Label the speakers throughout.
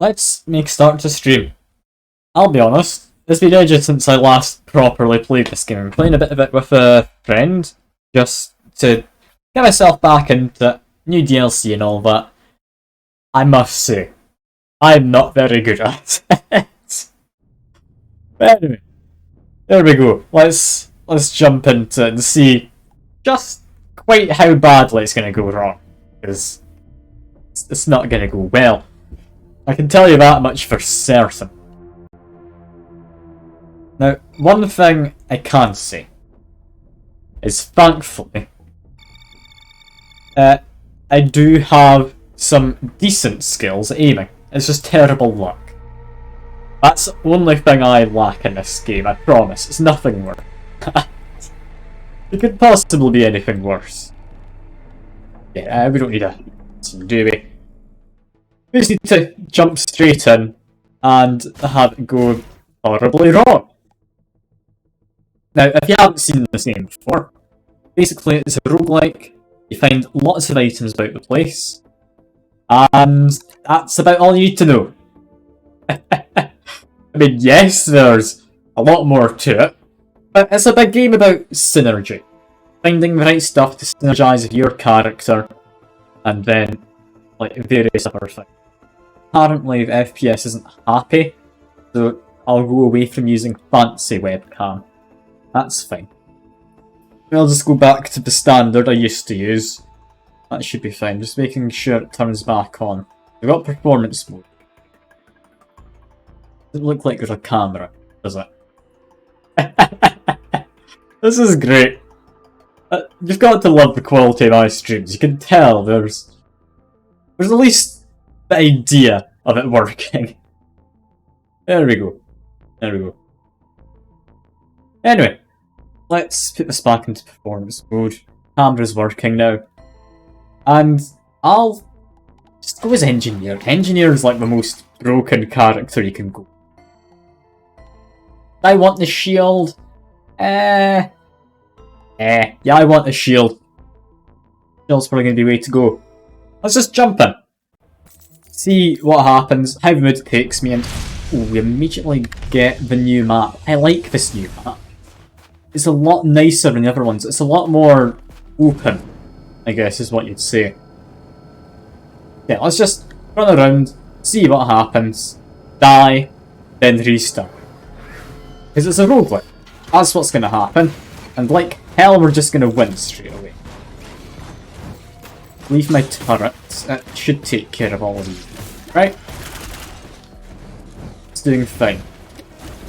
Speaker 1: Let's make start to stream. I'll be honest, it's been ages since I last properly played this game. I'm playing a bit of it with a friend, just to get myself back into new DLC and all that. I must say, I'm not very good at it. But anyway, there we go. Let's jump into it and see just quite how badly it's going to go wrong. Because it's not going to go well. I can tell you that much for certain. Now, one thing I can say is, thankfully, I do have some decent skills at aiming. It's just terrible luck. That's the only thing I lack in this game, I promise. It's nothing worse. It could possibly be anything worse. Yeah, we don't need a team, do we? We just need to jump straight in and have it go horribly wrong. Now, if you haven't seen this game before, basically it's a roguelike. You find lots of items about the place, and that's about all you need to know. I mean, yes, there's a lot more to it, but it's a big game about synergy. Finding the right stuff to synergize with your character, and then, like, various other things. Apparently, the FPS isn't happy, so I'll go away from using fancy webcam. That's fine. I'll just go back to the standard I used to use. That should be fine, just making sure it turns back on. We've got performance mode. Doesn't look like there's a camera, does it? This is great. You've got to love the quality of my streams. You can tell there's at least the idea of it working. There we go. There we go. Anyway, let's put this back into performance mode. Camera's working now. And I'll just go as engineer. Engineer is like the most broken character you can go. I want the shield. Yeah, I want the shield. Shield's probably going to be the way to go. Let's just jump in. See what happens, how the mood takes me, and we immediately get the new map. I like this new map. It's a lot nicer than the other ones. It's a lot more open, I guess is what you'd say. Yeah, let's just run around, see what happens, die, then restart. Because it's a roguelike. That's what's going to happen. And like hell, we're just going to win straight away. Leave my turrets. It should take care of all of these. Right? It's doing fine.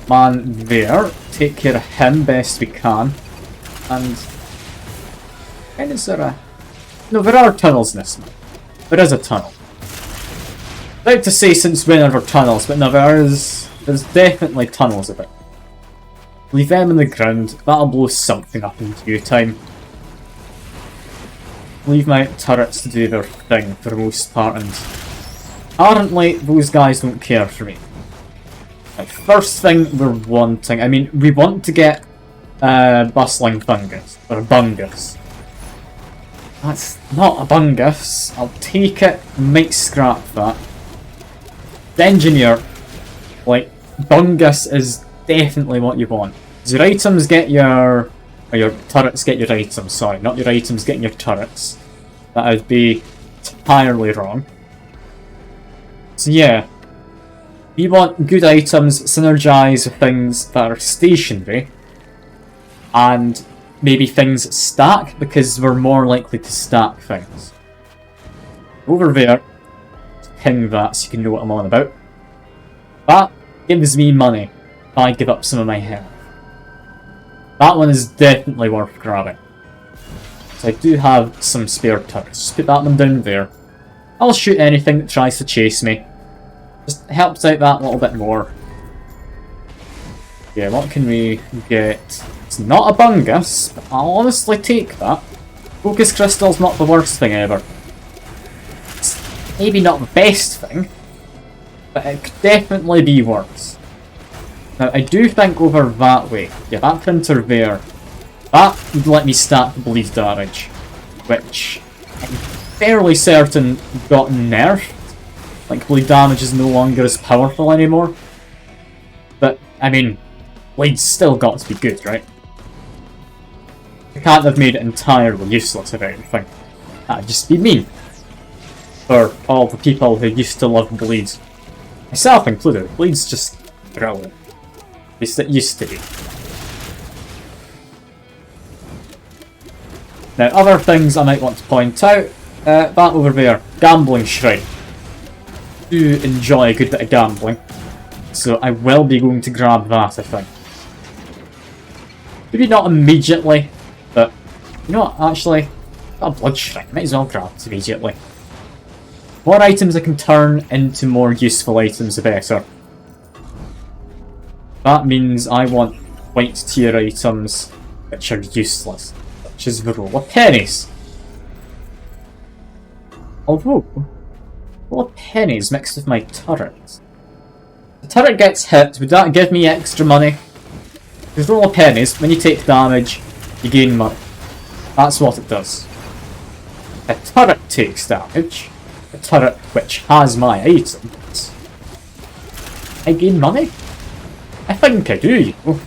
Speaker 1: Man there. Take care of him best we can. And... when is there a... no, there are tunnels in this map. There is a tunnel. I'd like to say since when are there tunnels, but no, there's definitely tunnels about. Leave them in the ground, that'll blow something up in due time. Leave my turrets to do their thing for the most part, and apparently those guys don't care for me. Right, first thing we're wanting, I mean, we want to get bustling fungus, or bungus. That's not a bungus, I'll take it, might scrap that. The engineer, like, bungus is definitely what you want. Your items get your... or your turrets get your items, sorry, not your items getting your turrets. That would be entirely wrong. So yeah, you want good items, synergize with things that are stationary, and maybe things stack, because we're more likely to stack things. Over there, ping that so you can know what I'm on about. That gives me money if I give up some of my health. That one is definitely worth grabbing. So I do have some spare turrets. Just put that one down there. I'll shoot anything that tries to chase me. Just helps out that little bit more. Yeah, what can we get? It's not a bungus, but I'll honestly take that. Focus crystal's not the worst thing ever. It's maybe not the best thing, but it could definitely be worse. Now, I do think over that way, yeah, that printer there, that would let me stack the bleed damage, which I'm fairly certain got nerfed Like, bleed damage is no longer as powerful anymore. But, I mean, bleed's still got to be good, right? You can't have made it entirely useless or anything. That'd just be mean. For all the people who used to love bleed. Myself included, bleed's just brilliant. At least it used to be. Now, other things I might want to point out, that over there, Gambling Shrine. I do enjoy a good bit of gambling, so I will be going to grab that, I think. Maybe not immediately, but, you know what, actually, got a Blood Shrine, might as well grab it immediately. More items I can turn into more useful items, the better. That means I want white tier items which are useless, which is the roll of pennies. Although, roll of pennies mixed with my turret. The turret gets hit, would that give me extra money? Because roll of pennies, when you take damage, you gain money. That's what it does. A turret takes damage. A turret which has my items. I gain money? I think I do, you know.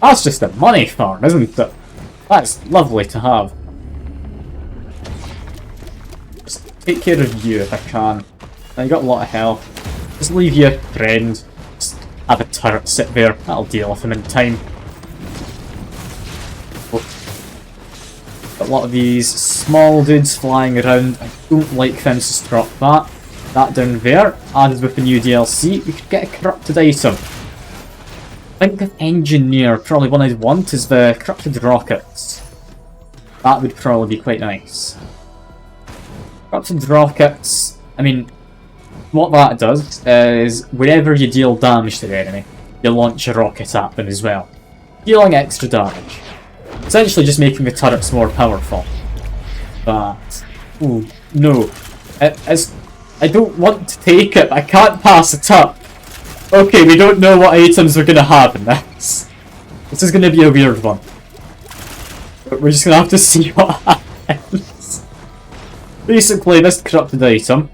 Speaker 1: That's just a money farm, isn't it? That's lovely to have. Just take care of you if I can. I got a lot of health. Just leave you a friend. Just have a turret sit there. That'll deal with him in time. A lot of these small dudes flying around. I don't like them, so drop that. That down there, added with the new DLC, we could get a corrupted item. I think of engineer, probably one I'd want is the corrupted rockets. That would probably be quite nice. Corrupted rockets, I mean, what that does is whenever you deal damage to the enemy, you launch a rocket at them as well, dealing extra damage. Essentially just making the turrets more powerful. But, ooh, no. I don't want to take it, I can't pass it up. Okay, we don't know what items we're gonna have in this. This is gonna be a weird one. But we're just gonna have to see what happens. Basically, this corrupted item,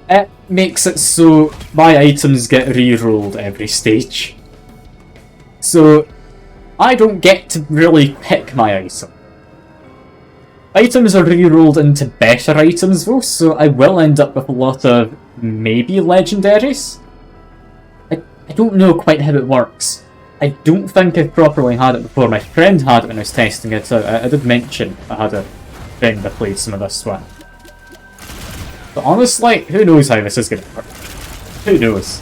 Speaker 1: it makes it so my items get re-rolled every stage. So, I don't get to really pick my item. Items are re-rolled into better items though, so I will end up with a lot of maybe legendaries? I don't know quite how it works. I don't think I've properly had it before. My friend had it when I was testing it out. I did mention I had a friend I played some of this with. But honestly, who knows how this is going to work? Who knows?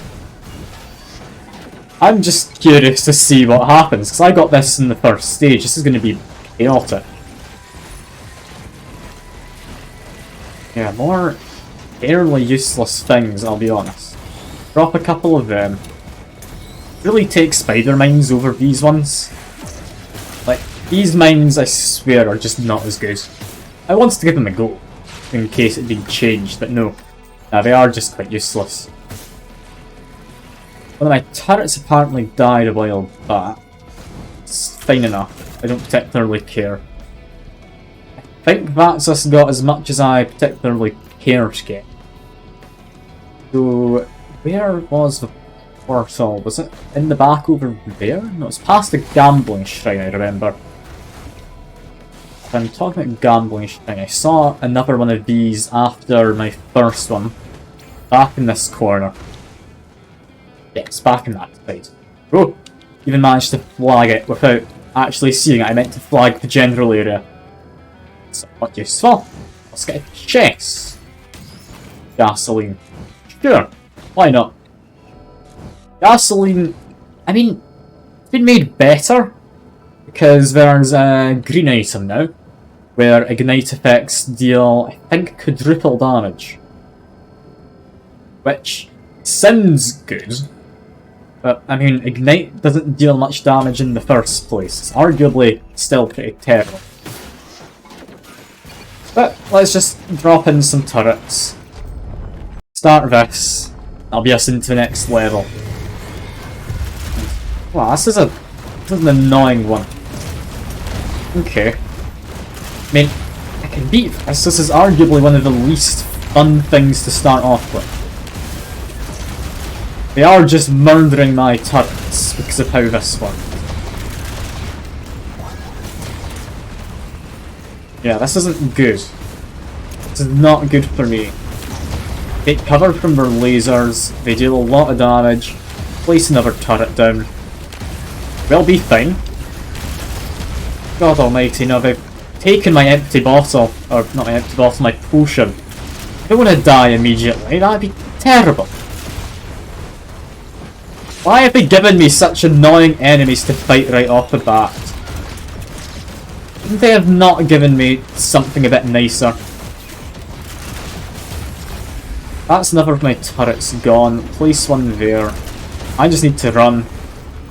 Speaker 1: I'm just curious to see what happens, because I got this in the first stage. This is going to be chaotic. Yeah, more fairly useless things, I'll be honest. Drop a couple of them. Really take spider mines over these ones. Like, these mines, I swear, are just not as good. I wanted to give them a go, in case it'd been changed, but no. Nah, they are just quite useless. One of my turrets apparently died a while back. It's fine enough. I don't particularly care. I think that's just got as much as I particularly care to get. So, where was the portal? Was it in the back over there? No, it's past the Gambling Shrine, I remember. If I'm talking about Gambling Shrine, I saw another one of these after my first one. Back in this corner. Yes, back in that side. Oh! Even managed to flag it without actually seeing it. I meant to flag the general area. Somewhat useful. Let's get a chest. Gasoline. Sure, why not? Gasoline, I mean, it's been made better because there's a green item now where ignite effects deal, I think, quadruple damage. Which sounds good, but I mean, ignite doesn't deal much damage in the first place. It's arguably still pretty terrible. But let's just drop in some turrets. Start this. That'll be us into the next level. Wow, this is an annoying one. Okay. I mean, I can beat this. This is arguably one of the least fun things to start off with. They are just murdering my turrets because of how this works. Yeah, this isn't good. This is not good for me. Take cover from their lasers, they deal a lot of damage. Place another turret down. We'll be fine. God almighty, now they've taken my empty bottle, or not my empty bottle, my potion. I don't want to die immediately, that'd be terrible. Why have they given me such annoying enemies to fight right off the bat? Couldn't they have not given me something a bit nicer? That's another of my turrets gone. Place one there. I just need to run.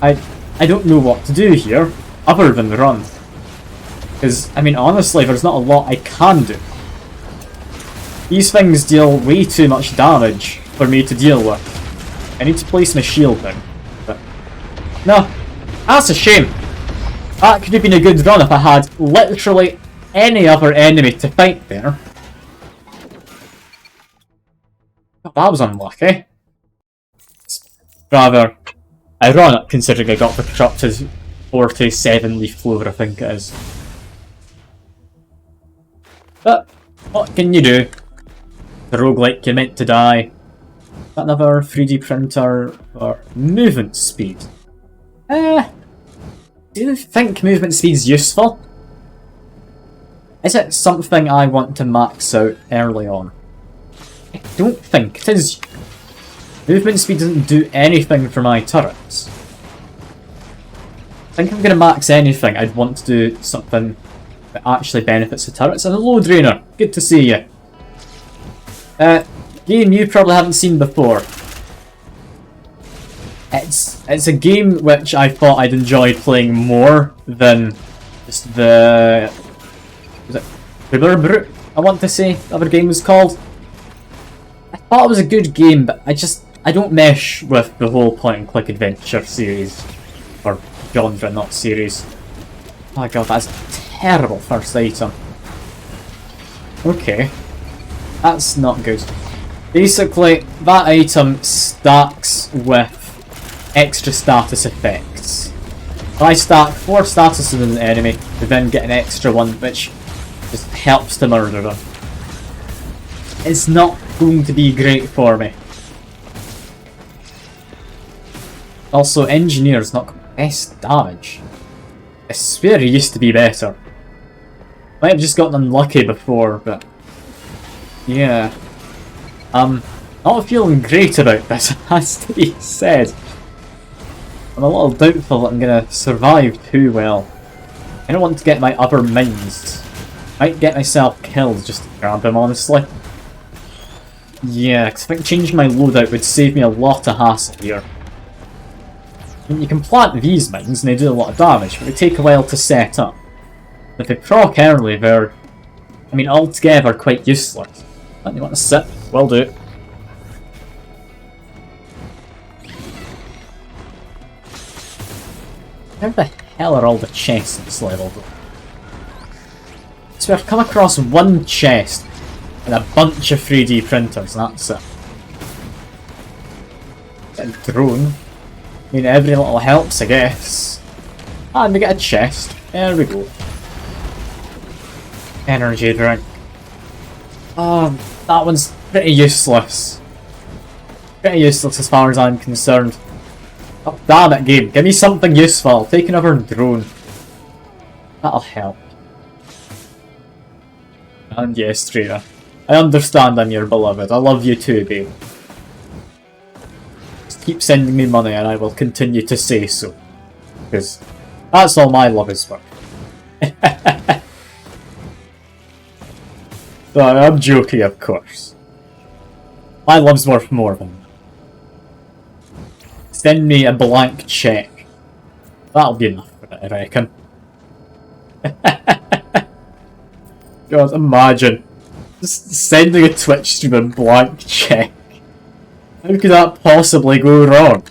Speaker 1: I don't know what to do here, other than run. Because, I mean, honestly, there's not a lot I can do. These things deal way too much damage for me to deal with. I need to place my shield down. But no, that's a shame. That could have been a good run if I had literally any other enemy to fight there. That was unlucky. It's rather ironic considering I got the corrupted 47 leaf clover, I think it is. But what can you do? The roguelike, you're meant to die. Another 3D printer for movement speed. Do you think movement speed's useful? Is it something I want to max out early on? I don't think it is. Movement speed doesn't do anything for my turrets. I think if I'm going to max anything, I'd want to do something that actually benefits the turrets. And a low drainer, good to see you. Game you probably haven't seen before. It's a game which I thought I'd enjoy playing more than just the... Was it Brute, I want to say the other game was called? I thought it was a good game, but I don't mesh with the whole point and click adventure series. Or genre, not series. Oh my god, that's a terrible first item. Okay. That's not good. Basically, that item stacks with extra status effects. If I stack 4 statuses with an enemy, they then get an extra one which just helps to murder them. It's not going to be great for me. Also, Engineer's not got best damage. I swear he used to be better. Might have just gotten unlucky before, but... yeah. Not feeling great about this, it has to be said. I'm a little doubtful that I'm gonna survive too well. I don't want to get my other mines. Might get myself killed just to grab him, honestly. Yeah, because I think changing my loadout would save me a lot of hassle here. I mean, you can plant these mines and they do a lot of damage, but they take a while to set up. If they proc early, they're, I mean, altogether quite useless. Don't you want to sit? Will do. How the hell are all the chests at this level though? So I've come across one chest and a bunch of 3D printers, and that's it. Get a drone. I mean, every little helps, I guess. And we get a chest. There we go. Energy drink. That one's pretty useless. Pretty useless as far as I'm concerned. Oh, damn it, game. Give me something useful. Take another drone. That'll help. And yes, Trina. I understand I'm your beloved. I love you too, babe. Just keep sending me money and I will continue to say so. Because that's all my love is worth. So, I'm joking, of course. My love's worth more than that. Send me a blank check. That'll be enough for it, I reckon. God, imagine. Just sending a Twitch stream a blank check. How could that possibly go wrong?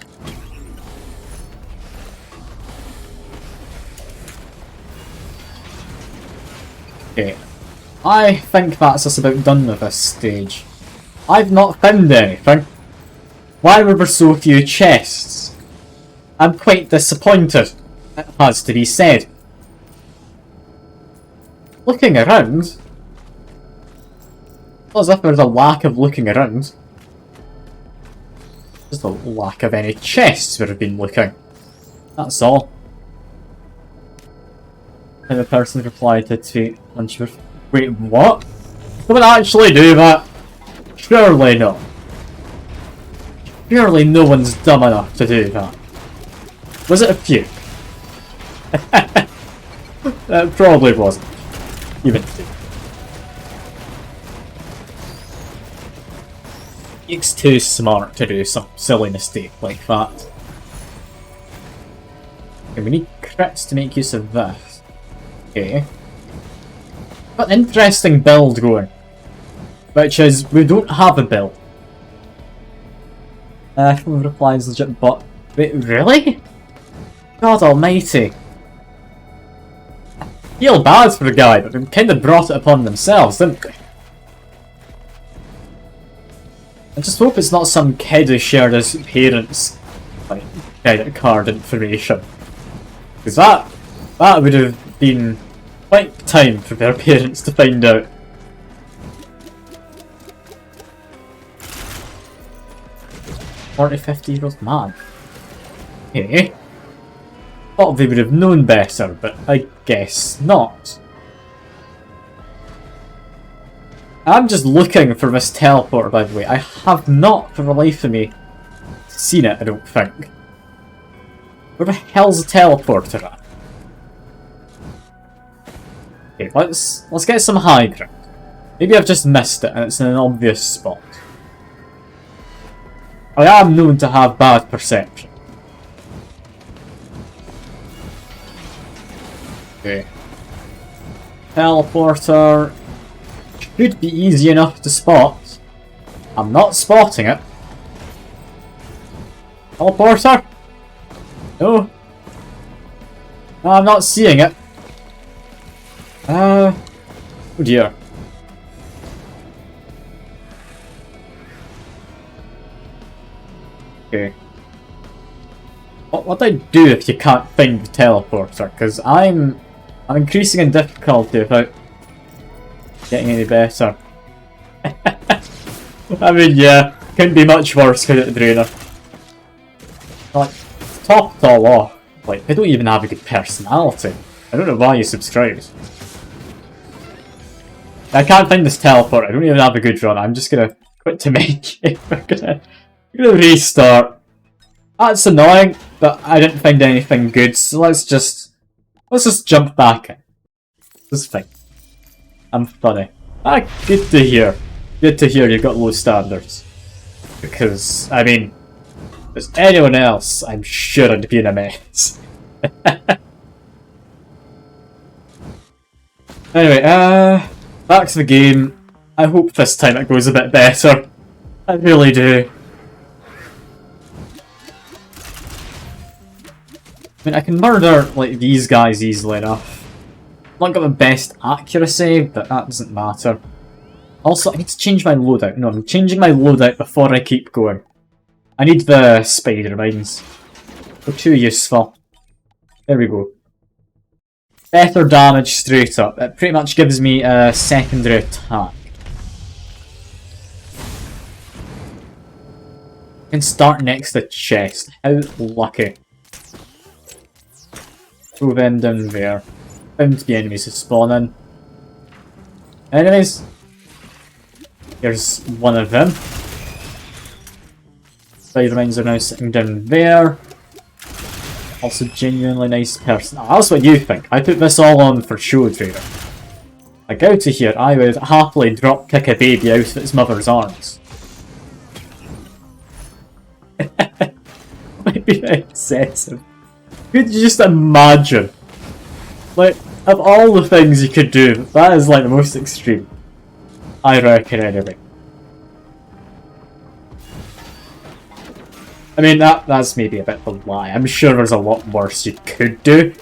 Speaker 1: Okay. I think that's us about done with this stage. I've not found anything. Why were there so few chests? I'm quite disappointed, it has to be said. Looking around? Not as if there's a lack of looking around. Just a lack of any chests where I've been looking. That's all. And the person replied to tweet once you were... Wait, what? Someone actually do that? Surely not. Surely no one's dumb enough to do that. Was it a few? It probably wasn't. Even two. It's too smart to do some silly mistake like that. Okay, we need crits to make use of this. Okay. Got an interesting build going. Which is, we don't have a build. Replies legit, but... Wait, really? God almighty. I feel bad for the guy, but they kind of brought it upon themselves, didn't they? I just hope it's not some kid who shared his parents' like, credit card information. Because that would have been quite time for their parents to find out. 40-50-year-old man. Okay. Thought they would have known better, but I guess not. I'm just looking for this teleporter, by the way. I have not, for the life of me, seen it, I don't think. Where the hell's the teleporter at? Okay, let's get some high ground. Maybe I've just missed it and it's in an obvious spot. I am known to have bad perception. Okay. Teleporter should be easy enough to spot. I'm not spotting it. Teleporter? No. No, I'm not seeing it. Oh dear. Okay. What do I do if you can't find the teleporter? Because I'm increasing in difficulty without getting any better. I mean, yeah, couldn't be much worse, could it, Drainer? Like, top it all off. Like, they don't even have a good personality. I don't know why you subscribed. I can't find this teleport. I don't even have a good run. I'm just gonna quit to make it. We're gonna restart. That's annoying, but I didn't find anything good, so let's just jump back in. This is fine. I'm funny. Ah, good to hear. Good to hear you've got low standards. Because, I mean, if there's anyone else, I'm sure I'd be in a mess. Anyway, back to the game. I hope this time it goes a bit better. I really do. I mean, I can murder, like, these guys easily enough. Not got the best accuracy, but that doesn't matter. Also, I need to change my loadout. No, I'm changing my loadout before I keep going. I need the spider mines. They're too useful. There we go. Better damage straight up. It pretty much gives me a secondary attack. I can start next to chest. How lucky. Throw them down there. Bound to be enemies who spawn in. Enemies! Here's one of them. Spider mines are now sitting down there. Also genuinely nice person. Oh, that's what you think. I put this all on for show, Trader. Like out of here, I would happily drop kick a baby out of its mother's arms. Might be excessive. Could you just imagine? Like, of all the things you could do, that is like the most extreme. I reckon anyway. I mean, that's maybe a bit of a lie. I'm sure there's a lot worse you could do.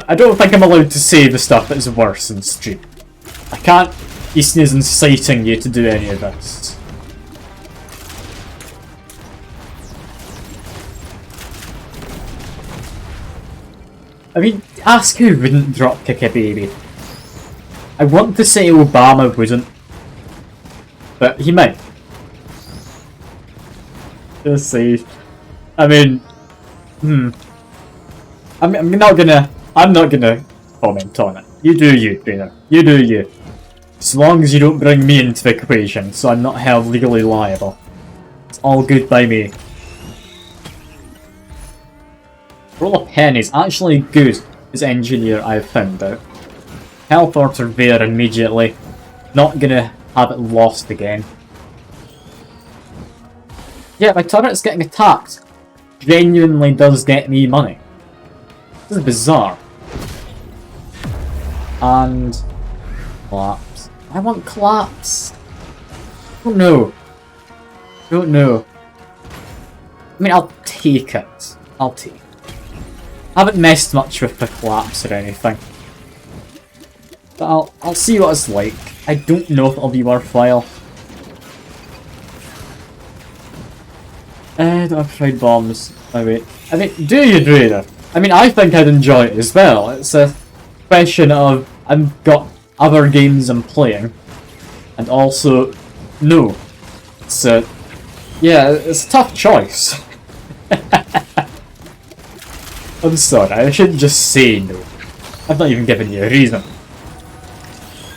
Speaker 1: I don't think I'm allowed to say the stuff that's worse in stream. I can't be inciting you to do any of this. I mean, ask who wouldn't drop kick a baby. I want to say Obama wouldn't, but he might. Just say, I mean, I'm not gonna comment on it. You do you, Trainer. You do you. As long as you don't bring me into the equation, so I'm not held legally liable. It's all good by me. Roll of pennies, actually good as engineer, I've found out. Teleporter there immediately. Not gonna have it lost again. Yeah, my turret's getting attacked. Genuinely does get me money. This is bizarre. And collapse. I want collapse. Don't know. Don't know. I mean, I'll take it. I'll take it. I haven't messed much with the collapse or anything. But I'll see what it's like. I don't know if it'll be worthwhile. Don't have to find bombs. Oh wait. I mean, do you, Raider? I mean, I think I'd enjoy it as well. It's a question of I've got other games I'm playing, and also no. So yeah, it's a tough choice. I'm sorry, I shouldn't just say no. I've not even given you a reason.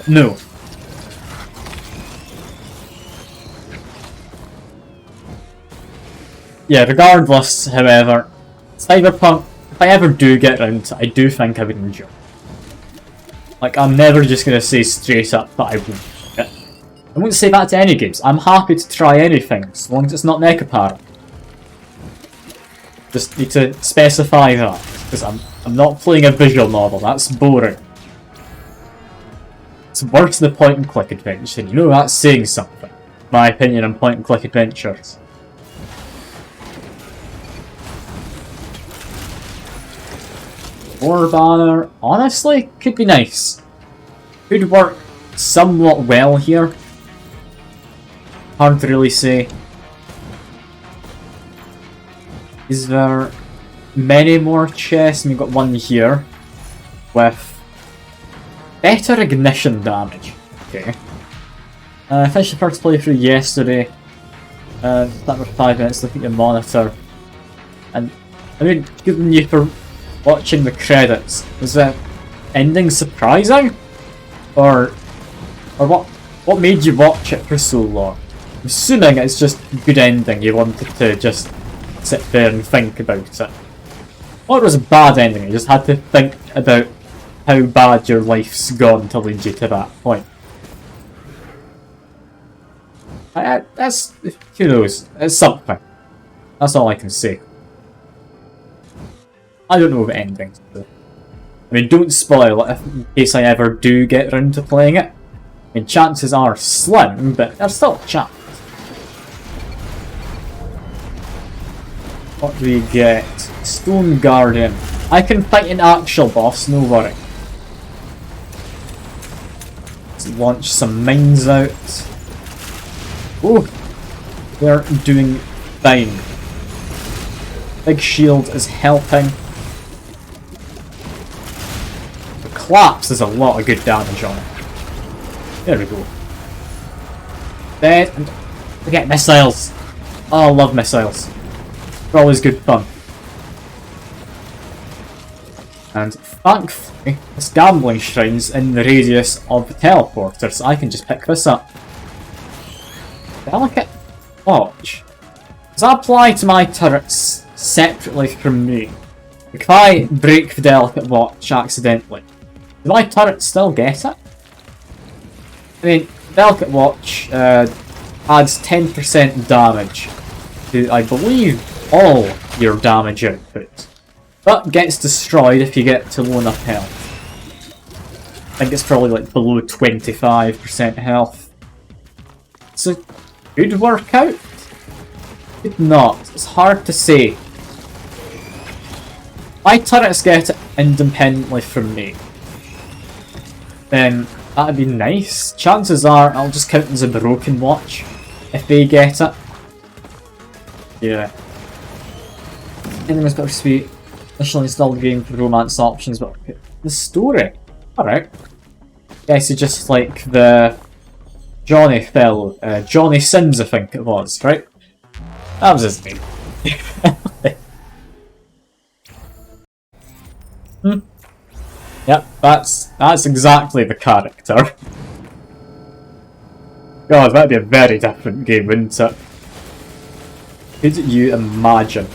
Speaker 1: No. Yeah, regardless, however, Cyberpunk, if I ever do get around to it, I do think I would enjoy it. Like, I'm never just gonna say straight up that I won't. I won't say that to any games. I'm happy to try anything, as long as it's not Nekapara. Just need to specify that, because I'm not playing a visual novel, that's boring. It's worse than the point-and-click adventure, and you know that's saying something. My opinion on point-and-click adventures. War banner, honestly, could be nice. Could work somewhat well here. Hard to really say. Is there many more chests? We've got one here with better ignition damage. Okay. I finished the first playthrough yesterday. That was 5 minutes looking at your monitor. And I mean, given you for watching the credits, was the ending surprising? Or what made you watch it for so long? I'm assuming it's just a good ending, you wanted to just sit there and think about it. Or it was a bad ending, you just had to think about how bad your life's gone to lead you to that point. That's, who knows, it's something. That's all I can say. I don't know the endings. I mean, don't spoil it in case I ever do get around to playing it. I mean, chances are slim, but there's still a chance. What do we get? Stone Guardian. I can fight an actual boss, no worry. Let's launch some mines out. Oh, they're doing fine. Big shield is helping. The collapse is a lot of good damage on it. There we go. Dead, and we get missiles. Oh, I love missiles. They're always good fun. And thankfully, this gambling shrine's in the radius of the teleporter, so I can just pick this up. Delicate Watch. Does that apply to my turrets separately from me? Like if I break the Delicate Watch accidentally, do my turrets still get it? I mean, Delicate Watch adds 10% damage to, I believe, all your damage output, but gets destroyed if you get to low enough health. I think it's probably like below 25% health. So, could work out. Could not. It's hard to say. My turrets get it independently from me, then that'd be nice. Chances are I'll just count as a broken watch if they get it. Yeah. Enemies better sweet. Initially installed the game for romance options, but the story. Alright. Guess it's just like the Johnny fellow. Johnny Sins, I think it was, right? That was his name. Yep, that's exactly the character. God, that'd be a very different game, wouldn't it? Could you imagine?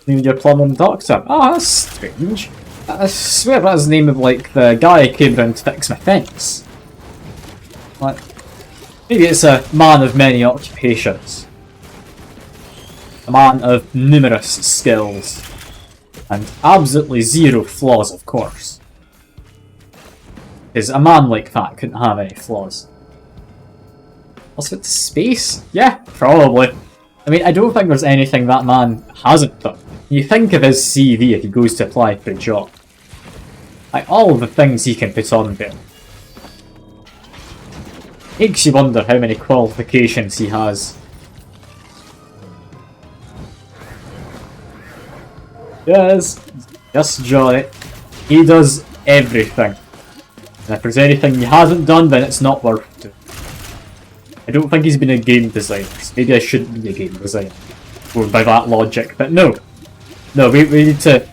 Speaker 1: Your plumbing doctor. Oh, that's strange. I swear that's the name of like the guy who came round to fix my fence. Like, maybe it's a man of many occupations. A man of numerous skills. And absolutely zero flaws, of course. Because a man like that couldn't have any flaws. Also, it's space? Yeah, probably. I mean, I don't think there's anything that man hasn't done. You think of his CV if he goes to apply for a job. Like, all of the things he can put on there. Makes you wonder how many qualifications he has. Yes, just Johnny. He does everything. And if there's anything he hasn't done, then it's not worth it. I don't think he's been a game designer. So maybe I shouldn't be a game designer. Going by that logic, but no. No, we need to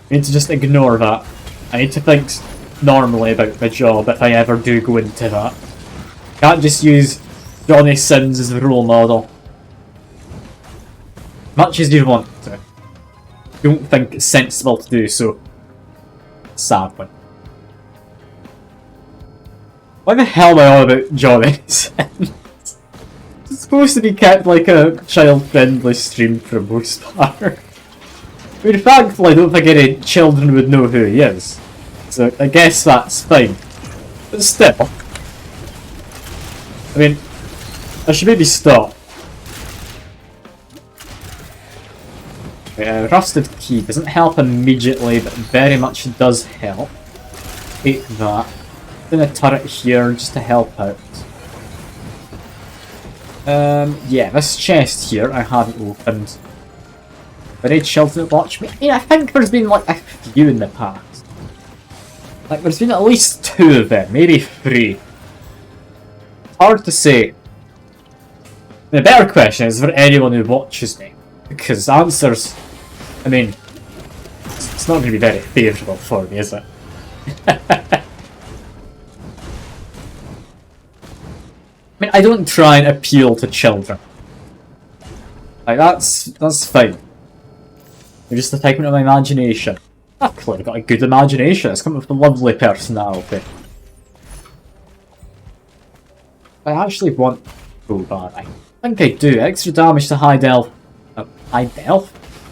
Speaker 1: just ignore that. I need to think normally about my job if I ever do go into that. Can't just use Johnny Sins as a role model. Much as you want to. Don't think it's sensible to do so. Sadly. Why the hell am I all about Johnny Sins? It's supposed to be kept like a child-friendly stream for the most part. I mean, thankfully I don't think any children would know who he is. So I guess that's fine. But still. I mean, I should maybe stop. Rusted key doesn't help immediately, but very much does help. Take that. Then a turret here just to help out. Yeah, this chest here I haven't opened. But any children that watch me? I mean, I think there's been like a few in the past. Like, there's been at least 2 of them, maybe 3. It's hard to say. The better question is for anyone who watches me. Because answers, I mean, it's not going to be very favourable for me, is it? I mean, I don't try and appeal to children. Like, that's fine. They're just a figment of my imagination. I've clearly got a good imagination. It's come up with a lovely personality. I actually want Crowbar. I think I do. Extra damage to high health.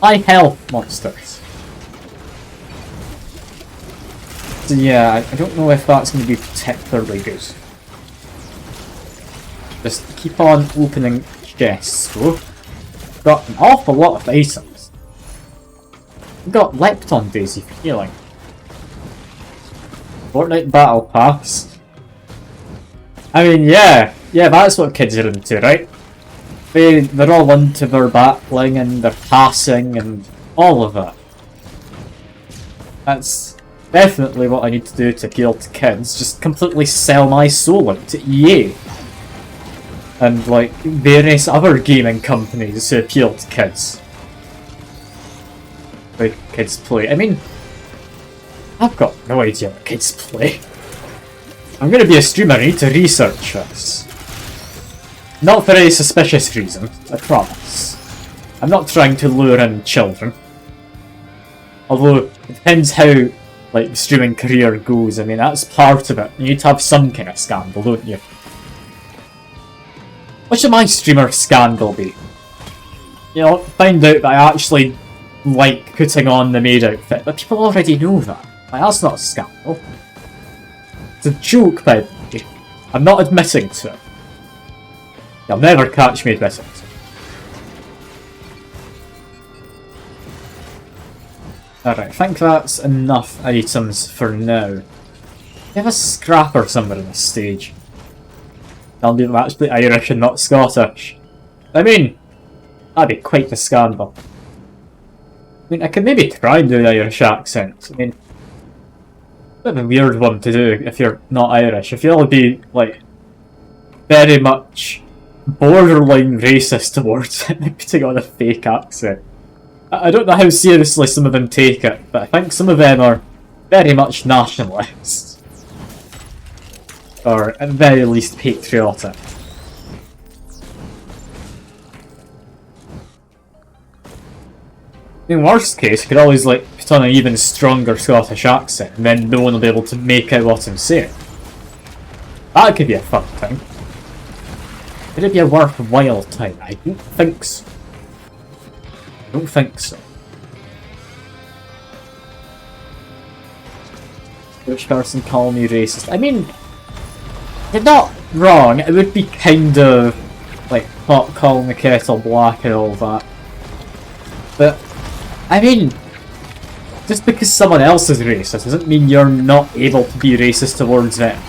Speaker 1: High health monsters. So yeah, I don't know if that's going to be particularly good. Just keep on opening chests, though. Got an awful lot of items. We've got Lepton Daisy for healing. Fortnite Battle Pass. I mean, yeah, that's what kids are into, right? They're all into their battling and their passing and all of that. That's definitely what I need to do to appeal to kids. Just completely sell my soul out to EA. And like various other gaming companies to appeal to kids. Like kids play. I mean, I've got no idea what kids play. I'm gonna be a streamer, I need to research this. Not for any suspicious reason, I promise. I'm not trying to lure in children. Although, it depends how like the streaming career goes. I mean, that's part of it. You need to have some kind of scandal, don't you? What should my streamer scandal be? You know, find out that I actually like putting on the maid outfit, but people already know that. Like, that's not a scandal. It's a joke, by the way. I'm not admitting to it. You'll never catch me admitting to it. Alright, I think that's enough items for now. We have a scrapper somewhere in this stage. I'll be actually Irish and not Scottish. I mean, that'd be quite the scandal. I mean, I could maybe try and do the Irish accent. I mean, a bit of a weird one to do if you're not Irish. If you'll be, like, very much borderline racist towards putting on a fake accent. I don't know how seriously some of them take it, but I think some of them are very much nationalists. Or at the very least patriotic. In worst case, you could always like put on an even stronger Scottish accent, and then no one will be able to make out what I'm saying. That could be a fun thing. Could it be a worthwhile time? I don't think so. I don't think so. Which person call me racist? I mean, you're not wrong. It would be kind of like pot calling the kettle black and all that. But I mean, just because someone else is racist doesn't mean you're not able to be racist towards them.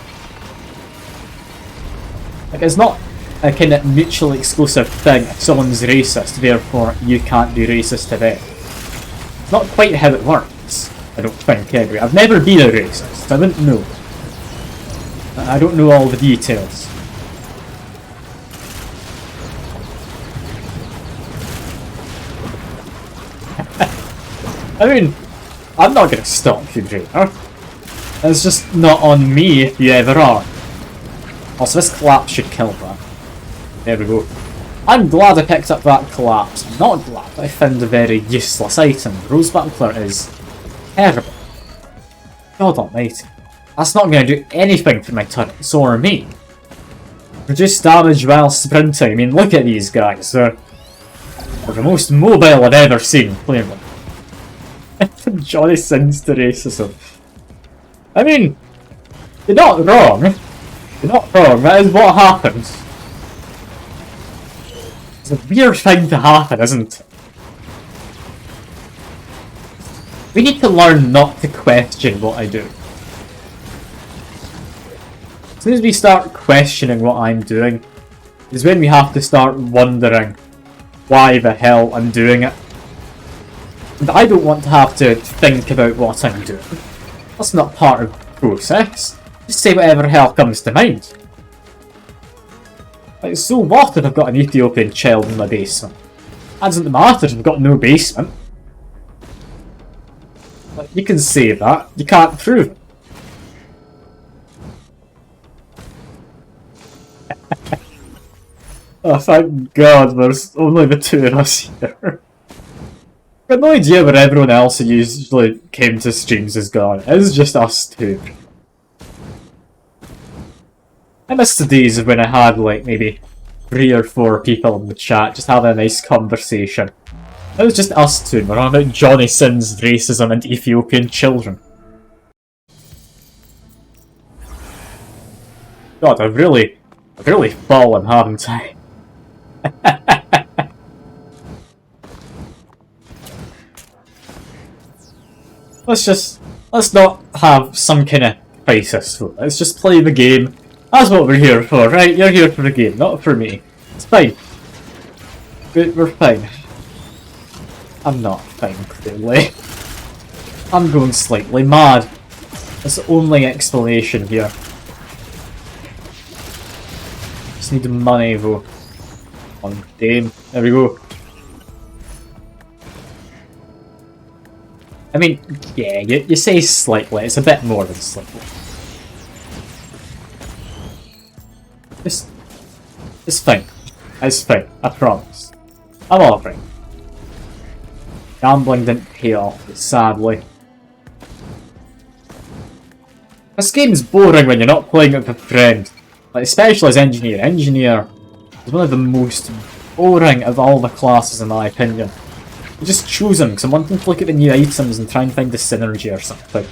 Speaker 1: Like, it's not a kind of mutually exclusive thing. If someone's racist, therefore you can't be racist to them. It's not quite how it works, I don't think, anyway. I've never been a racist, I wouldn't know. I don't know all the details. I mean, I'm not gonna stop you, Drainer. It's just not on me if you ever are. Also, this collapse should kill that. There we go. I'm glad I picked up that collapse. I'm not glad I found a very useless item. Rose Buckler is terrible. God almighty. That's not going to do anything for my turrets or me. Reduce damage while sprinting. I mean, look at these guys. They're the most mobile I've ever seen, clearly. Johnny Sins to racism. I mean, you're not wrong. You're not wrong. That is what happens. It's a weird thing to happen, isn't it? We need to learn not to question what I do. As soon as we start questioning what I'm doing, is when we have to start wondering why the hell I'm doing it. And I don't want to have to think about what I'm doing. That's not part of the process. Just say whatever the hell comes to mind. Like, so what if I've got an Ethiopian child in my basement? That doesn't matter if I've got no basement. Like, you can say that, you can't prove it. Oh, thank God, there's only the two of us here. I've got no idea where everyone else who usually came to streams is gone. It's just us two. I miss the days of when I had like maybe 3 or 4 people in the chat just having a nice conversation. It was just us two, we're on about Johnny Sins, racism and Ethiopian children. God, I've really fallen, haven't I? Let's not have some kind of crisis. Let's just play the game. That's what we're here for, right? You're here for the game, not for me. It's fine. We're fine. I'm not fine, clearly. I'm going slightly mad. That's the only explanation here. Just need money though. On game. There we go. I mean, yeah, you say slightly, it's a bit more than slightly. It's fine. It's fine, I promise. I'm alright. Gambling didn't pay off, sadly. This game's boring when you're not playing it with a friend. Like, especially as Engineer. Engineer is one of the most boring of all the classes in my opinion. You just choose them because I'm wanting to look at the new items and try and find the synergy or something.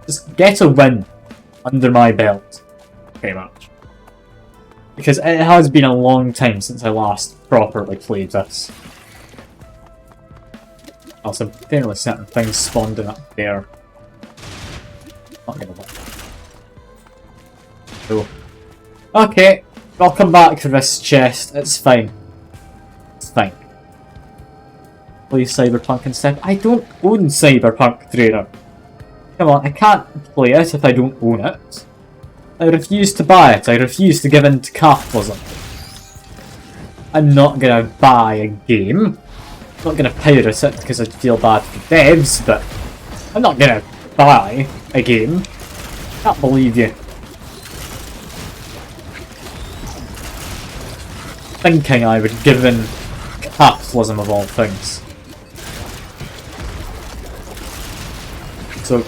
Speaker 1: Just get a win under my belt, pretty much. Because it has been a long time since I last properly played this. Also, apparently certain things spawned in up there. Not gonna lie. So, okay, I'll come back for this chest. It's fine. It's fine. Play Cyberpunk instead. I don't own Cyberpunk, Trainer. Come on, I can't play it if I don't own it. I refuse to buy it. I refuse to give in to capitalism. I'm not gonna buy a game. I'm not gonna pirate it because I feel bad for devs, but I'm not gonna buy a game. Can't believe you. Thinking I would give in capitalism of all things. So,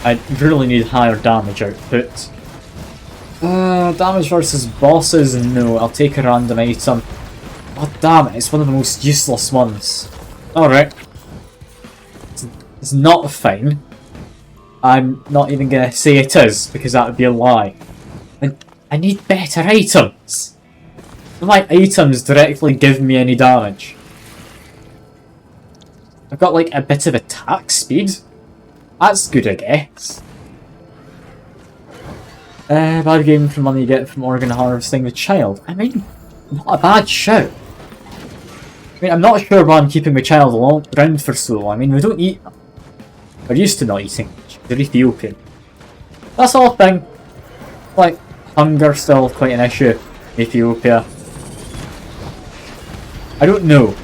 Speaker 1: I really need higher damage output. Damage versus bosses? No, I'll take a random item. Oh damn it, it's one of the most useless ones. Alright. It's not fine. I'm not even gonna say it is, because that would be a lie. And I need better items! My items directly give me any damage. I've got like a bit of attack speed. That's good, I guess. Bad game for money you get from organ harvesting the child. I mean, not a bad shout. I mean, I'm not sure why I'm keeping my child around for so long. I mean, we don't eat them. We're used to not eating much. They're Ethiopian. That's the whole thing. Like, hunger still quite an issue in Ethiopia. I don't know.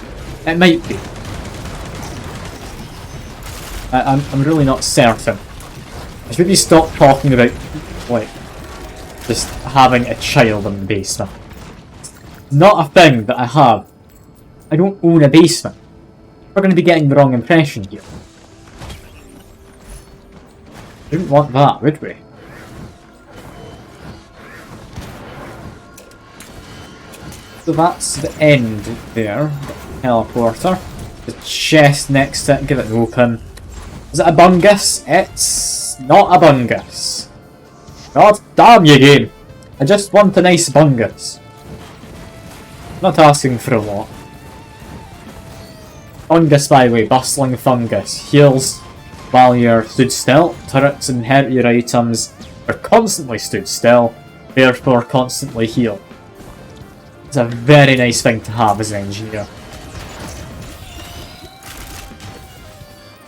Speaker 1: It might be. I'm really not certain. I should maybe stop talking about, like, just having a child in the basement. Not a thing that I have. I don't own a basement. We're going to be getting the wrong impression here. We wouldn't want that, would we? So that's the end there. The teleporter. The chest next to it, give it an open. Is it a bungus? It's not a bungus. God damn you, game! I just want a nice bungus. Not asking for a lot. Fungus, by the way, bustling fungus. Heals while you're stood still. Turrets inherit your items are constantly stood still, therefore constantly heal. It's a very nice thing to have as an engineer.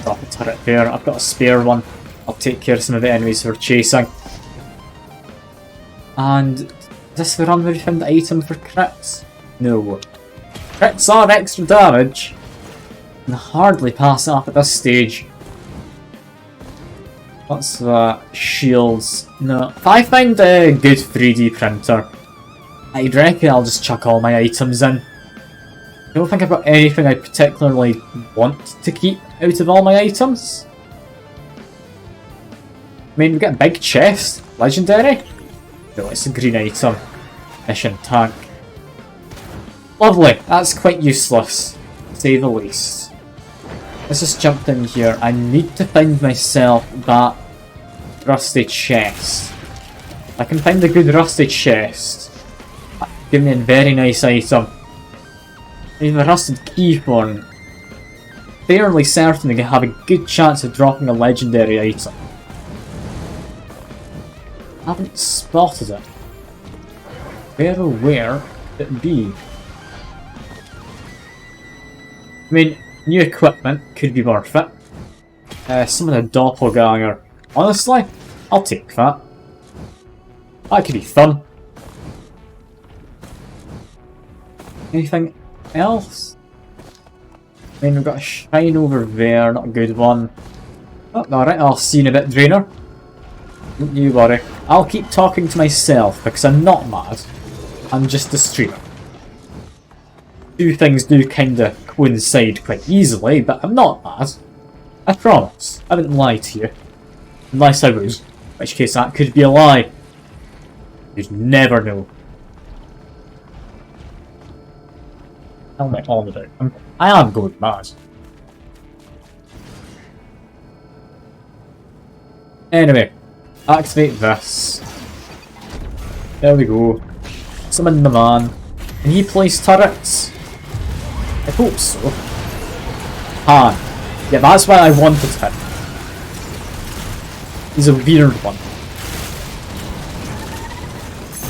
Speaker 1: Drop a turret there. I've got a spare one. I'll take care of some of the enemies we're chasing. And is this the run where we found the item for crits? No. Crits are extra damage. Can hardly pass it up at this stage. What's that? Shields. No. If I find a good 3D printer, I reckon I'll just chuck all my items in. I don't think I've got anything I particularly want to keep out of all my items. I mean, we get a big chest. Legendary? No, it's a green item. Mission tank. Lovely. That's quite useless, to say the least. Let's just jump in here. I need to find myself that rusty chest. If I can find a good rusty chest, give me a very nice item. Even a rusted key horn. Fairly certain I can have a good chance of dropping a legendary item. I haven't spotted it. Where could it be? I mean, new equipment could be worth it. Some of the doppelganger. Honestly, I'll take that. That could be fun. Anything else? I mean, we've got a shrine over there, not a good one. Oh, alright, I'll see you in a bit, Drainer. Don't you worry. I'll keep talking to myself because I'm not mad. I'm just a streamer. Two things do kinda coincide quite easily, but I'm not mad. I promise. I wouldn't lie to you. Unless I was. In which case that could be a lie. You'd never know. Tell me all about it. I am going mad. Anyway, activate this. There we go. Summon the man. Can he place turrets? I hope so. Ah, yeah, that's why I wanted him. He's a weird one.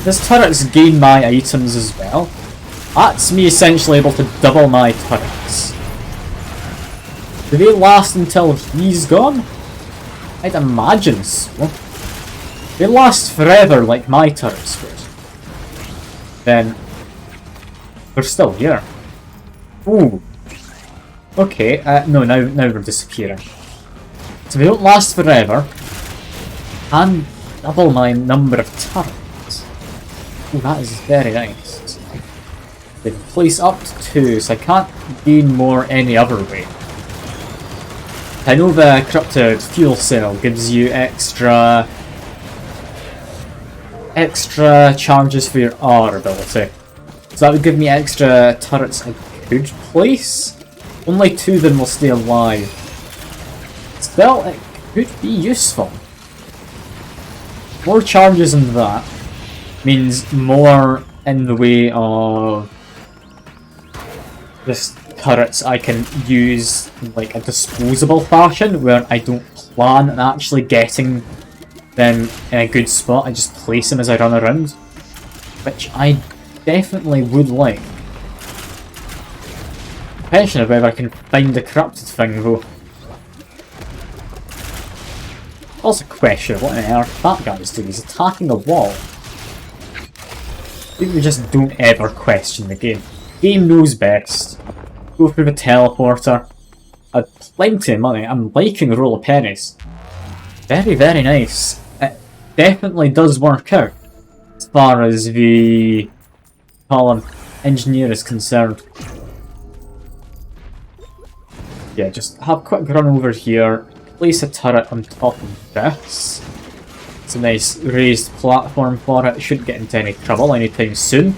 Speaker 1: This turret's gain my items as well. That's me essentially able to double my turrets. Do they last until he's gone? I'd imagine so. They last forever like my turrets would. Then they're still here. Ooh. Okay, no, now we're disappearing. So they don't last forever. And double my number of turrets. Ooh, that is very nice. They can place up to 2, so I can't gain more any other way. I know the corrupted fuel cell gives you extra charges for your R ability. So that would give me extra turrets I could place. Only 2 of them will stay alive. Still, it could be useful. More charges than that means more in the way of just turrets I can use in like a disposable fashion where I don't plan on actually getting them in a good spot. I just place them as I run around, which I definitely would like. Question of whether I can find the corrupted thing though. Also question what on earth that guy's doing. He's attacking a wall. People just don't ever question the game. Game knows best. Go through the teleporter. I had plenty of money. I'm liking the roll of pennies. Very, very nice. It definitely does work out as far as the column engineer is concerned. Yeah, just have a quick run over here. Place a turret on top of this. It's a nice raised platform for it. Shouldn't get into any trouble anytime soon.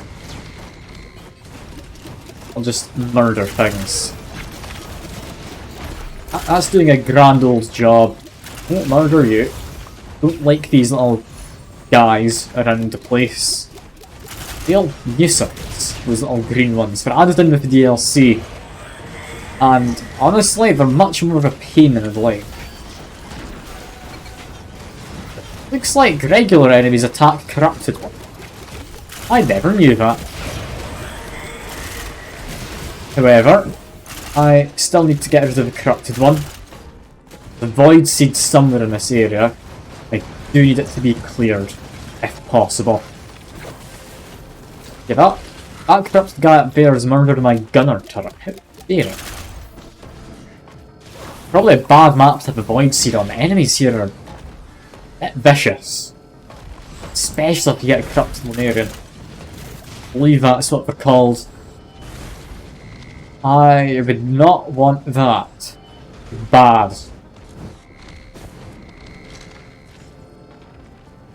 Speaker 1: I'll just murder things. That's doing a grand old job. Won't murder you. Don't like these little guys around the place. Real nuisance, those little green ones. They're added in with the DLC. And honestly, they're much more of a pain in the leg. Looks like regular enemies attack corrupted ones. I never knew that. However, I still need to get rid of the corrupted one. The void seed's somewhere in this area. I do need it to be cleared, if possible. Yeah, that corrupted guy up there has murdered my gunner turret. How dare it? Probably a bad map to have a void seed on. The enemies here are a bit vicious. Especially if you get a corrupted Lunarian. I believe that's what they're called. I would not want that. Bad.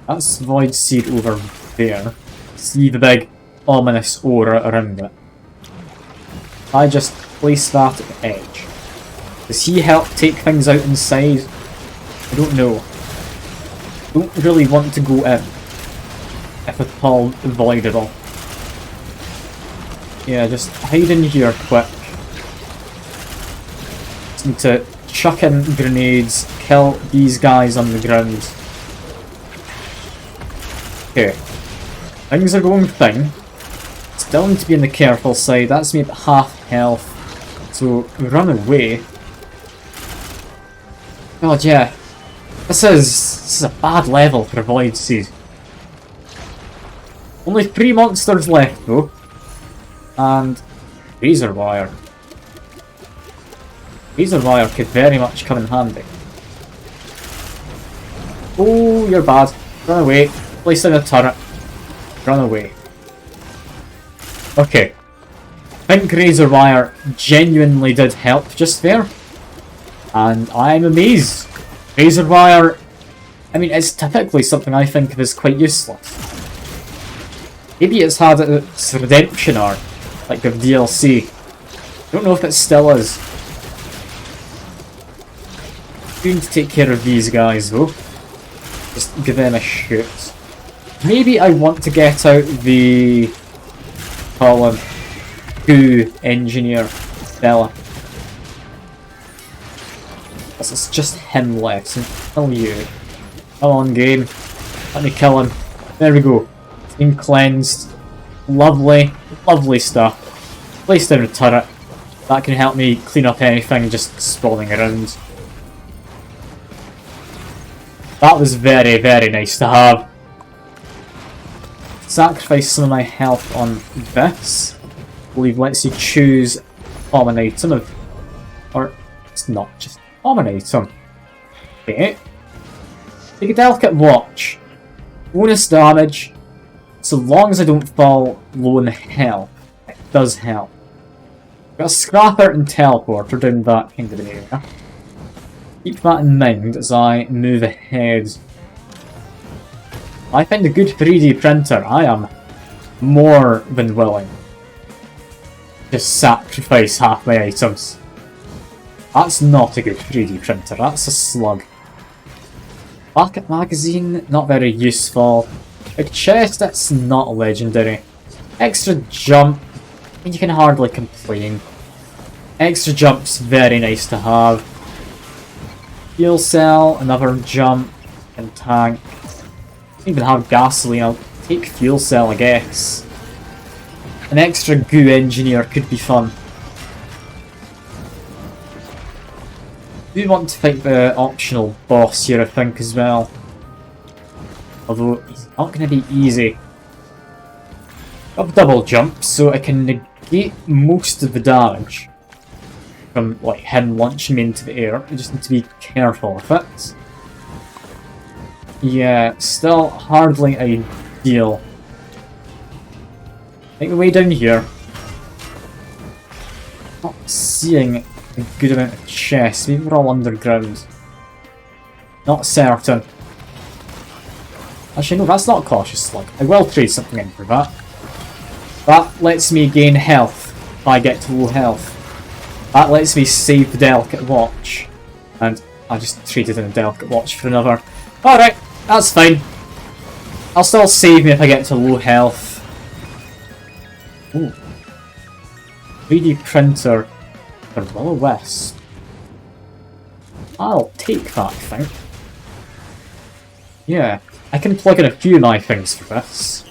Speaker 1: That's void seed over there. See the big ominous aura around it. I just place that at the edge. Does he help take things out inside? I don't know. Don't really want to go in. If at all avoidable. Yeah, just hide in here quick. Just need to chuck in grenades, kill these guys on the ground. Okay. Things are going fine. Still need to be on the careful side. That's me at half health. So run away. God, yeah. This is a bad level for a void seed. Only 3 monsters left though. And razor wire. Razor wire could very much come in handy. Oh, you're bad. Run away. Place in a turret. Run away. Okay. I think razor wire genuinely did help just there. And I'm amazed. Razor wire, I mean, it's typically something I think of as quite useless. Maybe it's had its redemption arc, like the DLC. I don't know if it still is. We need to take care of these guys though. Just give them a shoot. Maybe I want to get out the goo engineer fella. It's just him left, so kill you. Come on game. Let me kill him. There we go. Been cleansed. Lovely, lovely stuff. Place down a turret. That can help me clean up anything just spawning around. That was very, very nice to have. Sacrifice some of my health on this. I believe lets you choose a common item of... Or, it's not just a common item. Okay. Take a delicate watch. Bonus damage. So long as I don't fall low in health, it does help. Got a scrapper and teleporter down that kind of an area. Keep that in mind as I move ahead. I find a good 3D printer. I am more than willing to sacrifice half my items. That's not a good 3D printer, that's a slug. Bucket magazine, not very useful. Big chest, that's not legendary. Extra jump, you can hardly complain. Extra jump's very nice to have. Fuel cell, another jump, and tank. Don't even have gasoline, I'll take fuel cell I guess. An extra goo engineer could be fun. I do want to fight the optional boss here I think as well. Although he's not going to be easy. Got double jump so I can negate most of the damage from like him launching me into the air. I just need to be careful with it. Yeah, still hardly ideal. Make my way down here. Not seeing a good amount of chests. Maybe we're all underground. Not certain. Actually, no, that's not a cautious slug. I will trade something in for that. That lets me gain health if I get to low health. That lets me save the delicate watch. And I just traded in a delicate watch for another. Alright, that's fine. I'll still save me if I get to low health. Ooh. 3D printer for Will-O-Wisp. I'll take that, I think. Yeah, I can plug in a few of my things for this.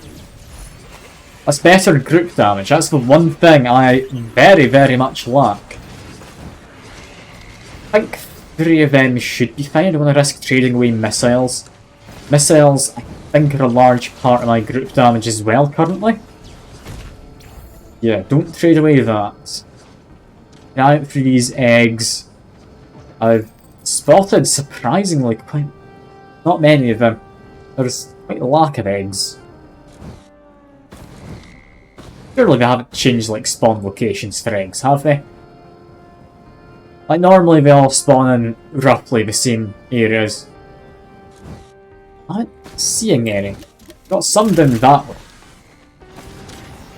Speaker 1: That's better group damage, that's the one thing I very, very much lack. I think 3 of them should be fine, I don't want to risk trading away missiles. Missiles, I think, are a large part of my group damage as well currently. Yeah, don't trade away that. Eye out for these eggs. I've spotted, surprisingly, quite not many of them. There's quite a lack of eggs. Surely they haven't changed like spawn locations for eggs, have they? Like normally they all spawn in roughly the same areas. I'm not seeing any. Got some down that way.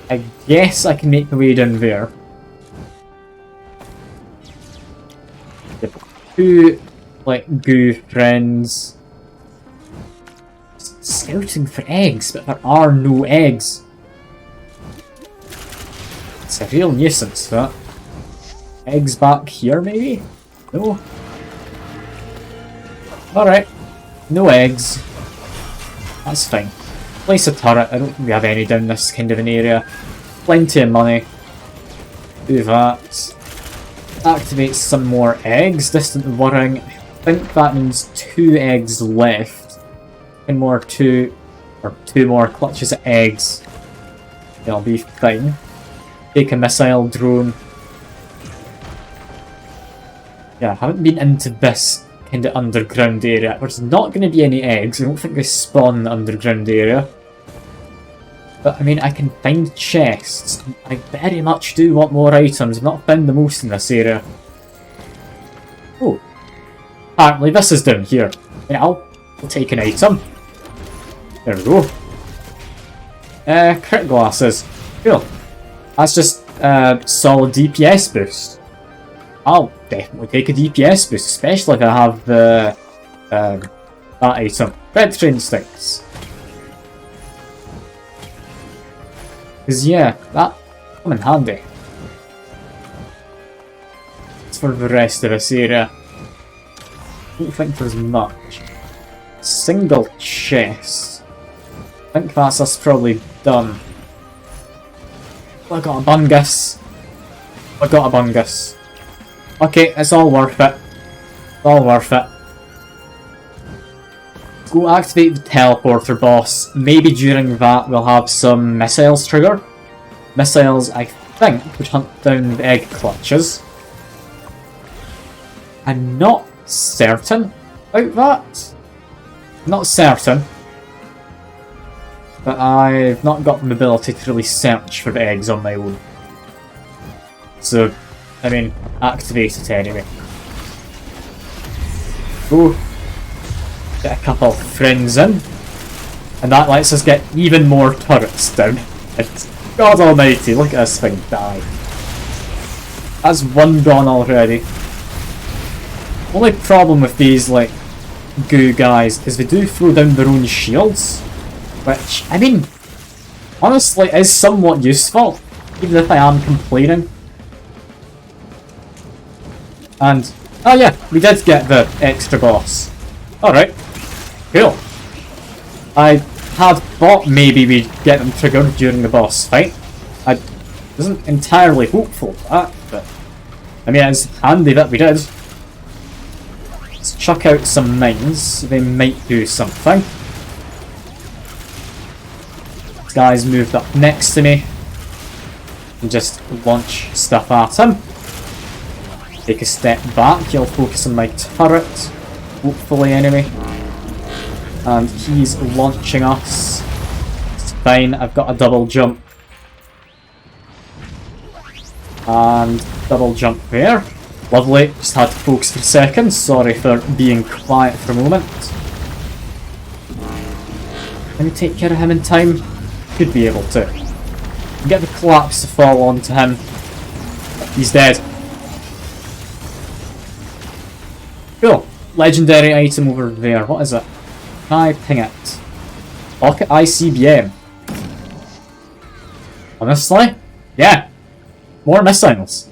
Speaker 1: I guess I can make my way down there. Two, like, goo friends. Scouting for eggs, but there are no eggs. It's a real nuisance, that. Eggs back here, maybe? No? Alright. No eggs. That's fine. Place a turret. I don't think we have any down this kind of an area. Plenty of money. Do that. Activate some more eggs. Distant whirring. I think that means 2 eggs left. And more 2 more clutches of eggs. It'll be fine. Take a missile drone. Yeah, I haven't been into this kind of underground area. There's not going to be any eggs. I don't think they spawn in the underground area. But, I mean, I can find chests. I very much do want more items. I've not found the most in this area. Oh. Apparently this is down here. Yeah, I'll take an item. There we go. Crit glasses. Cool. That's just solid DPS boost. I'll definitely take a DPS boost, especially if I have the that item. Red Train Sticks. Because yeah, that come in handy. As for the rest of this area, I don't think there's much. Single chest. I think that's us probably done. I got a bungus. I got a bungus. Okay, it's all worth it. It's all worth it. Go activate the teleporter boss. Maybe during that we'll have some missiles trigger. Missiles, I think, would hunt down the egg clutches. I'm not certain about that. Not certain. But I've not got the ability to really search for the eggs on my own. So, I mean, activate it anyway. Ooh. Get a couple of friends in. And that lets us get even more turrets down. And God almighty, look at this thing die. That's one gone already. Only problem with these, like, goo guys is they do throw down their own shields. Which, I mean, honestly is somewhat useful. Even if I am complaining. And, oh yeah, we did get the extra boss. Alright. Cool. I had thought maybe we'd get them triggered during the boss fight. I wasn't entirely hopeful for that, but I mean it's handy that we did. Let's chuck out some mines, they might do something. This guy's moved up next to me. And just launch stuff at him. Take a step back, he'll focus on my turret. Hopefully anyway. And he's launching us. It's fine, I've got a double jump. And double jump there. Lovely, just had to focus for a second. Sorry for being quiet for a moment. Can we take care of him in time? Could be able to. Get the collapse to fall onto him. He's dead. Cool. Legendary item over there. What is it? Can I ping it? Pocket ICBM. Honestly? Yeah. More missiles.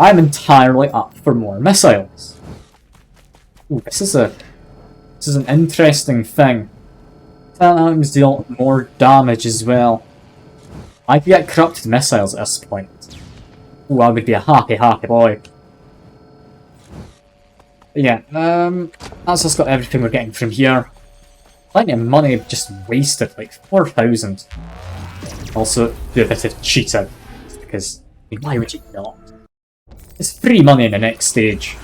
Speaker 1: I'm entirely up for more missiles. Ooh, this is an interesting thing. Items deal more damage as well. I could get corrupted missiles at this point. Ooh, I would be a happy boy. But yeah, that's just got everything we're getting from here. Plenty of money just wasted, like 4,000. Also, do a bit of cheating, because I mean, why would you not? It's free money in the next stage.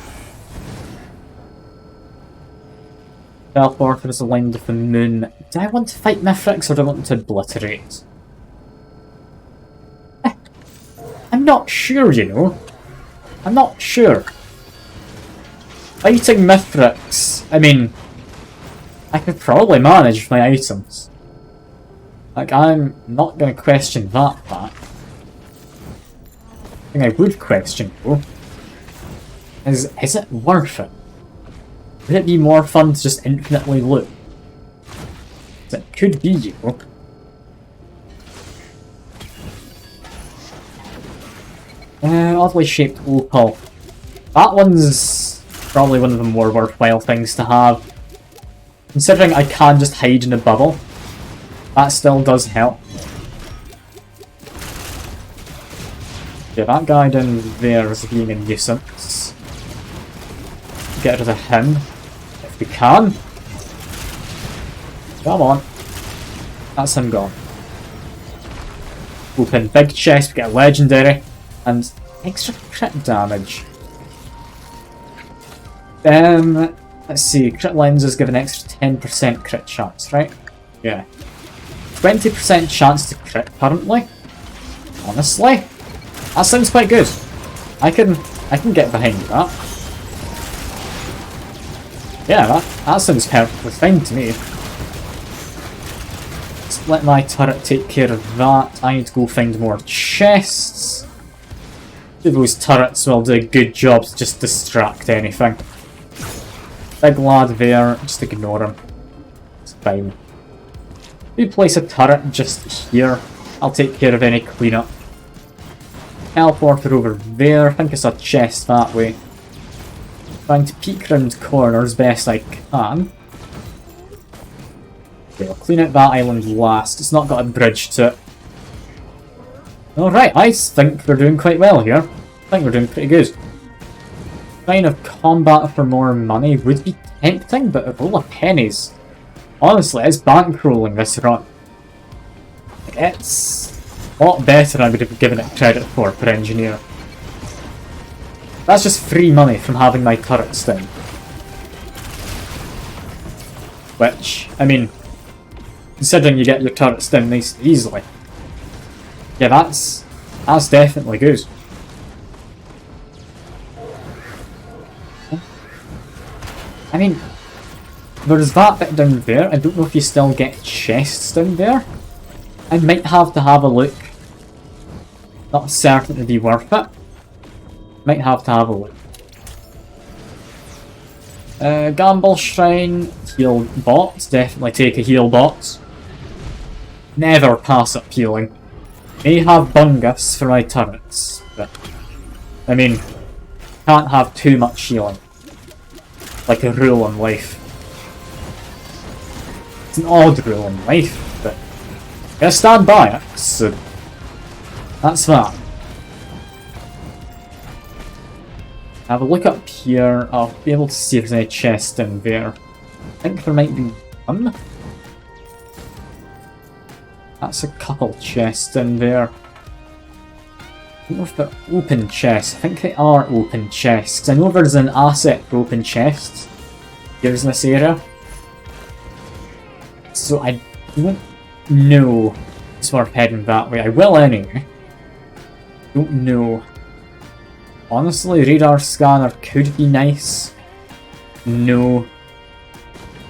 Speaker 1: Teleporter is aligned with the moon. Do I want to fight Mithrix or do I want to obliterate? I'm not sure, you know. I'm not sure. Fighting Mithrix, I mean, I could probably manage my items. Like, I'm not going to question that fact. The thing I would question, though, is it worth it? Would it be more fun to just infinitely loot? It could be, you know. Oddly shaped opal. That one's probably one of the more worthwhile things to have. Considering I can just hide in a bubble, that still does help. Yeah, that guy down there is being a nuisance. Get rid of him, if we can. Come on. That's him gone. Open big chest, we get a legendary, and extra crit damage. Let's see, crit lenses give an extra 10% crit chance, right? Yeah. 20% chance to crit currently. Honestly, that sounds quite good. I can get behind that. Yeah, that sounds perfectly fine to me. Let's let my turret take care of that. I need to go find more chests. Those turrets will do a good job to just distract anything. Big lad there, just ignore him. It's fine. If you place a turret just here, I'll take care of any cleanup. Teleporter over there, I think it's a chest that way. Trying to peek round corners best I can. Okay, we'll clean out that island last. It's not got a bridge to it. Alright, I think we're doing quite well here. I think we're doing pretty good. Kind of combat for more money would be tempting, but a roll of pennies. Honestly, it's bankrolling this run. It's a lot better than I would have given it credit for per engineer. That's just free money from having my turrets down. Which, I mean, considering you get your turrets down nice and easily. Yeah, that's definitely good. I mean, there's that bit down there. I don't know if you still get chests down there. I might have to have a look. Not certain to be worth it. Might have to have a look. Gamble Shrine, heal bots. Definitely take a heal bot. Never pass up healing. May have Bungus for my turrets, but I mean, can't have too much healing. Like a rule in life. It's an odd rule in life, but I gotta stand by it, so that's that. Have a look up here. I'll be able to see if there's any chests down there. I think there might be one. That's a couple chests in there. I don't know if they're open chests. I think they are open chests. I know there's an asset for open chests here in this area. So I don't know it's worth heading that way. I will anyway. Don't know. Honestly, radar scanner could be nice. No.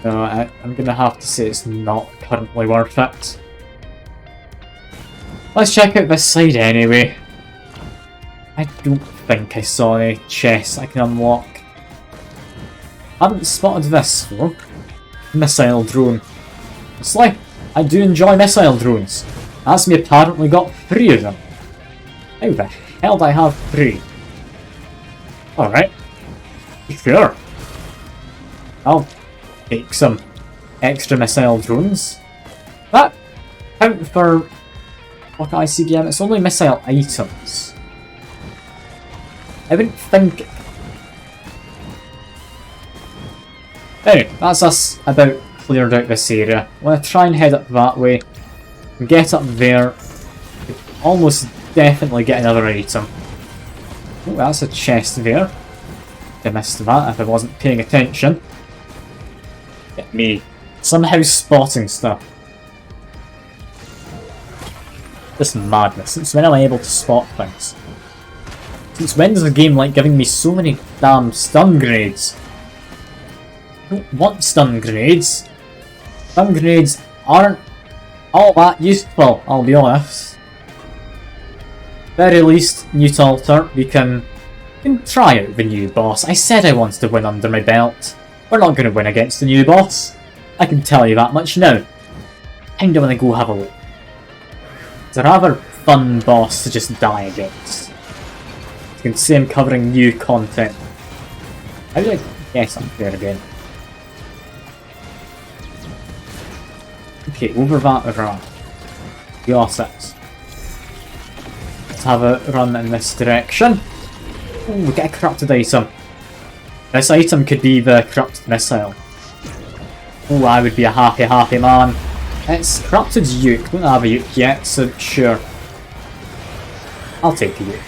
Speaker 1: No, I'm gonna have to say it's not currently worth it. Let's check out this side anyway. I don't think I saw any chests I can unlock. I haven't spotted this though. Missile drone. Honestly, I do enjoy missile drones. That's me apparently got 3 of them. How the hell do I have 3? Alright. Sure. I'll take some extra missile drones. That count for what ICBM? It's only missile items. I wouldn't think. Anyway, that's us about cleared out this area. I'm going to try and head up that way. And get up there. Almost definitely get another item. Oh, that's a chest there. I missed that if I wasn't paying attention. Get me somehow spotting stuff. This madness. Since when am I able to spot things? Since when does the game like giving me so many damn stun grenades? I don't want stun grenades. Stun grenades aren't all that useful, I'll be honest. Very least, new altar, we can try out the new boss. I said I wanted to win under my belt. We're not going to win against the new boss. I can tell you that much now. Kinda wanna go have a look. It's a rather fun boss to just die against. You can see I'm covering new content. How do I guess I'm there again? Okay, over that run. Got it. Let's have a run in this direction. Ooh, we get a corrupted item. This item could be the corrupted missile. Oh, I would be a happy man. It's corrupted Uke. Don't have a Uke yet, so sure. I'll take a Uke.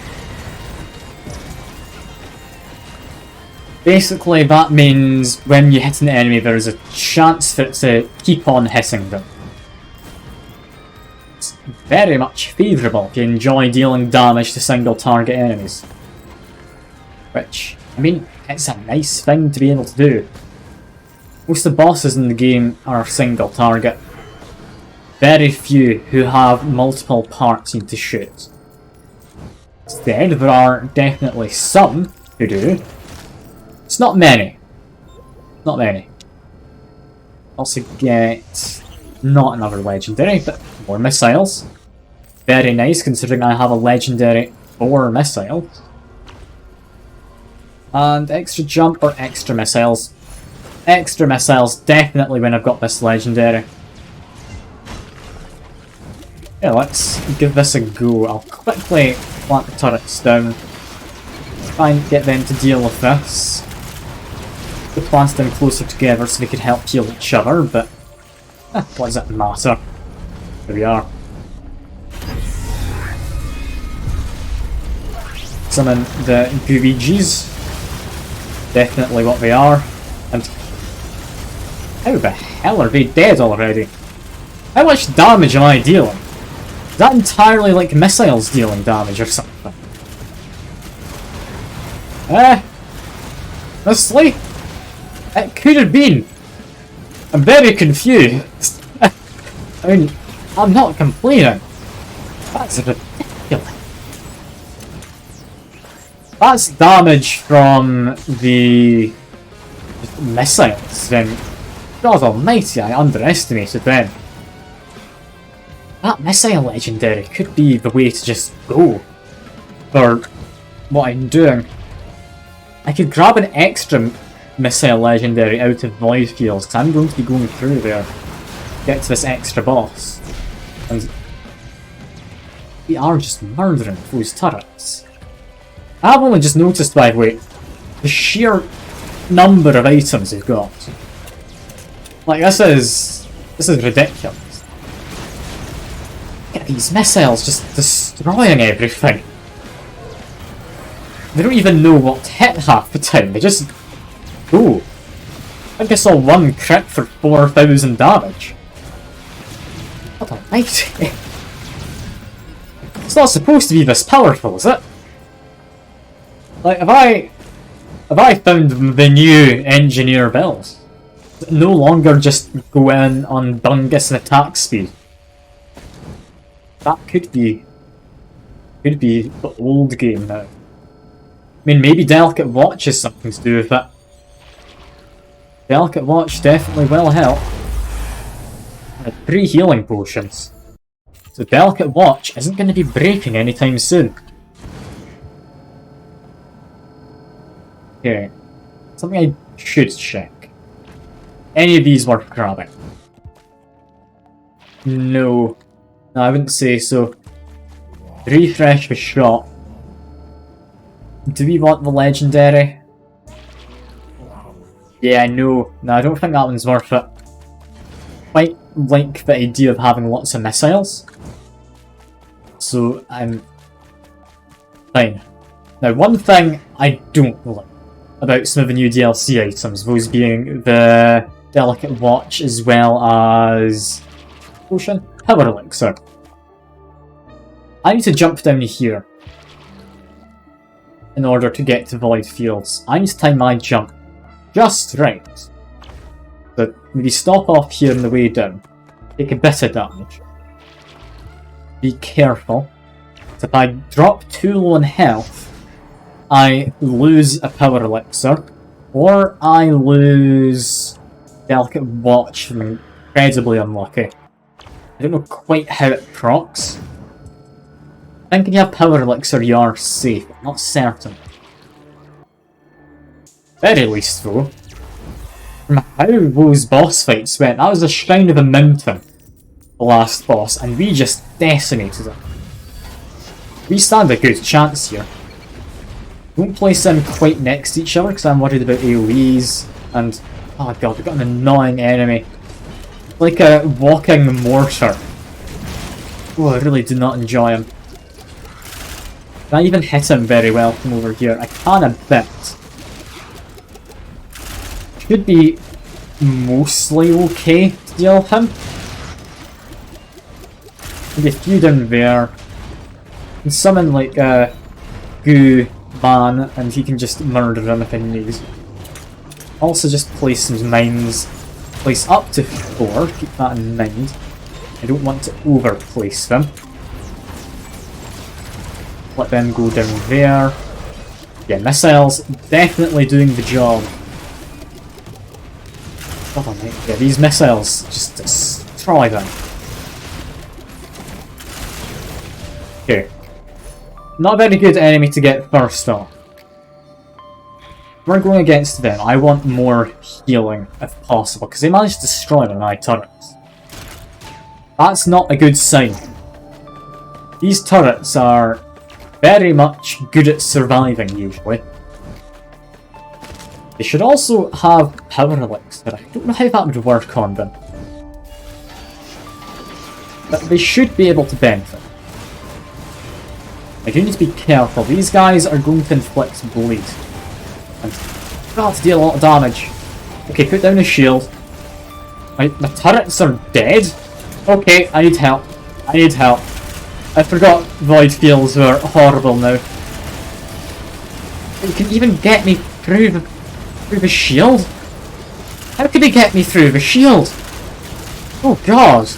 Speaker 1: Basically, that means when you hit an enemy, there is a chance for it to keep on hitting them. It's very much favourable if you enjoy dealing damage to single target enemies. Which, I mean, it's a nice thing to be able to do. Most of the bosses in the game are single target. Very few who have multiple parts you need to shoot. Instead, there are definitely some who do. It's not many. Not many. Also get not another legendary, but more missiles. Very nice considering I have a legendary 4 missiles. And extra jump or extra missiles. Extra missiles definitely when I've got this legendary. Yeah, let's give this a go. I'll quickly plant the turrets down. Try and get them to deal with this. The plants down closer together so they could help heal each other, but what does it matter? Here we are. Summon the Goobies. Definitely what they are. And how the hell are they dead already? How much damage am I dealing? Is that entirely like missiles dealing damage or something? Honestly? It could have been. I'm very confused. I mean, I'm not complaining. That's ridiculous. That's damage from the missiles, then God almighty, I underestimated them. That missile legendary could be the way to just go for what I'm doing. I could grab an extra missile legendary out of Void Fields, because I'm going to be going through there to get to this extra boss. And we are just murdering those turrets. I've only just noticed, by the way, the sheer number of items they've got. Like, this is ridiculous. Look at these missiles just destroying everything. They don't even know what to hit half the time, they just go. I think I saw one crit for 4,000 damage. What almighty. It's not supposed to be this powerful, is it? Like, have I found the new engineer builds? No longer just go in on Dungus and attack speed. That could be the old game now. I mean, maybe Delicate Watch has something to do with it. Delicate Watch definitely will help. I had 3 healing potions. So Delicate Watch isn't going to be breaking anytime soon. Okay. Something I should check. Any of these worth grabbing? No. No, I wouldn't say so. Refresh the shop. Do we want the legendary? Yeah, no. No, I don't think that one's worth it. Quite like the idea of having lots of missiles. So, I'm fine. Now, one thing I don't like about some of the new DLC items, those being the Delicate Watch as well as Potion? Power Elixir. I need to jump down here in order to get to Void Fields. I need to time my jump just right. So maybe stop off here on the way down. Take a bit of damage. Be careful. So if I drop too low in health, I lose a Power Elixir, or I lose Delicate Watch. I'm incredibly unlucky. I don't know quite how it procs. I think if you have Power Elixir you are safe, but not certain. Very least though, from how those boss fights went, that was the Shrine of the Mountain, the last boss, and we just decimated it. We stand a good chance here. Don't place them quite next to each other because I'm worried about AoEs, and oh god, we've got an annoying enemy. Like a walking mortar. Oh, I really do not enjoy him. Can I even hit him very well from over here? I can a bit. Should be mostly okay to deal with him. Maybe a few down there. And summon like a goo man and he can just murder him if he needs. Also just place some mines. Place up to 4, keep that in mind. I don't want to overplace them. Let them go down there. Yeah, missiles definitely doing the job. God almighty, yeah, these missiles just destroy them. Okay. Not a very good enemy to get first off. We're going against them. I want more healing if possible, because they managed to destroy my turrets. That's not a good sign. These turrets are very much good at surviving, usually. They should also have power elixir. I don't know how that would work on them. But they should be able to benefit. I do need to be careful. These guys are going to inflict bleed. And got to deal a lot of damage. Okay, put down a shield. My turrets are dead? Okay, I need help. I need help. I forgot void fields were horrible now. You can even get me through the shield? How could he get me through the shield? Oh god.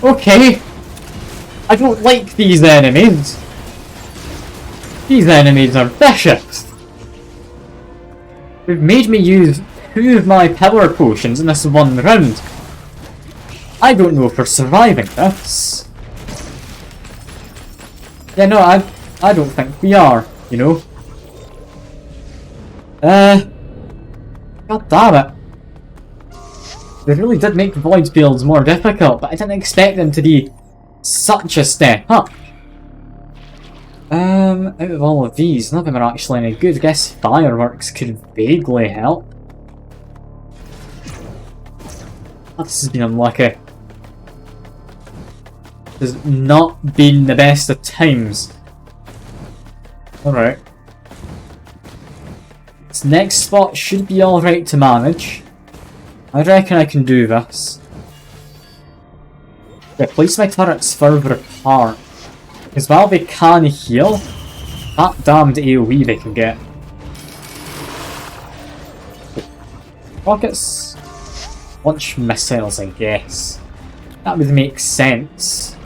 Speaker 1: Okay. I don't like these enemies. These enemies are vicious. They've made me use 2 of my power potions in this one round. I don't know if we're surviving this. Yeah, no, I don't think we are, you know. God damn it. They really did make void fields more difficult, but I didn't expect them to be such a step up. Out of all of these, none of them are actually any good. I guess fireworks could vaguely help. Oh, this has been unlucky. This has not been the best of times. Alright. This next spot should be alright to manage. I reckon I can do this. Yeah, place my turrets further apart. Because while they can heal, that damned AoE they can get. Rockets. Launch missiles, I guess. That would make sense.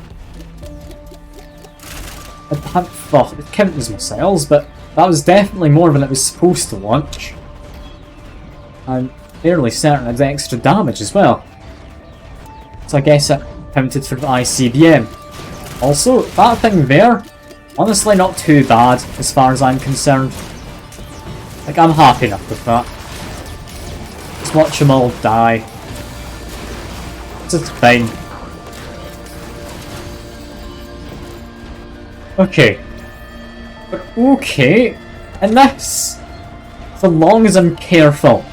Speaker 1: I hadn't thought it would count as missiles, but that was definitely more than it was supposed to launch. I'm fairly certain it did extra damage as well. So I guess it counted for the ICBM. Also, that thing there, honestly not too bad as far as I'm concerned. Like, I'm happy enough with that. Just watch them all die. It's fine. Okay. But okay, and this, so long as I'm careful.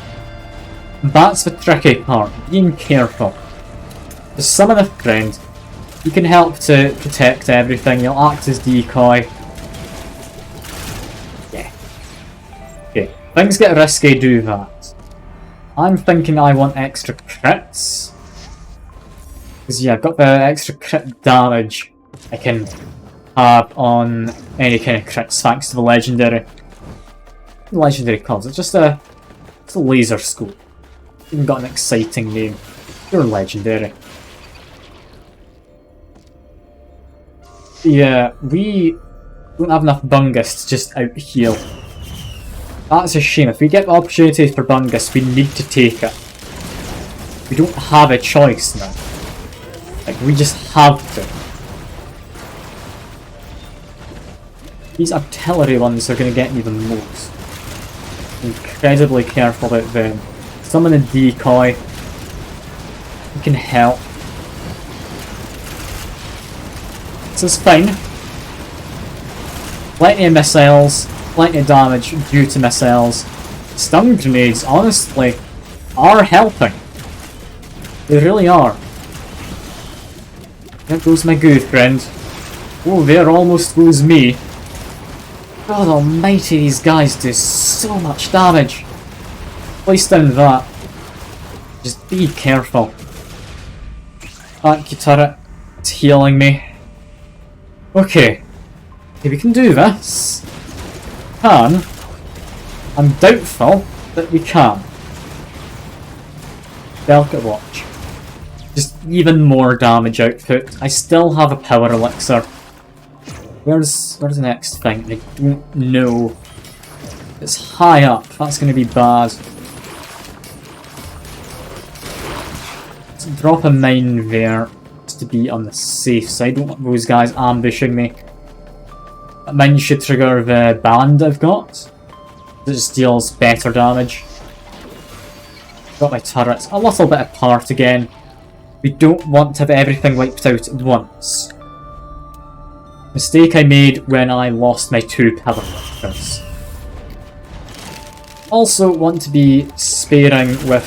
Speaker 1: That's the tricky part, being careful. Just summon a friend. You can help to protect everything, you'll act as decoy. Yeah. Okay, things get risky, do that. I'm thinking I want extra crits. Because yeah, I've got the extra crit damage I can have on any kind of crits thanks to the legendary. Legendary cards, it's just a laser scope. Even got an exciting name. Pure legendary. Yeah, we don't have enough Bungus to just out heal. That's a shame. If we get the opportunity for Bungus, we need to take it. We don't have a choice now. Like, we just have to. These artillery ones are going to get me the most. Incredibly careful about them. Summon a decoy. We can help. This is fine. Plenty of missiles, plenty of damage due to missiles. Stun grenades, honestly, are helping. They really are. There goes my good friend. Oh, there almost goes me. God almighty, these guys do so much damage. Place down that. Just be careful. Thank you, turret. It's healing me. Okay. Okay, we can do this. Can. I'm doubtful that we can. Delicate watch. Just even more damage output. I still have a power elixir. Where's the next thing? I don't know. It's high up. That's going to be bad. Let's drop a mine there just to be on the safe side. I don't want those guys ambushing me. That mine should trigger the band I've got. It just deals better damage. Got my turrets a little bit apart again. We don't want to have everything wiped out at once. Mistake I made when I lost my 2 power lifters. Also want to be sparing with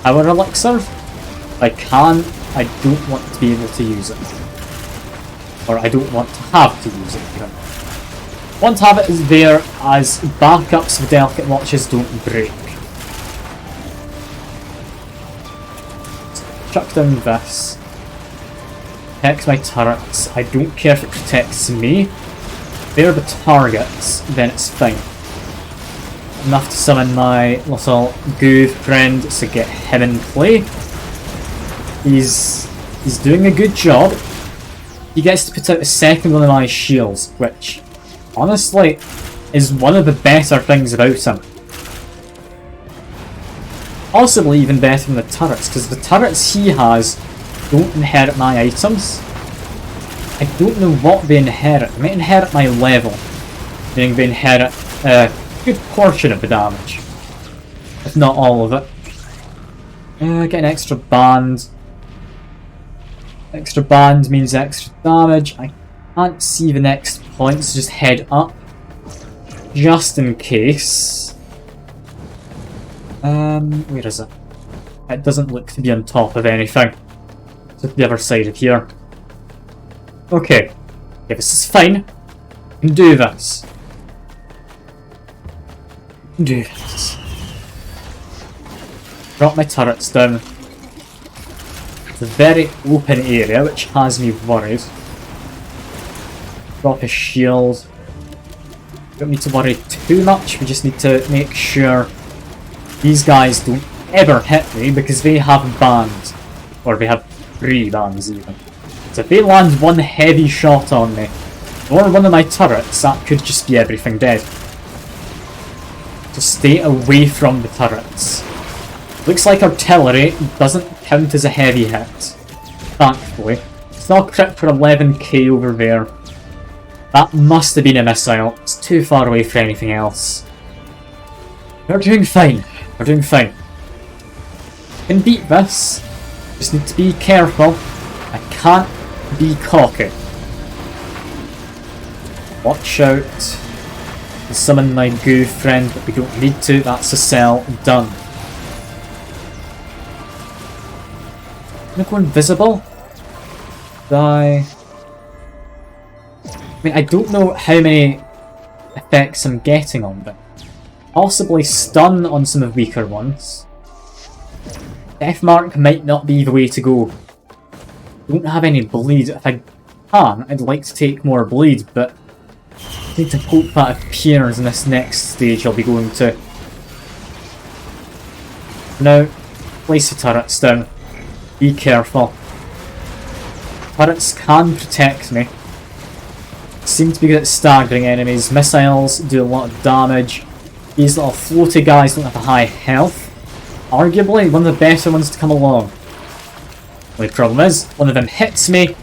Speaker 1: power elixir. If I can, I don't want to be able to use it. Or I don't want to have to use it even. Want to have it as there as backups for delicate watches don't break. Chuck down this. Protect my turrets. I don't care if it protects me. If they're the targets, then it's fine. Enough to summon my little goo friend to get him in play. He's doing a good job. He gets to put out the second one of my shields, which honestly is one of the better things about him. Possibly even better than the turrets, because the turrets he has don't inherit my items. I don't know what they inherit. They might inherit my level, meaning they inherit a good portion of the damage, if not all of it. Get an extra band. Extra band means extra damage. I can't see the next point, so just head up. Just in case. Where is it? It doesn't look to be on top of anything. It's at the other side of here. Okay. Yeah, this is fine. I can do this. I can do this. Drop my turrets down. It's a very open area, which has me worried. Drop a shield. Don't need to worry too much, we just need to make sure these guys don't ever hit me because they have bands. Or they have 3 bands even. So if they land one heavy shot on me, or one of my turrets, that could just be everything dead. So stay away from the turrets. Looks like artillery doesn't count as a heavy hit. Thankfully. It's not a crit for 11k over there. That must have been a missile. It's too far away for anything else. We're doing fine. We're doing fine. We can beat this. Just need to be careful. I can't be cocky. Watch out. Summon my goo friend, but we don't need to. That's a cell done. Can I go invisible? Die. I mean, I don't know how many effects I'm getting on them. Possibly stun on some of the weaker ones. Death Mark might not be the way to go. I don't have any bleed. If I can, I'd like to take more bleed, but I need to hope that appears in this next stage I'll be going to. Now, place the turrets down. Be careful. Turrets can protect me. Seem to be good at staggering enemies. Missiles do a lot of damage. These little floaty guys don't have a high health. Arguably one of the better ones to come along. The only problem is, one of them hits me.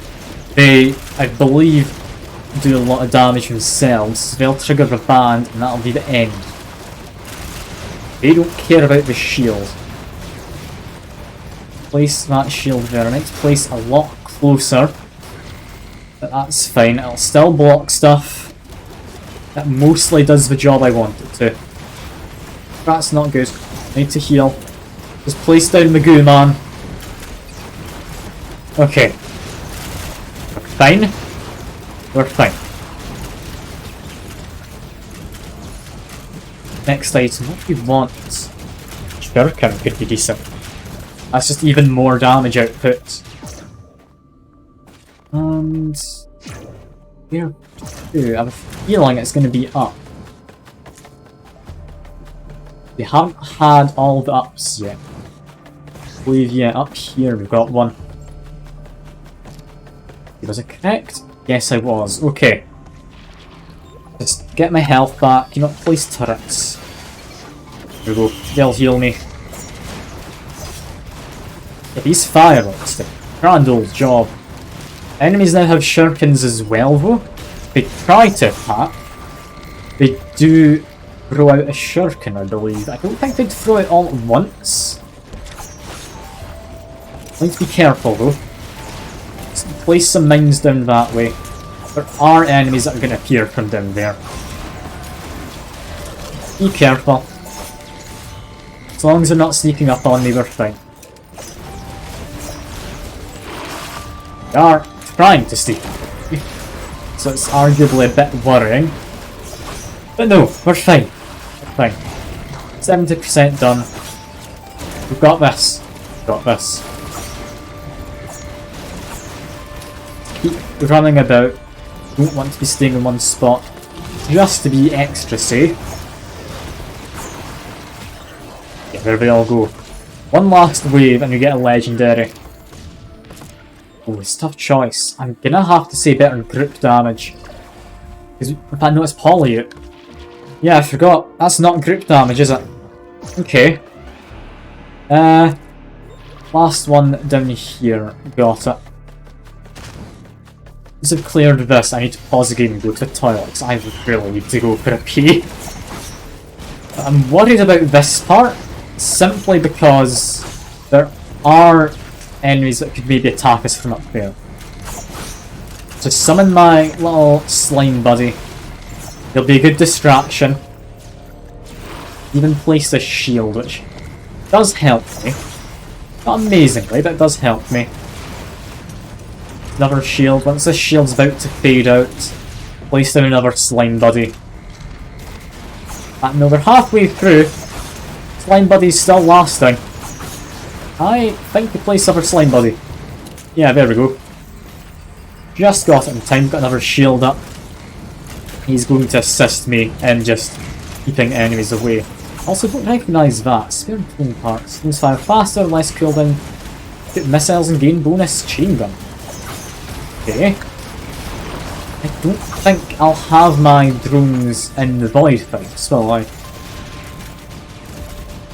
Speaker 1: They, I believe, do a lot of damage themselves. So they'll trigger the band and that'll be the end. They don't care about the shield. Place that shield there. I need to place a lot closer. But that's fine. It'll still block stuff. That mostly does the job I want it to. That's not good. I need to heal. Just place down the goo man. Okay. We're fine. We're fine. Next item. What do we want? Shuriken could be decent. That's just even more damage output. And where to? I have a feeling it's going to be up. They haven't had all the ups yet. I believe, yeah, up here we've got one. Was I correct? Yes, I was. Okay. Just get my health back. You know, place turrets. There we go. They'll heal me. Yeah, these fireworks, the grand old job. Enemies now have shurikens as well, though. They try to attack. They do throw out a shuriken, I believe. I don't think they'd throw it all at once. I need to be careful, though. Let's place some mines down that way. There are enemies that are going to appear from down there. Be careful. As long as they're not sneaking up on me, we're fine. They are trying to sneak up on me, so it's arguably a bit worrying. But no, we're fine. We're fine. 70% done. We've got this. We've got this. Keep running about. Don't want to be staying in one spot. Just to be extra safe. Yeah, there we all go. One last wave and you get a legendary. Oh, it's a tough choice. I'm gonna have to say better group damage. Because if I know it's Polyute. Yeah, I forgot. That's not group damage, is it? Okay. Last one down here. Got it. Once I've cleared this, I need to pause the game and go to the toilet, because I really need to go for a pee. I'm worried about this part, simply because there are enemies that could maybe attack us from up there. So summon my little slime buddy. He'll be a good distraction. Even place a shield, which does help me. Not amazingly, but it does help me. Another shield. Once this shield's about to fade out, place down another slime buddy. No, we're halfway through. Slime buddy's still lasting. I think we place other slime buddy. Yeah, there we go. Just got it in time. Got another shield up. He's going to assist me in just keeping enemies away. Also, don't recognise that. Spare cooling parts. Those fire faster, less cooldown. Get missiles and gain bonus chain gun. Okay. I don't think I'll have my drones in the void fights, will I?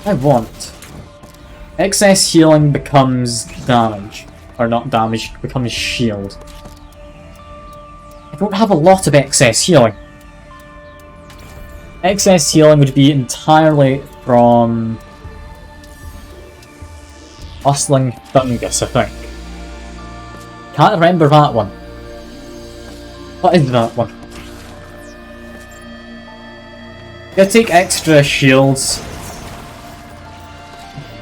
Speaker 1: I want. Excess healing becomes damage. Or not damage, becomes shield. I don't have a lot of excess healing. Excess healing would be entirely from Hustling Fungus, I think. Can't remember that one. What is that one? Gonna take extra shields.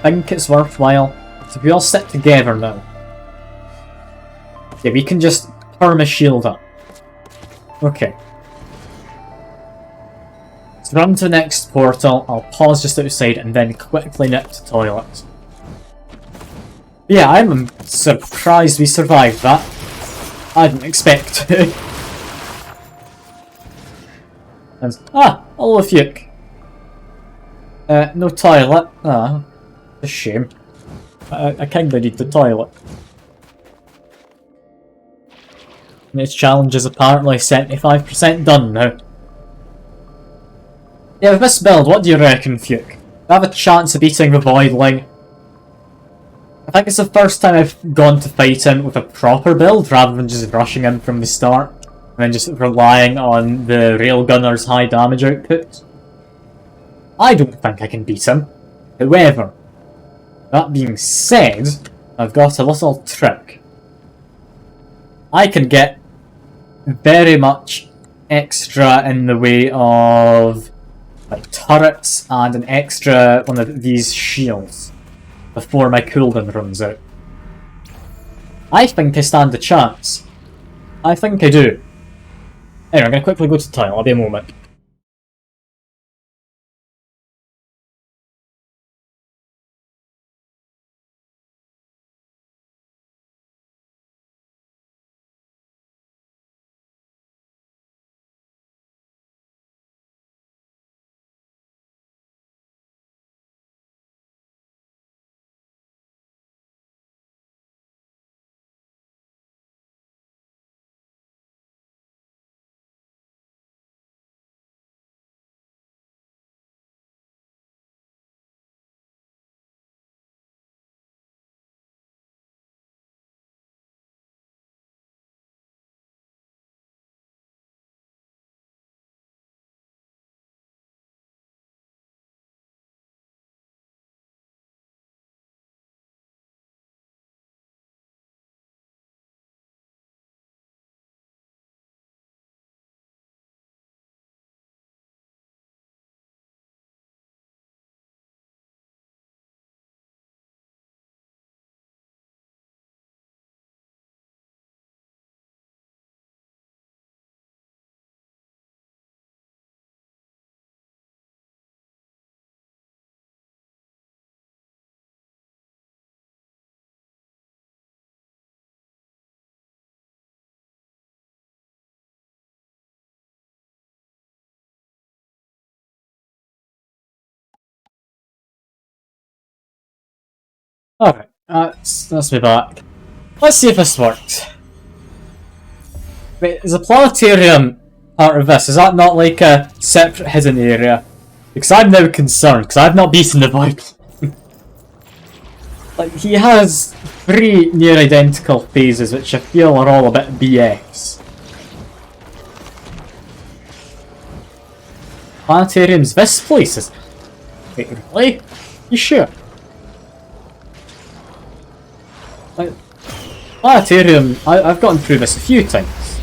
Speaker 1: I think it's worthwhile. So if we all sit together now. Yeah, we can just perma shield up. Okay. Let's run to the next portal. I'll pause just outside and then quickly nip to the toilet. Yeah, I'm surprised we survived that. I didn't expect to. Hello Fuke. No toilet. A shame. I kinda need the toilet. And this challenge is apparently 75% done now. Yeah, with this build, what do you reckon, Fuke? Do I have a chance of beating the Voidling? I think it's the first time I've gone to fight him with a proper build, rather than just rushing in from the start, and then just relying on the Railgunner's high damage output. I don't think I can beat him. However, that being said, I've got a little trick. I can get very much extra in the way of like turrets and an extra one of these shields before my cooldown runs out. I think I stand a chance. I think I do. Anyway, I'm going to quickly go to the toilet. I'll be a moment. Alright, that's me back. Let's see if this works. Wait, is the planetarium part of this? Is that not like a separate hidden area? Because I'm now concerned, because I've not beaten the boy. Like, he has 3 near identical phases, which I feel are all a bit BS. Planetariums, this place is... Wait, really? You sure? Like, planetarium, I've gotten through this a few times.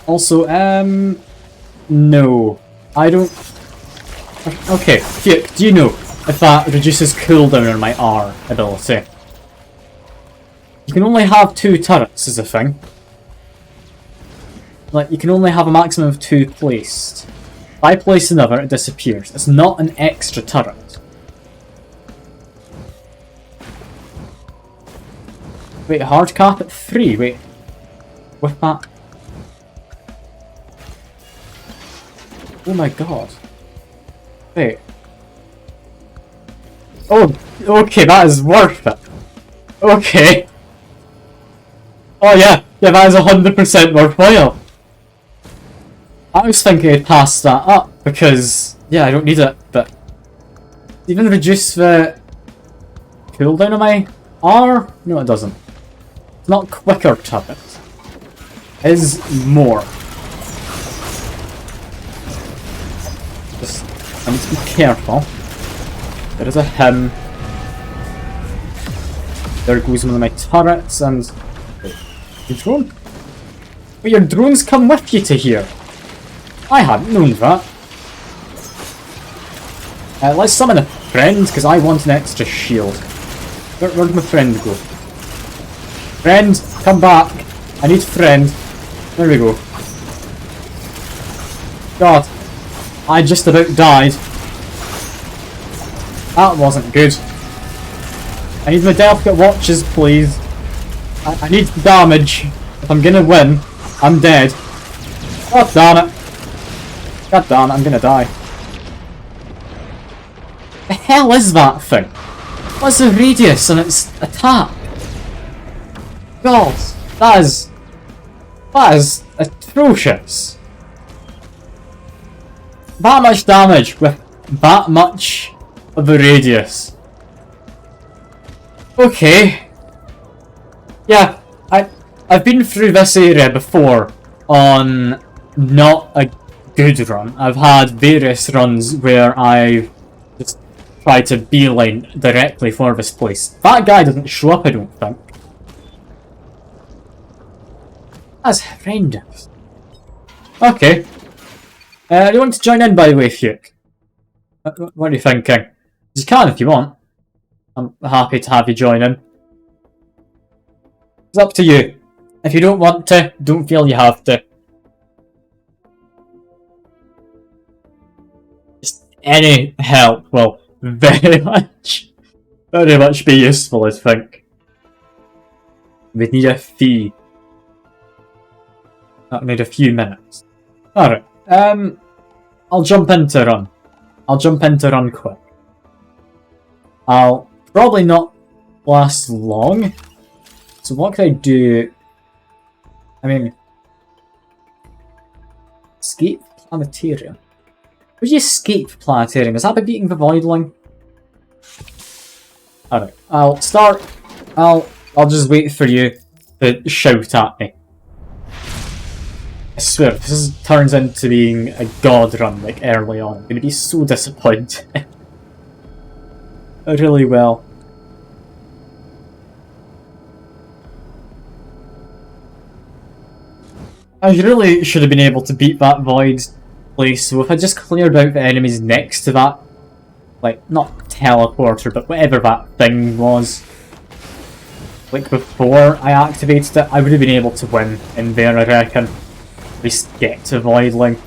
Speaker 1: Also, no. I don't... Okay, Fuke, do you know if that reduces cooldown on my R ability? You can only have 2 turrets is a thing. Like, you can only have a maximum of 2 placed. If I place another, it disappears. It's not an extra turret. Wait, hard cap at 3? Wait. With that... Oh my god. Wait. Oh, okay, that is worth it. Okay. Oh yeah, that is 100% worthwhile. I was thinking I'd pass that up because, yeah, I don't need it, but... Even reduce the cooldown of my R? No, it doesn't. It's not quicker to it. It is more. Just, I need to be careful. There is a him. There goes one of my turrets and... Wait, your drone? But your drones come with you to here. I hadn't known that. Let's summon a friend, because I want an extra shield. Where'd my friend go? Friend, come back. I need friend. There we go. God. I just about died. That wasn't good. I need my delicate watches, please. I need damage. If I'm gonna win, I'm dead. God damn it. God damn it, I'm gonna die. The hell is that thing? What's the radius on its attack? God, that is atrocious. That much damage with that much of a radius. Okay. Yeah, I've been through this area before on not a good run. I've had various runs where I've just tried to beeline directly for this place. That guy doesn't show up, I don't think. That's horrendous. Okay. You want to join in, by the way, Fuke? What are you thinking? You can if you want. I'm happy to have you join in. It's up to you. If you don't want to, don't feel you have to. Just any help will very much be useful, I think. We'd need a fee. That'll need a few minutes. Alright, I'll jump into run. I'll jump into run quick. I'll probably not last long. So what can I do? I mean... Escape Planetarium. Would you escape Planetarium? Is that by beating the Voidling? Alright, I'll start. I'll just wait for you to shout at me. I swear, if this turns into being a god run like early on, I'm gonna be so disappointed. I really will. I really should have been able to beat that void place, so if I just cleared out the enemies next to that, like, not teleporter, but whatever that thing was, like before I activated it, I would have been able to win in there, I reckon. At least get to Voidling.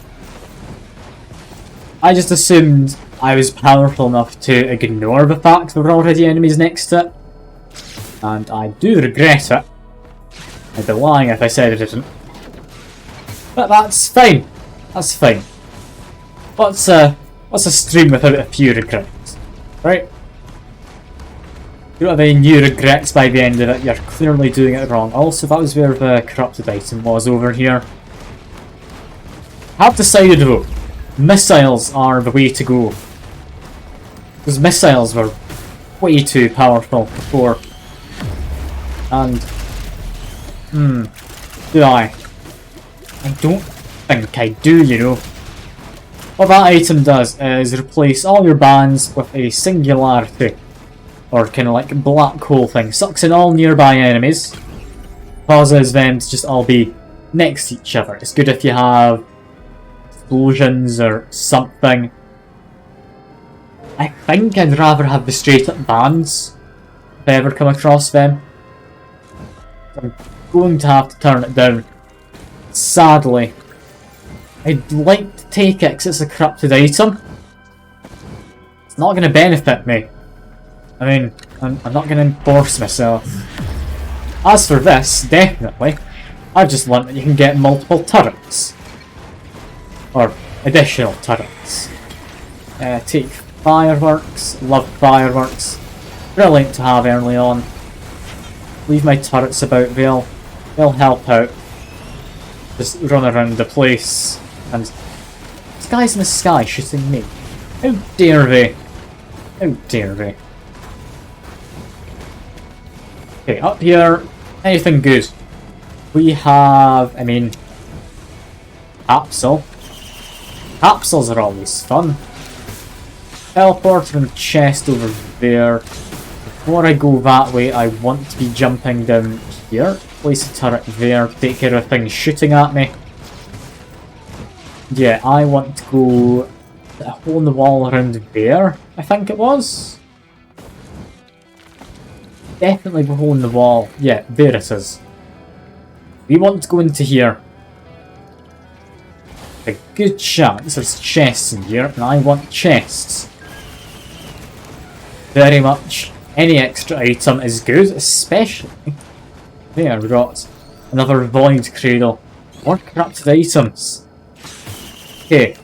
Speaker 1: I just assumed I was powerful enough to ignore the fact there were already enemies next to it. And I do regret it. I'd be lying if I said I didn't. But that's fine. That's fine. What's a stream without a few regrets? Right? you don't have any new regrets by the end of it, you're clearly doing it wrong. Also, that was where the corrupted item was, over here. I have decided though, missiles are the way to go. Because missiles were way too powerful before. And... do I? I don't think I do, you know. What that item does is replace all your bands with a singularity. Or kind of like black hole thing. Sucks in all nearby enemies. Causes them to just all be next to each other. It's good if you have explosions or something. I think I'd rather have the straight up bands if I ever come across them. I'm going to have to turn it down. Sadly. I'd like to take it because it's a corrupted item. It's not going to benefit me. I mean, I'm not going to enforce myself. As for this, definitely, I've just learnt that you can get multiple turrets. Or additional turrets. Take fireworks, love fireworks. Brilliant to have early on. Leave my turrets about, they'll help out. Just run around the place. And this guy's in the sky shooting me. How dare they? How dare they? Okay, up here, anything good? We have, I mean, Capsule. Capsules are always fun. Teleport and chest over there. Before I go that way, I want to be jumping down here. Place a turret there, take care of things shooting at me. Yeah, I want to go a hole in the wall around there, I think it was. Definitely the hole in the wall. Yeah, there it is. We want to go into here. A good chance there's chests in here, and I want chests. Very much. Any extra item is good, especially... There, we got another Void Cradle. More corrupted items. Okay.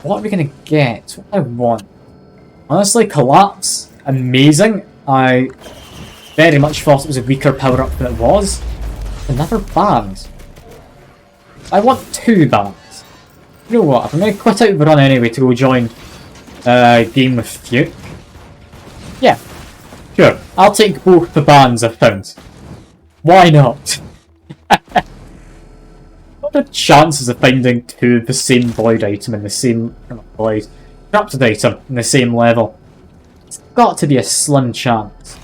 Speaker 1: What are we gonna get? What do I want? Honestly, Collapse. Amazing. I very much thought it was a weaker power-up than it was. Another band. I want 2 bands. You know what, I'm going to quit out the run anyway to go join a game with Fuke. Yeah, sure, I'll take both the bands I've found. Why not? What are the chances of finding 2 of the same Void item in the same... Void... Corrupted item in the same level? It's got to be a slim chance.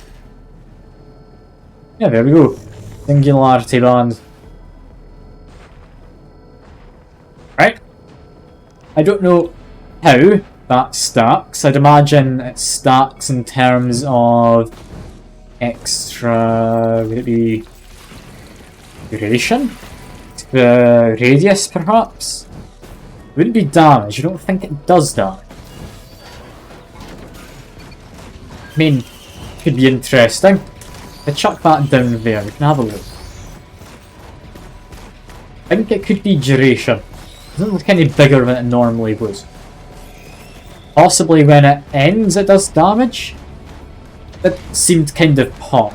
Speaker 1: Yeah, there we go. Singularity band. Right. I don't know how that stacks. I'd imagine it stacks in terms of extra... would it be... duration? Radius, perhaps? Wouldn't be damage. I don't think it does that. I mean, could be interesting. If I chuck that down there, we can have a look. I think it could be duration. It doesn't look any bigger than it normally would. Possibly when it ends it does damage? That seemed kind of pop.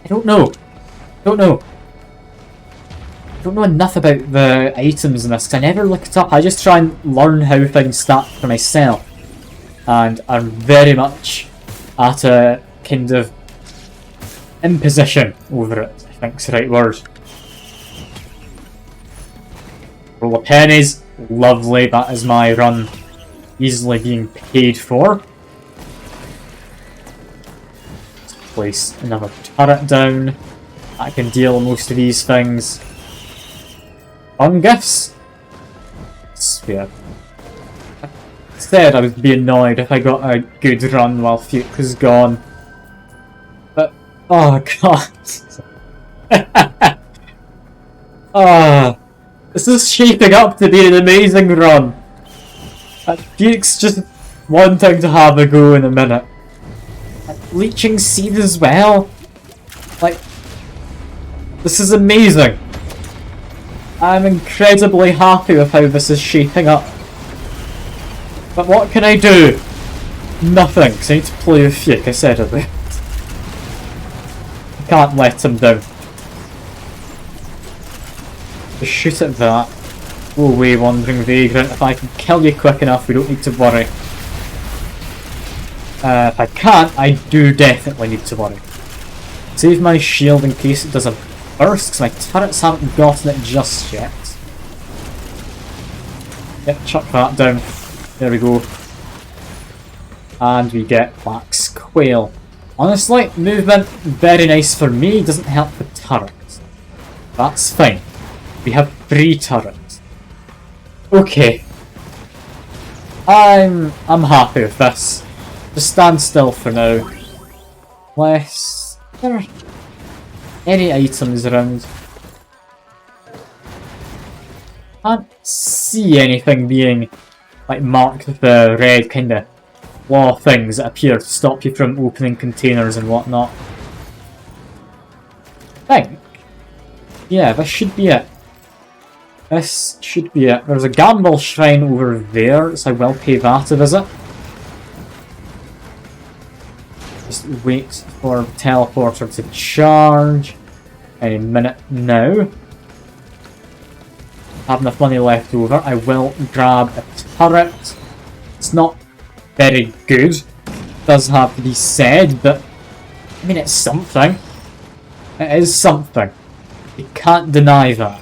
Speaker 1: I don't know. Don't know. I don't know enough about the items in this because I never look it up. I just try and learn how things stack for myself. And I'm very much at a kind of imposition over it, I think's the right word. Roll of pennies, lovely, that is my run easily being paid for. Let's place another turret down. I can deal with most of these things. Fungus? Sphere. Said I would be annoyed if I got a good run while Fuke was gone. But, oh god. This is shaping up to be an amazing run. Fuke's just wanting to have a go in a minute. Leeching Seed as well. Like, this is amazing. I'm incredibly happy with how this is shaping up. But what can I do? nothing, because I need to play with you, like I said earlier. I can't let him down. Just shoot at that. Go away, Wandering Vagrant. If I can kill you quick enough, we don't need to worry. If I can't, I do definitely need to worry. Save my shield in case it does a burst, because my turrets haven't gotten it just yet. Yep, chuck that down. There we go. And we get Black's Quail. Honestly, movement, very nice for me, doesn't help the turret. That's fine. We have 3 turrets. Okay. I'm happy with this. Just stand still for now. Unless there are any items around. Can't see anything being like marked with the red kind of claw things that appear to stop you from opening containers and whatnot. I think. Yeah, this should be it. This should be it. There's a Gamble Shrine over there, so I will pay that a visit. Just wait for the teleporter to charge any minute now. Have enough money left over. I will grab a turret. It's not very good, does have to be said, but I mean, it's something. It is something. You can't deny that.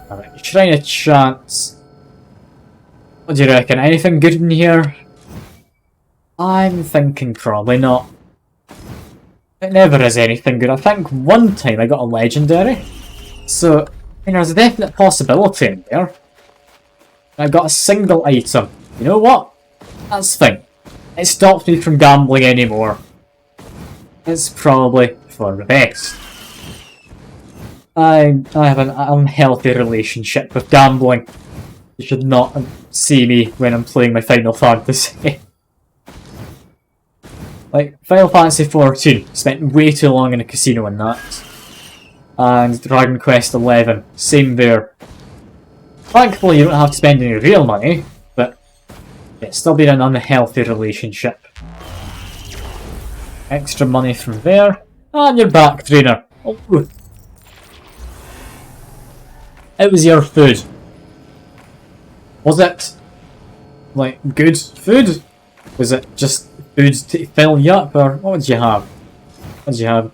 Speaker 1: Alright, Shrine of Chance. What do you reckon? Anything good in here? I'm thinking probably not. It never is anything good. I think one time I got a legendary. So, I mean, there's a definite possibility in there. I got a single item. You know what? That's fine. It stops me from gambling anymore. It's probably for the best. I have an unhealthy relationship with gambling. You should not see me when I'm playing my Final Fantasy. Like, Final Fantasy XIV, spent way too long in a casino in that. And Dragon Quest XI, same there. Thankfully, you don't have to spend any real money, but it's still been an unhealthy relationship. Extra money from there, and you're back, trainer. Oh. It was your food. Was it, like, good food? Was it just food to fill you up, or what did you have? What did you have?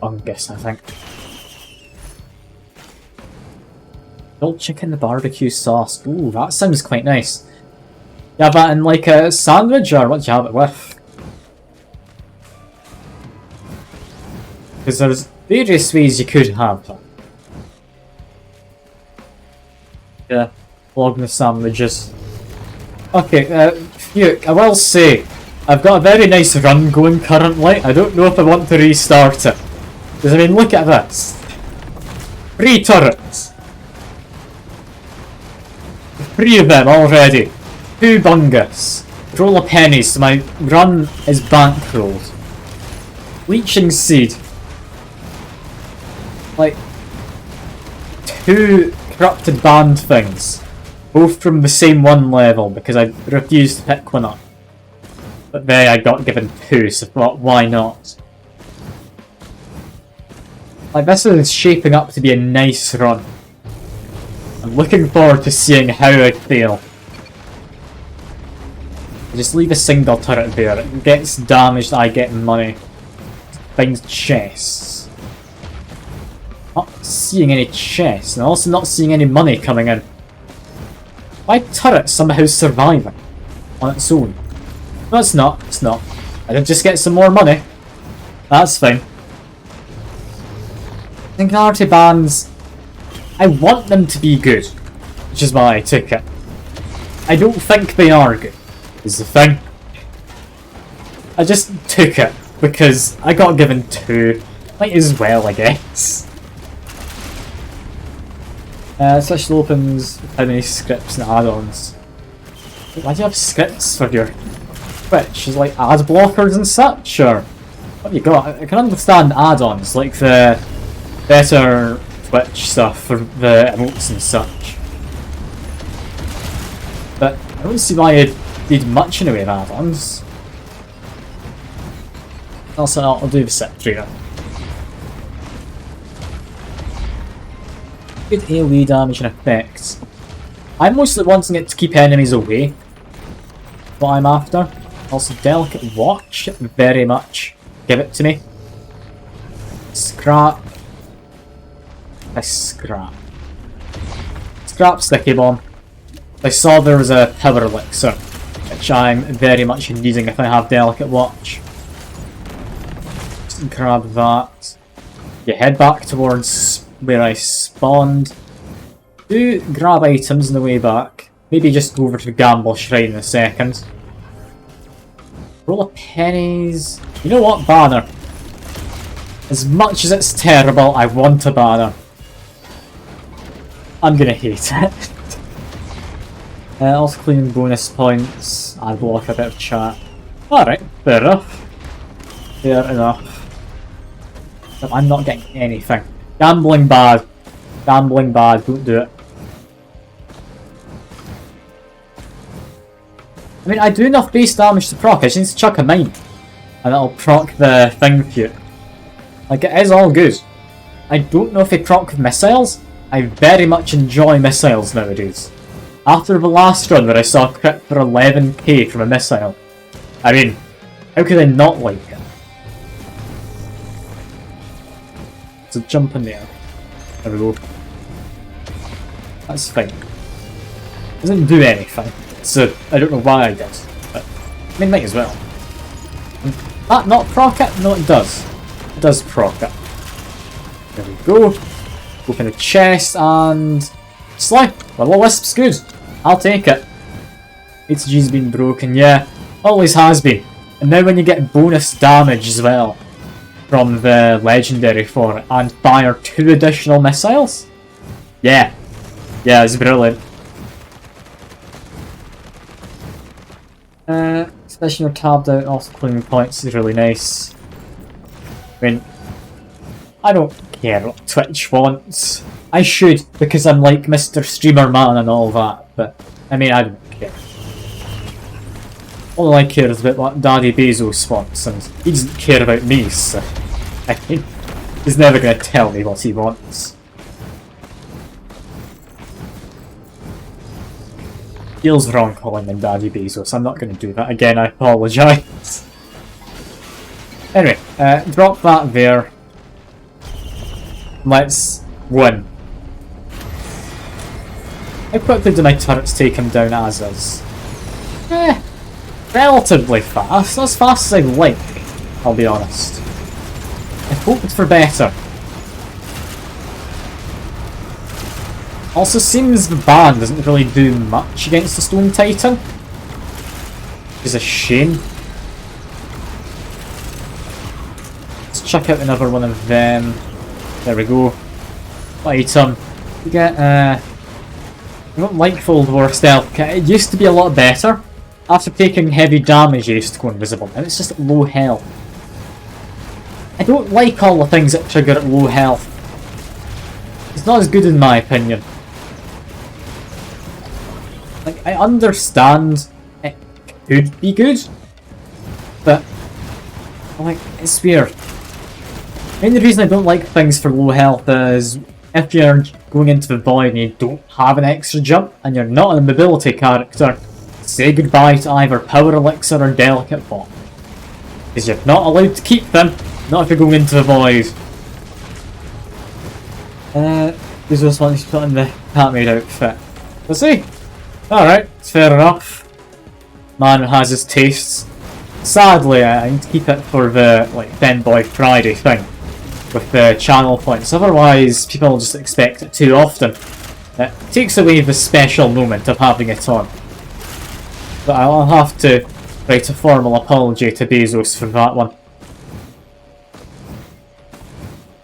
Speaker 1: Fungus, I think. Grilled chicken, the barbecue sauce. Ooh, that sounds quite nice. You have that in like a sandwich, or what do you have it with? Because there's various ways you could have that. Yeah, log the sandwiches. Okay, Fuke, I will say, I've got a very nice run going currently. I don't know if I want to restart it. Because I mean, look at this. 3 turrets. 3 of them already. 2 bungus. Roll of pennies, so my run is bankrolled. Leeching Seed. Like, 2 corrupted band things. Both from the same one level, because I refused to pick one up. But then I got given 2, so I thought, why not? Like, this is shaping up to be a nice run. I'm looking forward to seeing how I fail. Just leave a single turret there. It gets damaged, I get money. Find chests. Not seeing any chests, and also not seeing any money coming in. My turret somehow surviving on its own. No, it's not. It's not. I did just get some more money. That's fine. Singularity bands, I want them to be good, which is why I took it. I don't think they are good, is the thing. I just took it, because I got given 2. Might as well, I guess. Special opens how many scripts and add-ons. Why do you have scripts for your Twitch? Is like ad blockers and such, or what have you got? I can understand add-ons, like the better Twitch stuff for the emotes and such. But I don't see why it did much in the way of add-ons. Also, I'll do the set trigger. Good AoE damage and effects. I'm mostly wanting it to keep enemies away. What I'm after. Also, Delicate Watch, very much. Give it to me. Scrap. Scrap. Scrap Sticky Bomb. I saw there was a Power Elixir, which I'm very much needing if I have Delicate Watch. Just grab that. You head back towards where I spawned. Do grab items on the way back. Maybe just go over to Gamble Shrine in a second. Roll of pennies. You know what, banner? As much as it's terrible, I want a banner. I'm gonna hate it. Also cleaning bonus points. I block a bit of chat. Alright, fair enough. Fair enough. But I'm not getting anything. Gambling bad. Gambling bad, don't do it. I mean, I do enough base damage to proc, I just need to chuck a mine. And it'll proc the thing for you. Like, it is all good. I don't know if they proc with missiles. I very much enjoy missiles nowadays. After the last run where I saw a crit for 11k from a missile. I mean, how could I not like it? So jump in there. There we go. That's fine. Doesn't do anything. So I don't know why I did. But I mean, might as well. That not proc it? No, it does. It does proc it. There we go. Open the chest and Sly. Will-o-wisp's good. I'll take it. HG's been broken, yeah. Always has been. And now when you get bonus damage as well from the legendary for it and fire 2 additional missiles. Yeah. Yeah, it's brilliant. Especially when you're tabbed out, also cleaning points is really nice. I mean, I don't care what Twitch wants. I should, because I'm like Mr. Streamer Man and all that, but I mean, I don't care. All I care is about what Daddy Bezos wants, and he doesn't care about me, so I mean, he's never going to tell me what he wants. Feels wrong calling him Daddy Bezos, I'm not going to do that again, I apologise. Anyway, drop that there. Let's win. How quickly do my turrets take him down as is? Relatively fast. Not as fast as I'd like, I'll be honest. I hoped for better. Also seems the ban doesn't really do much against the Stone Titan. Which is a shame. Let's check out another one of them. There we go. Item. You get I don't like Full Dwarf Stealth. It used to be a lot better. After taking heavy damage, I used to go invisible, and it's just at low health. I don't like all the things that trigger at low health. It's not as good in my opinion. Like, I understand it could be good, but like, it's weird. The main reason I don't like things for low health is if you're going into the void and you don't have an extra jump and you're not a mobility character, say goodbye to either Power Elixir or Delicate Bomb. Because you're not allowed to keep them, not if you're going into the void. This was one to put in the Catmaid outfit. We'll see. Alright, fair enough. Man has his tastes. Sadly, I need to keep it for the like Ben Boy Friday thing with the channel points. Otherwise, people just expect it too often. It takes away the special moment of having it on. But I'll have to write a formal apology to Bezos for that one.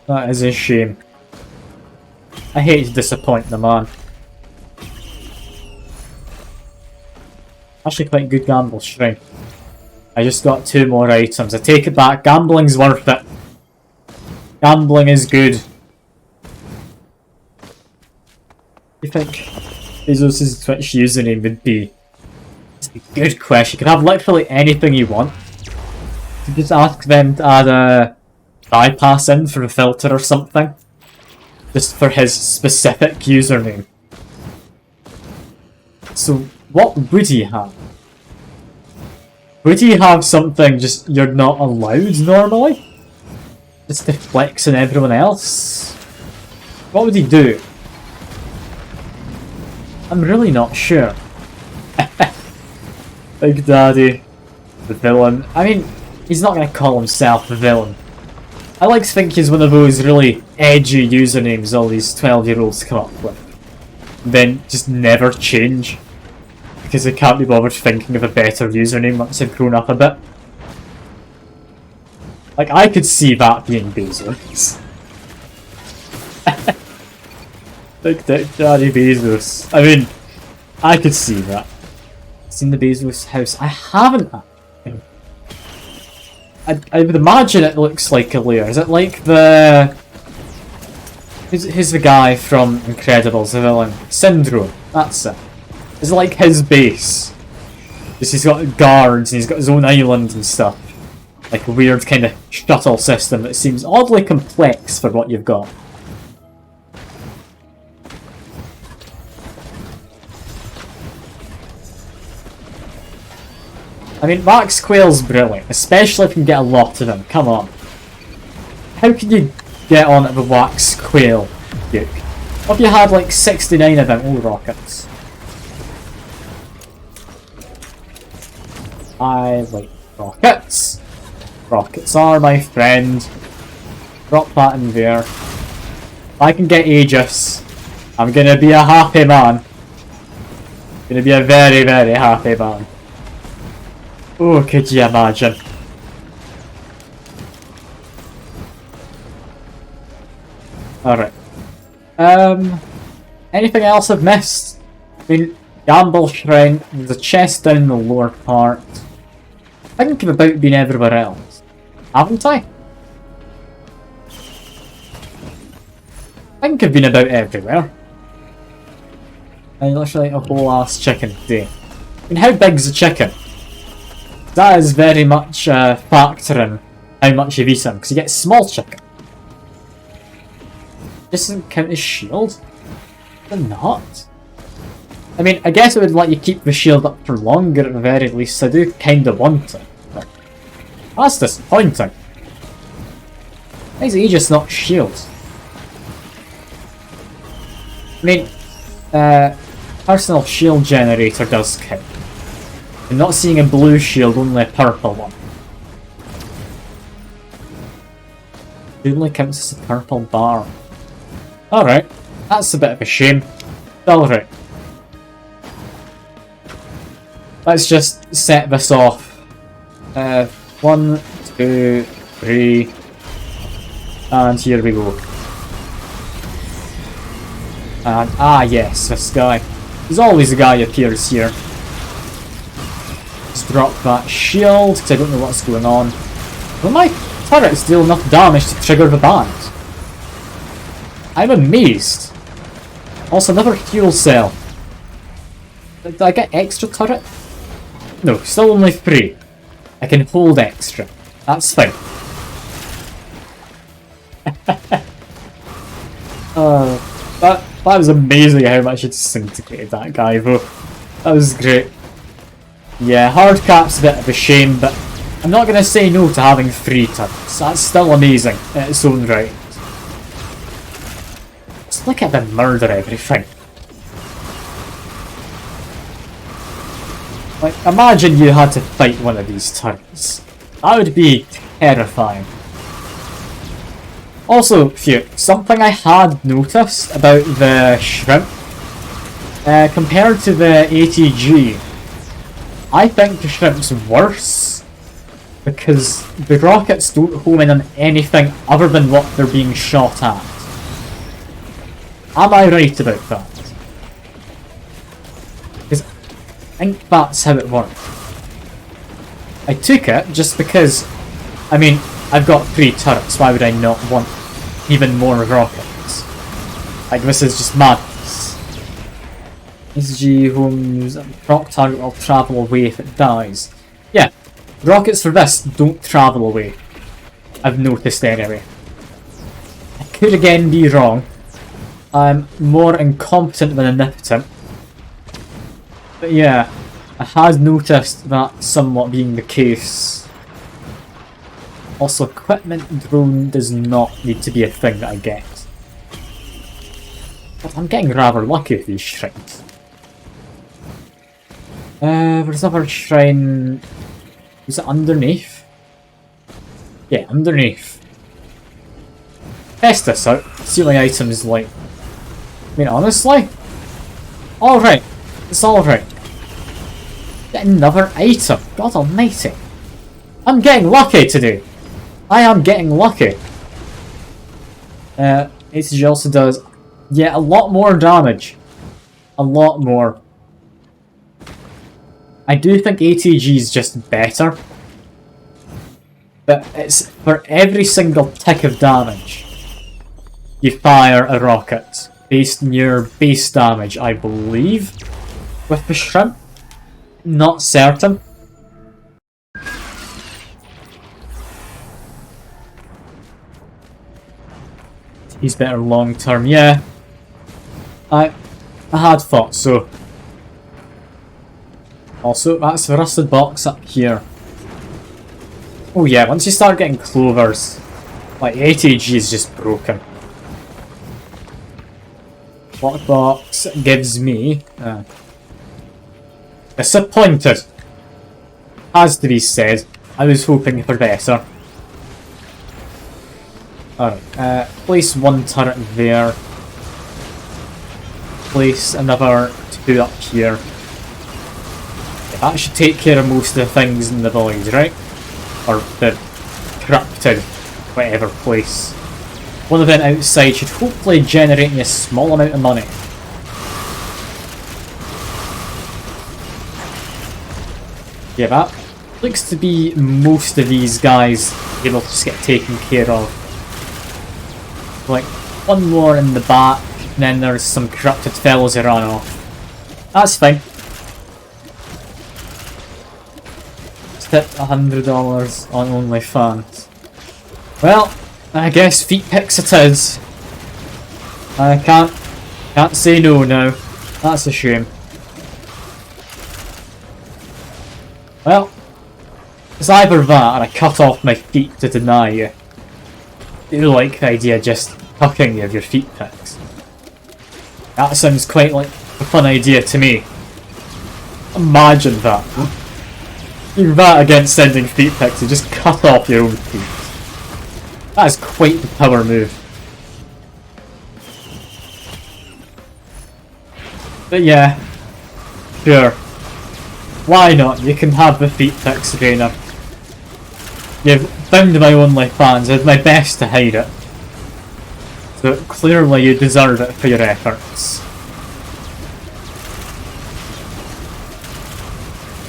Speaker 1: That is a shame. I hate to disappoint the man. Actually quite good Gamble Shrine. I just got 2 more items. I take it back. Gambling's worth it. Gambling is good. You think Bezos' Twitch username would be? It's a good question. You can have literally anything you want. You just ask them to add a bypass in for a filter or something. Just for his specific username. So, what would he have? Would he have something just you're not allowed normally? Just to flex on everyone else? What would he do? I'm really not sure. Big Daddy, the villain. I mean, he's not going to call himself the villain. I like to think he's one of those really edgy usernames all these 12-year-olds come up with. Then just never change. Because they can't be bothered thinking of a better username once they've grown up a bit. Like, I could see that being Bezos. Big Dick Daddy Bezos. I mean, I could see that. Seen the Bezos house? I haven't. I would imagine it looks like a lair. Is it like the... Who's the guy from Incredibles, the villain? Syndrome. That's it. Is it like his base? Because he's got guards and he's got his own island and stuff. Like a weird kind of shuttle system that seems oddly complex for what you've got. I mean, Max Quail's brilliant, especially if you can get a lot of them. Come on. How can you get on the Wax Quail, Duke? What if you had like 69 of them? Oh, rockets. I like rockets. Rockets are my friend. Drop that in there. If I can get Aegis, I'm gonna be a happy man. Gonna be a very, very happy man. Oh, could you imagine? Alright. Anything else I've missed? I mean, Gamble Shrine, there's a chest down in the lower part. I think I've about been everywhere else. Haven't I? I think I've been about everywhere. And literally a whole ass chicken day. I mean, how big's a chicken? That is very much factoring how much you've eaten, because you get small chicken. This doesn't count as shield? Or not? I mean, I guess it would let you keep the shield up for longer at the very least. I do kinda want it. But that's disappointing. Why is Aegis not shield? I mean, personal shield generator does count. I'm not seeing a blue shield, only a purple one. It only counts as a purple bar. Alright, that's a bit of a shame. Alright. Let's just set this off. 1, 2, 3. And here we go. And, yes, this guy. There's always a guy appears here. Just drop that shield, because I don't know what's going on. Will my turrets deal enough damage to trigger the band? I'm amazed. Also, another heal cell. Did I get extra turret? No, still only 3. I can hold extra. That's fine. That was amazing how much it disintegrated that guy though. That was great. Yeah, hard cap's a bit of a shame, but I'm not going to say no to having 3 turrets. That's still amazing in its own right. Just look at them murder everything. Like, imagine you had to fight one of these turrets. That would be terrifying. Also, Phew, something I had noticed about the shrimp, compared to the ATG, I think the shrimp's worse, because the rockets don't home in on anything other than what they're being shot at. Am I right about that? Because I think that's how it worked. I took it just because, I mean, I've got 3 turrets, why would I not want even more rockets? Like, this is just madness. SG homes, proc target will travel away if it dies. Yeah, rockets for this don't travel away. I've noticed anyway. I could again be wrong. I'm more incompetent than omnipotent. But yeah, I had noticed that somewhat being the case. Also, equipment drone does not need to be a thing that I get. But I'm getting rather lucky with these shrines. There's another shrine. Is it underneath? Yeah, underneath. Test this out. See what my item is like. I mean, honestly, alright. It's alright. Get another item. God almighty. I'm getting lucky today. I am getting lucky. ATG also does, yeah, a lot more damage. A lot more. I do think ATG is just better. But it's for every single tick of damage, you fire a rocket. Based on your base damage, I believe. With the shrimp. Not certain. He's better long term, yeah. I had thought so. Also, that's the rusted box up here. Oh yeah, once you start getting clovers, like ATG is just broken. Lockbox gives me disappointed. Has to be said. I was hoping for better. Alright, place one turret there. Place another two up here. That should take care of most of the things in the void, right? Or the corrupted, whatever place. One event outside should hopefully generate me a small amount of money. Yeah, that looks to be most of these guys able to just get taken care of. Like, one more in the back, and then there's some corrupted fellows who run off. That's fine. Tip $100 on OnlyFans. Well, I guess feet pics it is. I can't say no now. That's a shame. Well, it's either that or I cut off my feet to deny you. I do like the idea of just tucking you of your feet pics. That sounds quite like a fun idea to me. Imagine that. You're that against sending feet pics, you just cut off your own feet. That is quite the power move. But yeah, sure. Why not? You can have the feet pics, Rainer. You've found my OnlyFans, I did my best to hide it. So clearly you deserve it for your efforts.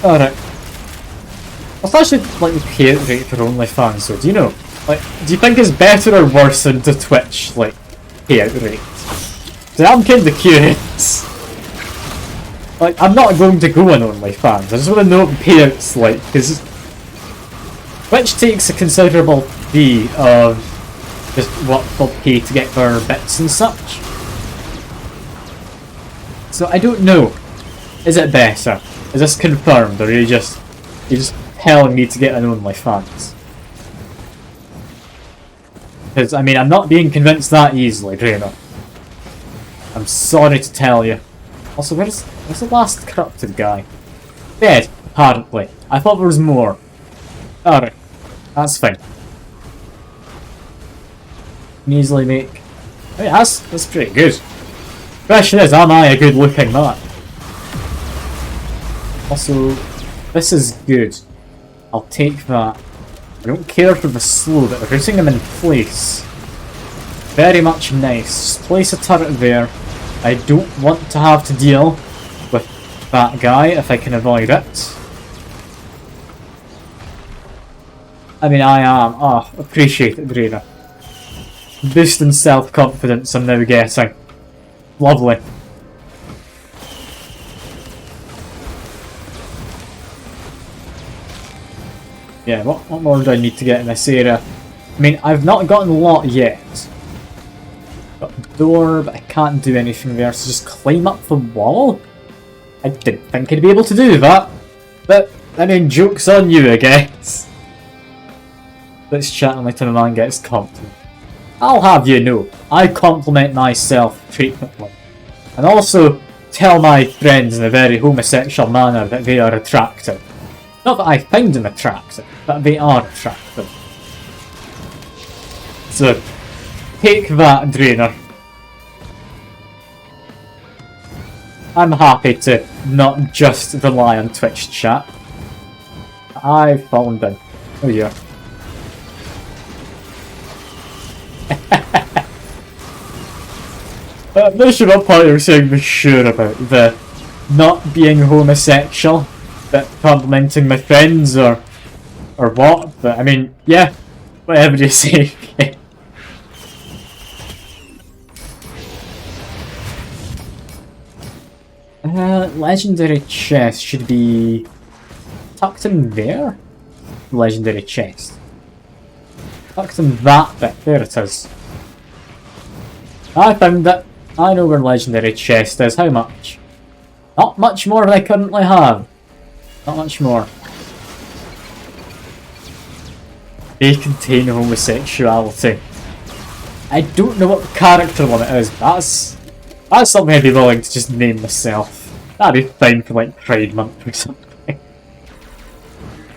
Speaker 1: Alright. What's actually like the payout rate for OnlyFans, so do you know? Like, do you think it's better or worse than the Twitch, like, payout rate? So I'm kinda curious. Like, I'm not going to go on OnlyFans, I just want to know what the payout's like, because Twitch takes a considerable fee of just what they'll pay to get their bits and such. So I don't know. Is it better? Is this confirmed, or are you just telling me to get an OnlyFans? Because, I mean, I'm not being convinced that easily, Drainer. I'm sorry to tell you. Also, where's the last corrupted guy? Dead, apparently. I thought there was more. Alright, that's fine. Can easily make... I mean, that's pretty good. Question is, am I a good looking man? Also, this is good. I'll take that. I don't care for the slow, but putting them in place. Very much nice. Just place a turret there. I don't want to have to deal with that guy if I can avoid it. I mean, I am. Ah, appreciate it, Drainer. Boost in self-confidence I'm now getting. Lovely. Yeah, what more do I need to get in this area? I mean, I've not gotten a lot yet. Got a door, but I can't do anything there, so just climb up the wall? I didn't think I'd be able to do that. But, I mean, joke's on you, I guess. Let's chat on my time a man gets compliment. I'll have you know, I compliment myself frequently. And also tell my friends in a very homosexual manner that they are attractive. Not that I find them attractive, but they are attractive. So, take that, Drainer. I'm happy to not just rely on Twitch chat. I've fallen down. Oh yeah. This is what part you're saying be sure about the not being homosexual, but complimenting my friends or what, but I mean, yeah, whatever you say. Legendary chest should be tucked in there? Legendary chest. Tucked in that bit, there it is. I found it. I know where legendary chest is. How much? Not much more than I currently have. Not much more. They contain homosexuality. I don't know what the character limit is. That's something I'd be willing to just name myself. That'd be fine for like Pride Month or something.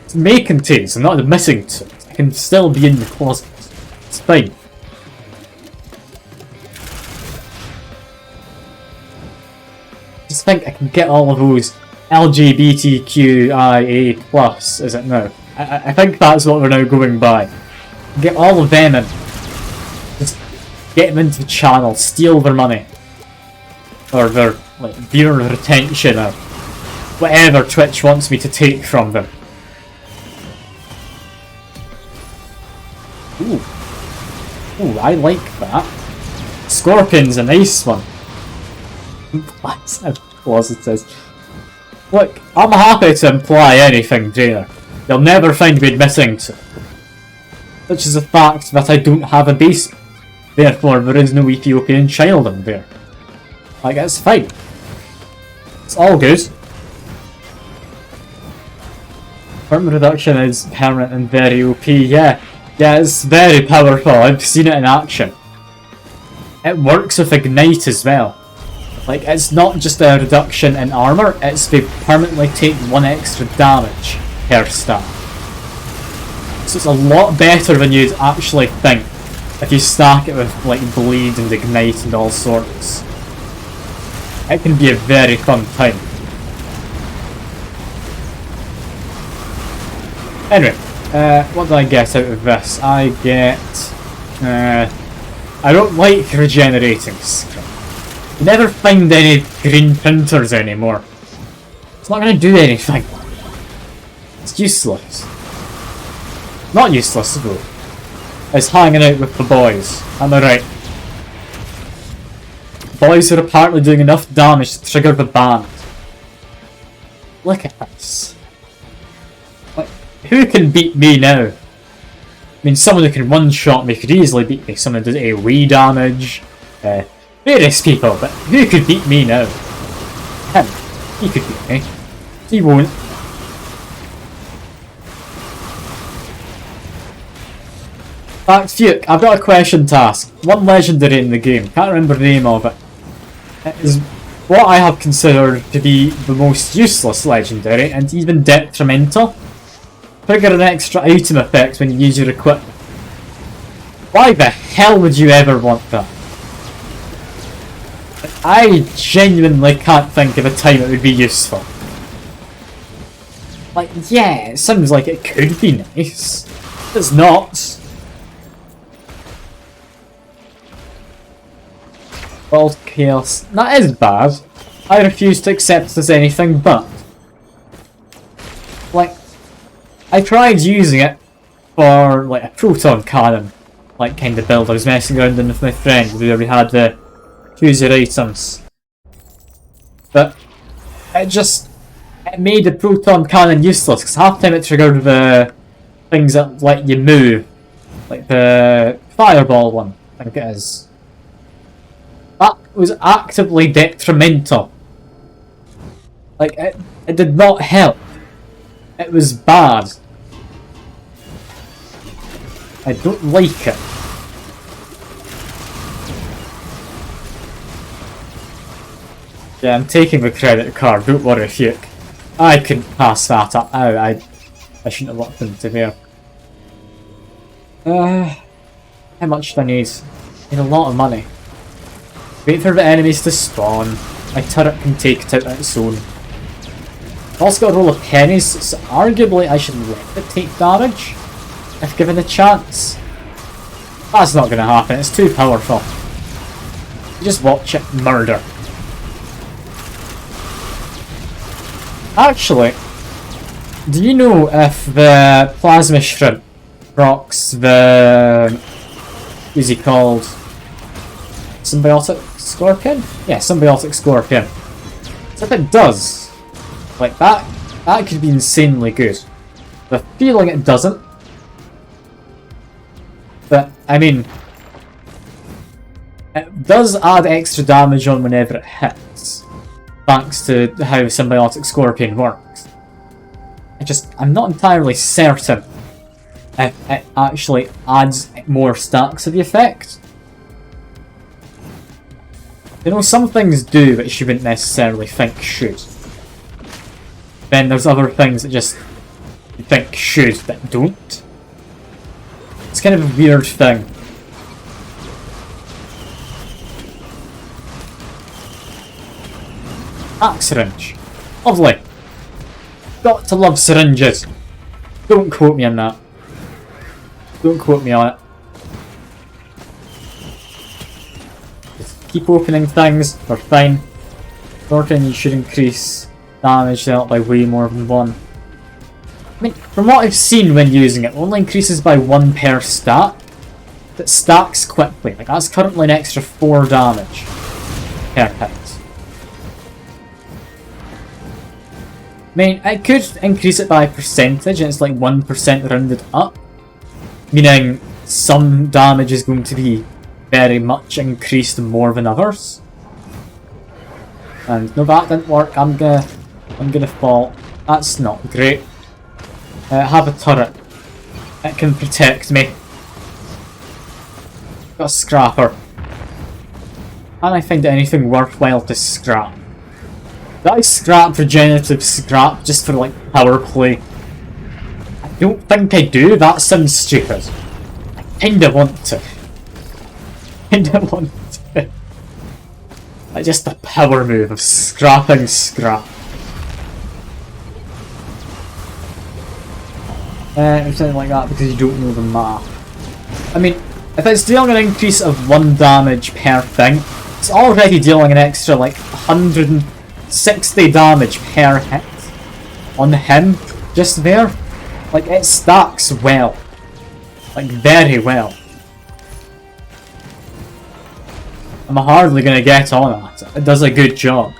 Speaker 1: It may contain, so I'm not admitting to it. I can still be in the closet. It's fine. Just think I can get all of those LGBTQIA+, is it now? I think that's what we're now going by. Get all of them in. Just get them into the channel, steal their money. Or their like viewer retention or whatever Twitch wants me to take from them. Ooh. Ooh, I like that. Scorpion's a nice one. That's how closet is. Look, I'm happy to imply anything, Drainer. You'll never find me admitting to. Which is the fact that I don't have a base. Therefore, there is no Ethiopian child in there. Like, it's fine. It's all good. Permanent reduction is permanent and very OP, yeah. Yeah, it's very powerful. I've seen it in action. It works with Ignite as well. Like, it's not just a reduction in armor, it's they permanently take 1 extra damage per stat. So it's a lot better than you'd actually think if you stack it with, like, Bleed and Ignite and all sorts. It can be a very fun time. Anyway, what do I get out of this? I get... I don't like regenerating scrap. You never find any green printers anymore. It's not going to do anything. It's useless. Not useless though. It's hanging out with the boys. Am I right? Boys are apparently doing enough damage to trigger the band. Look at this. Like, who can beat me now? I mean, someone who can one-shot me could easily beat me. Someone who does AoE damage. Various people, but who could beat me now? Him. He could beat me. He won't. Fact, Fuke, I've got a question to ask. One legendary in the game, can't remember the name of it. It is what I have considered to be the most useless legendary, and even detrimental. Trigger an extra item effect when you use your equipment. Why the hell would you ever want that? I genuinely can't think of a time it would be useful. Like, yeah, it sounds like it could be nice. It's not. World Chaos. That is bad. I refuse to accept it as anything but. Like, I tried using it for, like, a proton cannon, like, kind of build. I was messing around with my friend where we had the choose your items. But it made the proton cannon useless, because half the time it triggered the things that let you move. Like the fireball one, I think it is. That was actively detrimental. Like, it did not help. It was bad. I don't like it. Yeah, I'm taking the credit card, don't worry, Fuke. I couldn't pass that up. Ow, I shouldn't have looked into there. How much do I need? I need a lot of money. Wait for the enemies to spawn. My turret can take it out on its own. I've also got a roll of pennies, so arguably I should let it take damage, if given a chance. That's not going to happen, it's too powerful. You just watch it murder. Actually, do you know if the plasma shrimp procs the... what's he called? Symbiotic scorpion? Yeah, symbiotic scorpion. So if it does, like that could be insanely good. The feeling it doesn't. But, I mean, it does add extra damage on whenever it hits. Thanks to how symbiotic scorpion works. I'm not entirely certain if it actually adds more stacks to the effect. You know, some things do, which you wouldn't necessarily think should. Then there's other things that just you think should, that don't. It's kind of a weird thing. Syringe. Lovely. Got to love syringes. Don't quote me on that. Don't quote me on it. Just keep opening things, we're fine. Thornton, you should increase damage dealt by way more than one. I mean, from what I've seen when using it, only increases by 1 per stat. That stacks quickly. Like, that's currently an extra 4 damage per hit. I mean, it could increase it by a percentage, and it's like 1% rounded up. Meaning, some damage is going to be very much increased more than others. And no, that didn't work. I'm gonna fall. That's not great. Have a turret. It can protect me. Got a scrapper. Can I find anything worthwhile to scrap? Did I scrap regenerative scrap just for like power play? I don't think I do. That sounds stupid. I kinda want to. Like just the power move of scrapping scrap. Something like that because you don't know the map. I mean, if it's dealing an increase of 1 damage per thing, it's already dealing an extra like 160 damage per hit on him just there. Like, it stacks well. Like, very well. I'm hardly gonna get on at it. It does a good job.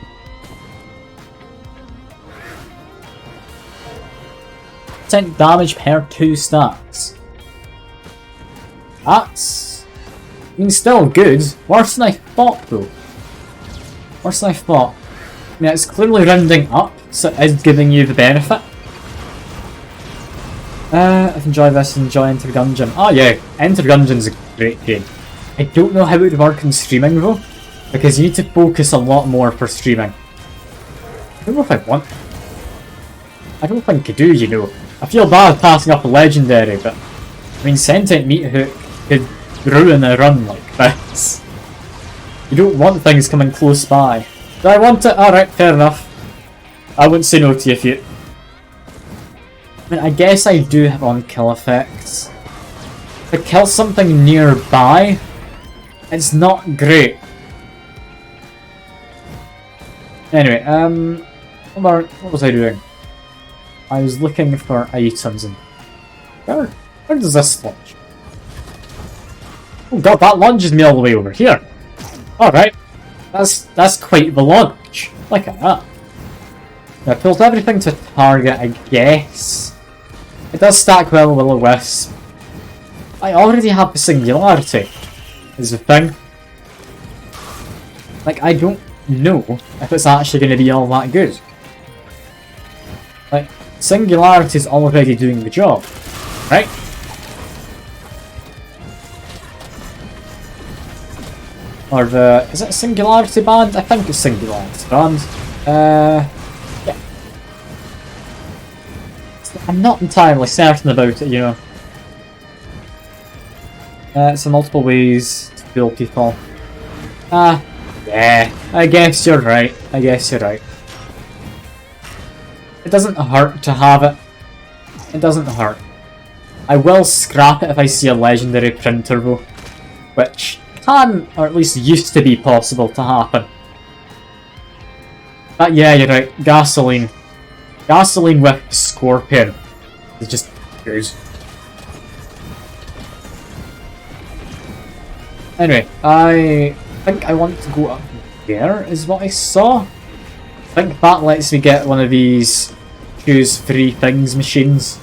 Speaker 1: 10% damage per 2 stacks. That's... I mean, still good. Worse than I thought, though. Worse than I thought. I mean, it's clearly rounding up, so it is giving you the benefit. I've enjoyed this, enjoy Enter Gungeon. Oh yeah, Enter Gungeon's a great game. I don't know how it would work in streaming though, because you need to focus a lot more for streaming. I don't know if I want. I don't think I do, you know. I feel bad passing up a legendary, but I mean, Sentient Meathook could ruin a run like this. You don't want things coming close by. Do I want it? Alright, fair enough. I wouldn't say no to you if you... I mean, I guess I do have on-kill effects. If I kill something nearby, it's not great. Anyway, what was I doing? I was looking for items and... Where does this launch? Oh god, that launches me all the way over here. Alright. That's quite the launch. Look at that. I pulled everything to target, I guess. It does stack well with Will-O-Wisp. I already have the Singularity, is the thing. Like, I don't know if it's actually going to be all that good. Like, Singularity's already doing the job, right? Or the... is it Singularity Band? I think it's Singularity Band. Yeah. I'm not entirely certain about it, you know. So multiple ways to fool people. Yeah, I guess you're right. I guess you're right. It doesn't hurt to have it. It doesn't hurt. I will scrap it if I see a legendary printer though. Which can, or at least used to be possible to happen. But yeah, you're right. Gasoline. Gasoline with Scorpion is just good. Anyway, I think I want to go up there, is what I saw. I think that lets me get one of these choose 3 things machines.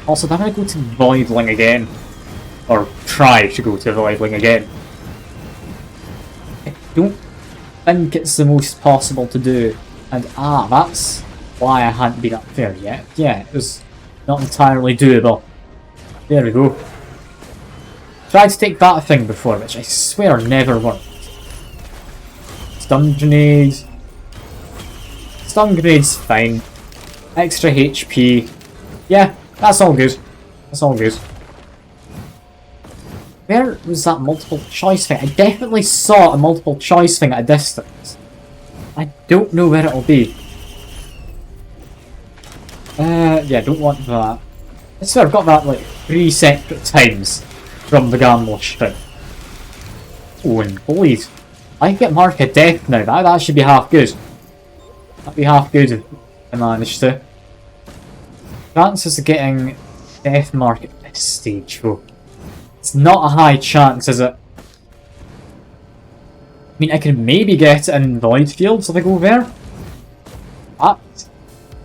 Speaker 1: Also, I'm going to go to Voidling again. Or try to go to Voidling again. I don't think it's the most possible to do. And that's why I hadn't been up there yet. Yeah, it was not entirely doable. There we go. Tried to take that thing before, which I swear never worked. Stun grenade. Stun grenade's fine. Extra HP. Yeah, that's all good. That's all good. Where was that multiple choice thing? I definitely saw a multiple choice thing at a distance. I don't know where it'll be. Yeah, don't want that. I swear I've got that like 3 separate times from the Gamlish thing. Oh, and bleed. I can get Mark of Death now. That should be half good. That'd be half good if I managed to. Chances of getting Death Mark at this stage, though. It's not a high chance, is it? I mean, I can maybe get it in Void Fields if I go there. That's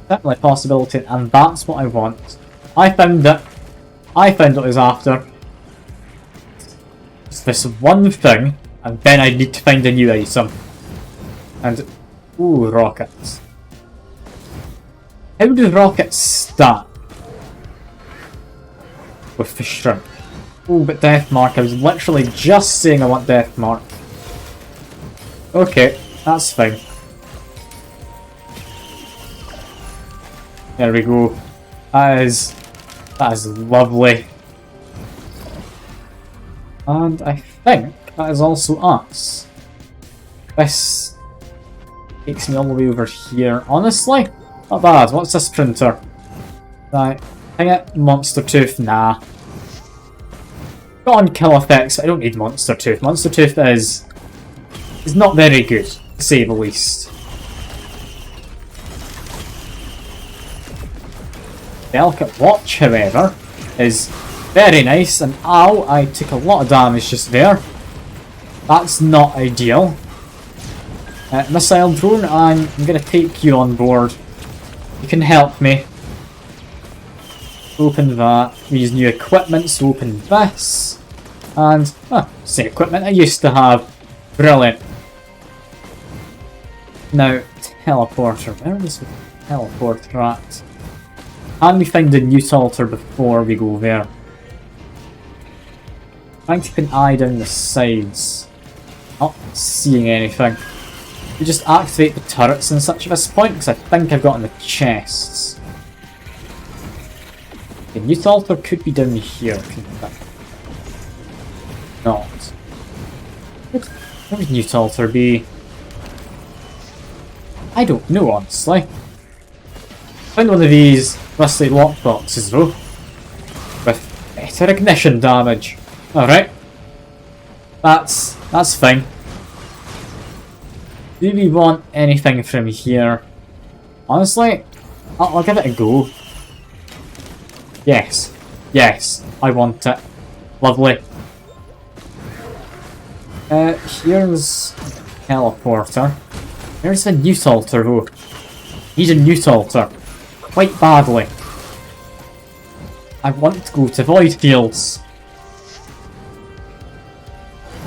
Speaker 1: certainly a possibility, and that's what I want. I found it. I found what I was after. It's this one thing, and then I need to find a new item. And, ooh, rockets. How do rockets start? With the shrimp. Oh, but Death Mark. I was literally just saying I want Death Mark. Okay, that's fine. There we go. That is lovely. And I think that is also us. This takes me all the way over here. Honestly, not bad. What's this printer? Right, hang it. Monster Tooth. Nah. Got on kill effects. I don't need Monster Tooth. Monster Tooth is not very good, to say the least. Delicate Watch, however, is very nice, and ow, I took a lot of damage just there. That's not ideal. Missile Drone, I'm going to take you on board. You can help me. Open that. We use new equipment, so open this. And, same equipment I used to have. Brilliant. Now, teleporter. Where is the teleporter at? Can we find the Newt Altar before we go there? Trying to keep an eye down the sides. Not seeing anything. We just activate the turrets and such at this point, because I think I've got in the chests. The Newt Altar could be down here. Not. Where would Newt Altar be? I don't know, honestly. Find one of these rusty lockboxes though. With better ignition damage. Alright. That's fine. Do we want anything from here? Honestly, I'll give it a go. Yes. Yes, I want it. Lovely. Here's teleporter. Here's the Newt Altar though. Need a Newt Altar. quite badly. I want to go to Void Fields.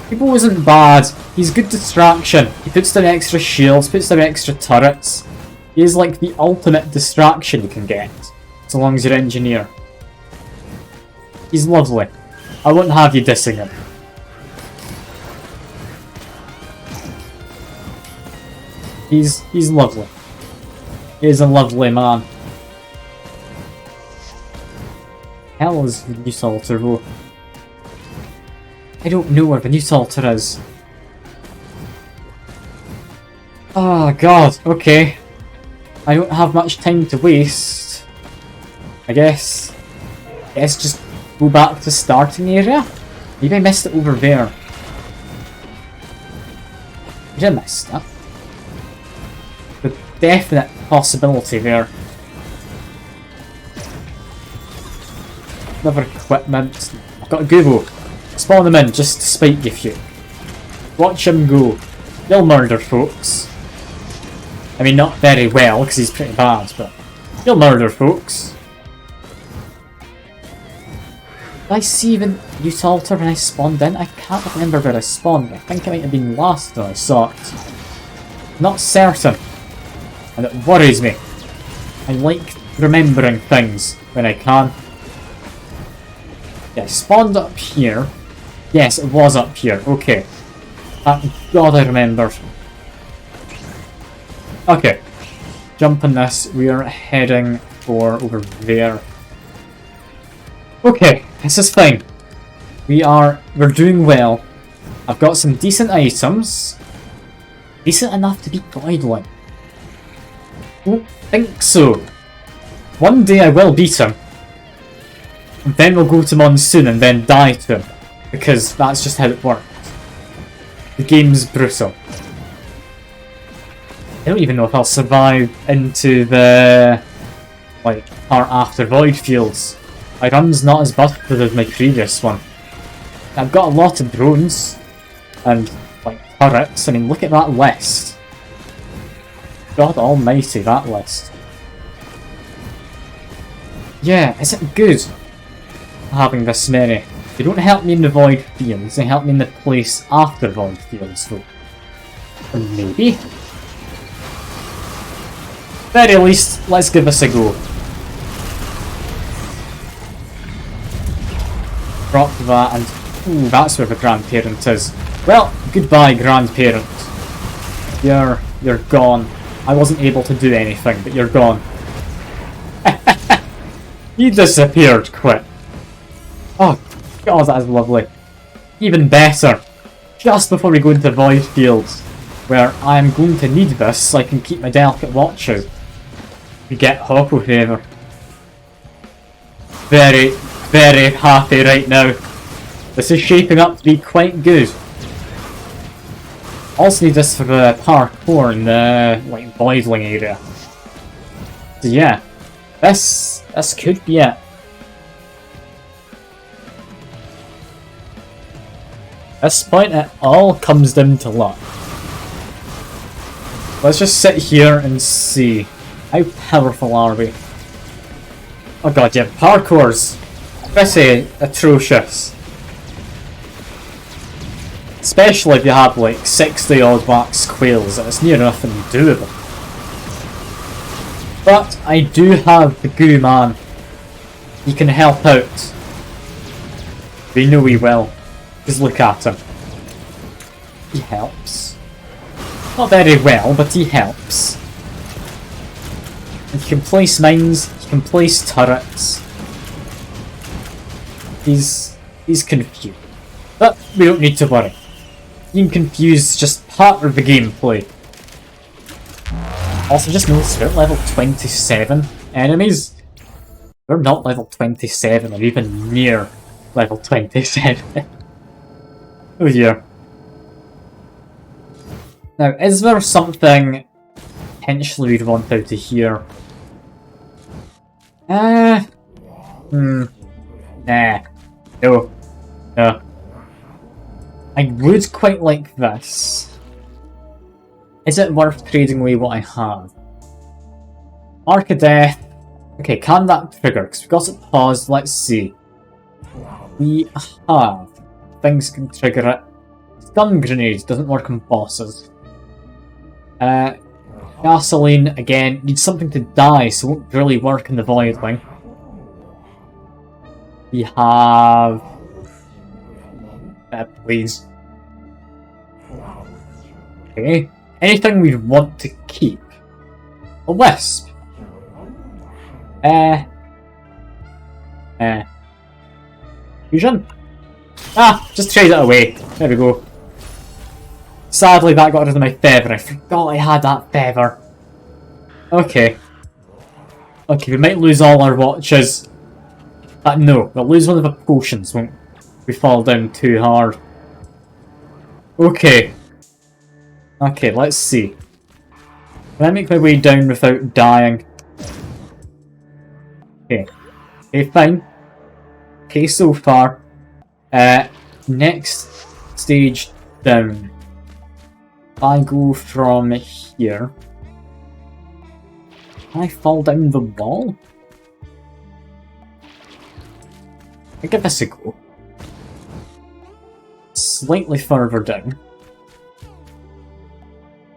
Speaker 1: People isn't bad. He's good distraction. He puts down extra shields, puts down extra turrets. He is like the ultimate distraction you can get, so long as you're engineer. He's lovely. I wouldn't have you dissing him. He's lovely. He is a lovely man. Hell is Venus Altar though? I don't know where Venus Altar is. Oh god, okay. I don't have much time to waste. I guess just go back to starting area? Maybe I missed it over there. Did I miss that? The definite possibility there. Another equipment. I've got a Goobo. Spawn them in just to spite you few. Watch him go. He'll murder folks. I mean, not very well, because he's pretty bad, but he'll murder folks. Did I see even Youth Altar when I spawned in? I can't remember where I spawned. I think it might have been last that I saw it. Not certain. And it worries me. I like remembering things when I can. Yeah, I spawned up here. Yes, it was up here. Okay. Thank God I remembered. Okay. Jumping this, we are heading for over there. Okay, this is fine. We're doing well. I've got some decent items. Decent enough to beat Voidling. Don't think so. One day I will beat him. And then we'll go to Monsoon and then die to him. Because that's just how it works. The game's brutal. I don't even know if I'll survive into the part after Void Fields. My run's not as busted as my previous one. I've got a lot of drones and turrets. I mean, look at that list. God almighty, that list. Yeah, is it good having this many? They don't help me in the Void Fields, they help me in the place after Void Fields though. Or maybe? Very least, let's give this a go. Drop that and... ooh, that's where the grandparent is. Well, goodbye grandparent. You're gone. I wasn't able to do anything, but you're gone. You disappeared quick. Oh god, that is lovely. Even better. Just before we go into Void Fields, where I am going to need this so I can keep my delicate watch out. We get Hoppo Favor. Very, very happy right now. This is shaping up to be quite good. Also need this for the parkour in the Voidling area. So yeah, this could be it. At this point it all comes down to luck. Let's just sit here and see. How powerful are we? Oh god, yeah, parkour's pretty atrocious. Especially if you have 60 odd wax quails, it's near nothing doable. But I do have the Goo Man. He can help out. We know he will. Just look at him. He helps. Not very well, but he helps. And he can place mines, he can place turrets. He's confused. But we don't need to worry. Being confused is just part of the gameplay. Also, just notice we're at level 27 enemies. We're not level 27 or even near level 27. Oh dear. Now, is there something potentially we'd want out of here? Nah. No. No. I would quite like this. Is it worth trading away what I have? Arc of Death, Okay, can that trigger? Because we've got it paused. Let's see. We have things can trigger it. Stun grenade doesn't work on bosses. Gasoline again needs something to die, so it won't really work in the Voidling. We have. Please. Okay. Anything we want to keep. A wisp. Fusion? Ah, just trade it away. There we go. Sadly, that got rid of my feather. I forgot I had that feather. Okay. Okay, we might lose all our watches. No, we'll lose one of the potions, won't we fall down too hard. Okay. Okay, let's see. Can I make my way down without dying? Okay. Okay, fine. Okay, so far. Next stage down. I go from here. Can I fall down the wall? I'll give this a go. Slightly further down.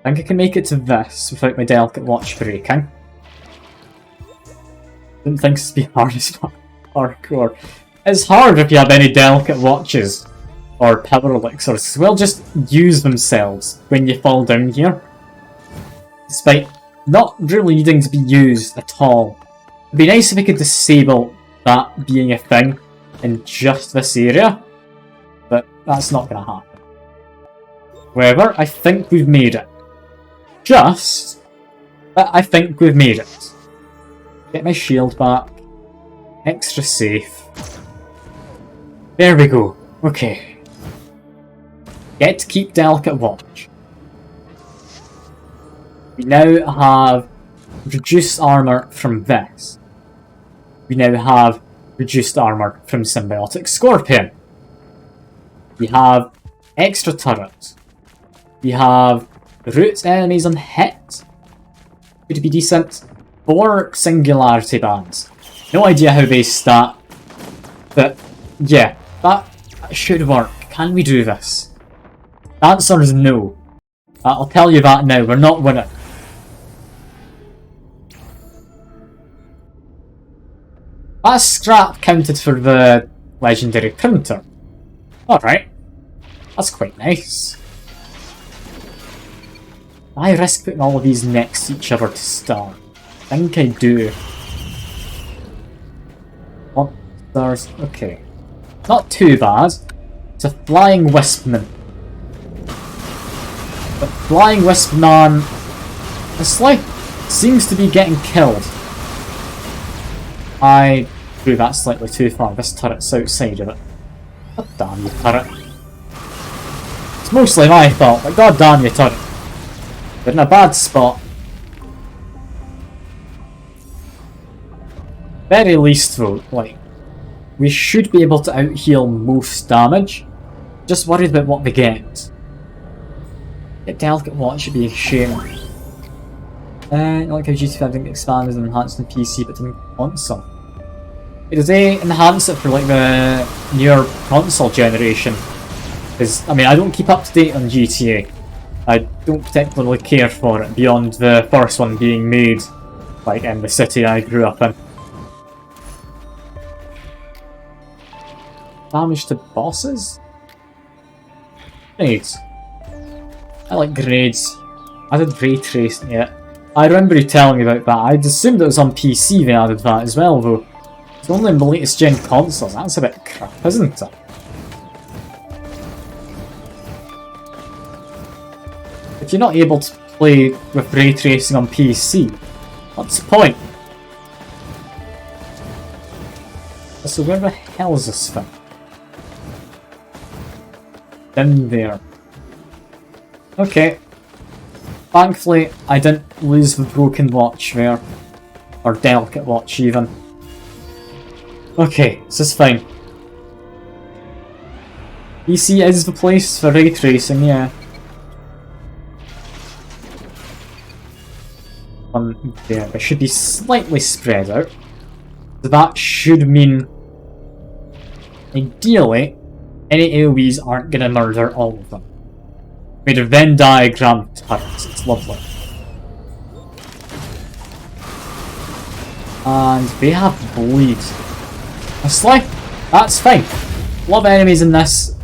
Speaker 1: I think I can make it to this without my delicate watch breaking. Didn't think this would be hard as hardcore. It's hard if you have any delicate watches or power elixirs. Well, just use themselves when you fall down here. Despite not really needing to be used at all. It'd be nice if we could disable that being a thing in just this area. But that's not going to happen. However, I think we've made it. But I think we've made it. Get my shield back. Extra safe. There we go. Okay. Get to keep delicate watch. We now have reduced armor from this. We now have reduced armor from Symbiotic Scorpion. We have extra turrets. We have root enemies on hit. Could be decent. 4 singularity bands. No idea how they stat. But yeah, that should work. Can we do this? The answer is no. I'll tell you that now. We're not winning. That scrap counted for the legendary printer. Alright. That's quite nice. I risk putting all of these next to each other to start. I think I do. Oh, there's... okay. Not too bad. It's a Flying Wispman. But Flying Wispman... it's like... seems to be getting killed. I threw that slightly too far. This turret's outside of it. God damn you, turret. It's mostly my fault, but god damn you, turret. But in a bad spot. Very least though, like, we should be able to out-heal most damage. Just worried about what they get. Get delicate watch should be a shame. I like how GT5 didn't expand and enhanced on PC but didn't console. Did they enhance it for like the newer console generation? Because, I mean, I don't keep up to date on GTA. I don't particularly care for it beyond the first one being made, like, in the city I grew up in. Damage to bosses? Grenades. I like grenades. I did ray tracing yet. I remember you telling me about that. I'd assumed it was on PC they added that as well though. It's only in the latest gen consoles. That's a bit crap, isn't it? If you're not able to play with ray tracing on PC, what's the point? So where the hell is this thing? In there. Okay. Thankfully, I didn't lose the broken watch there. Or delicate watch, even. Okay, this is fine. PC is the place for ray tracing, yeah. Yeah, it should be slightly spread out. So that should mean, ideally, any AoEs aren't going to murder all of them. Made a Venn diagram turrets, it's lovely. And they have bleed. Honestly, that's fine. A lot of enemies in this,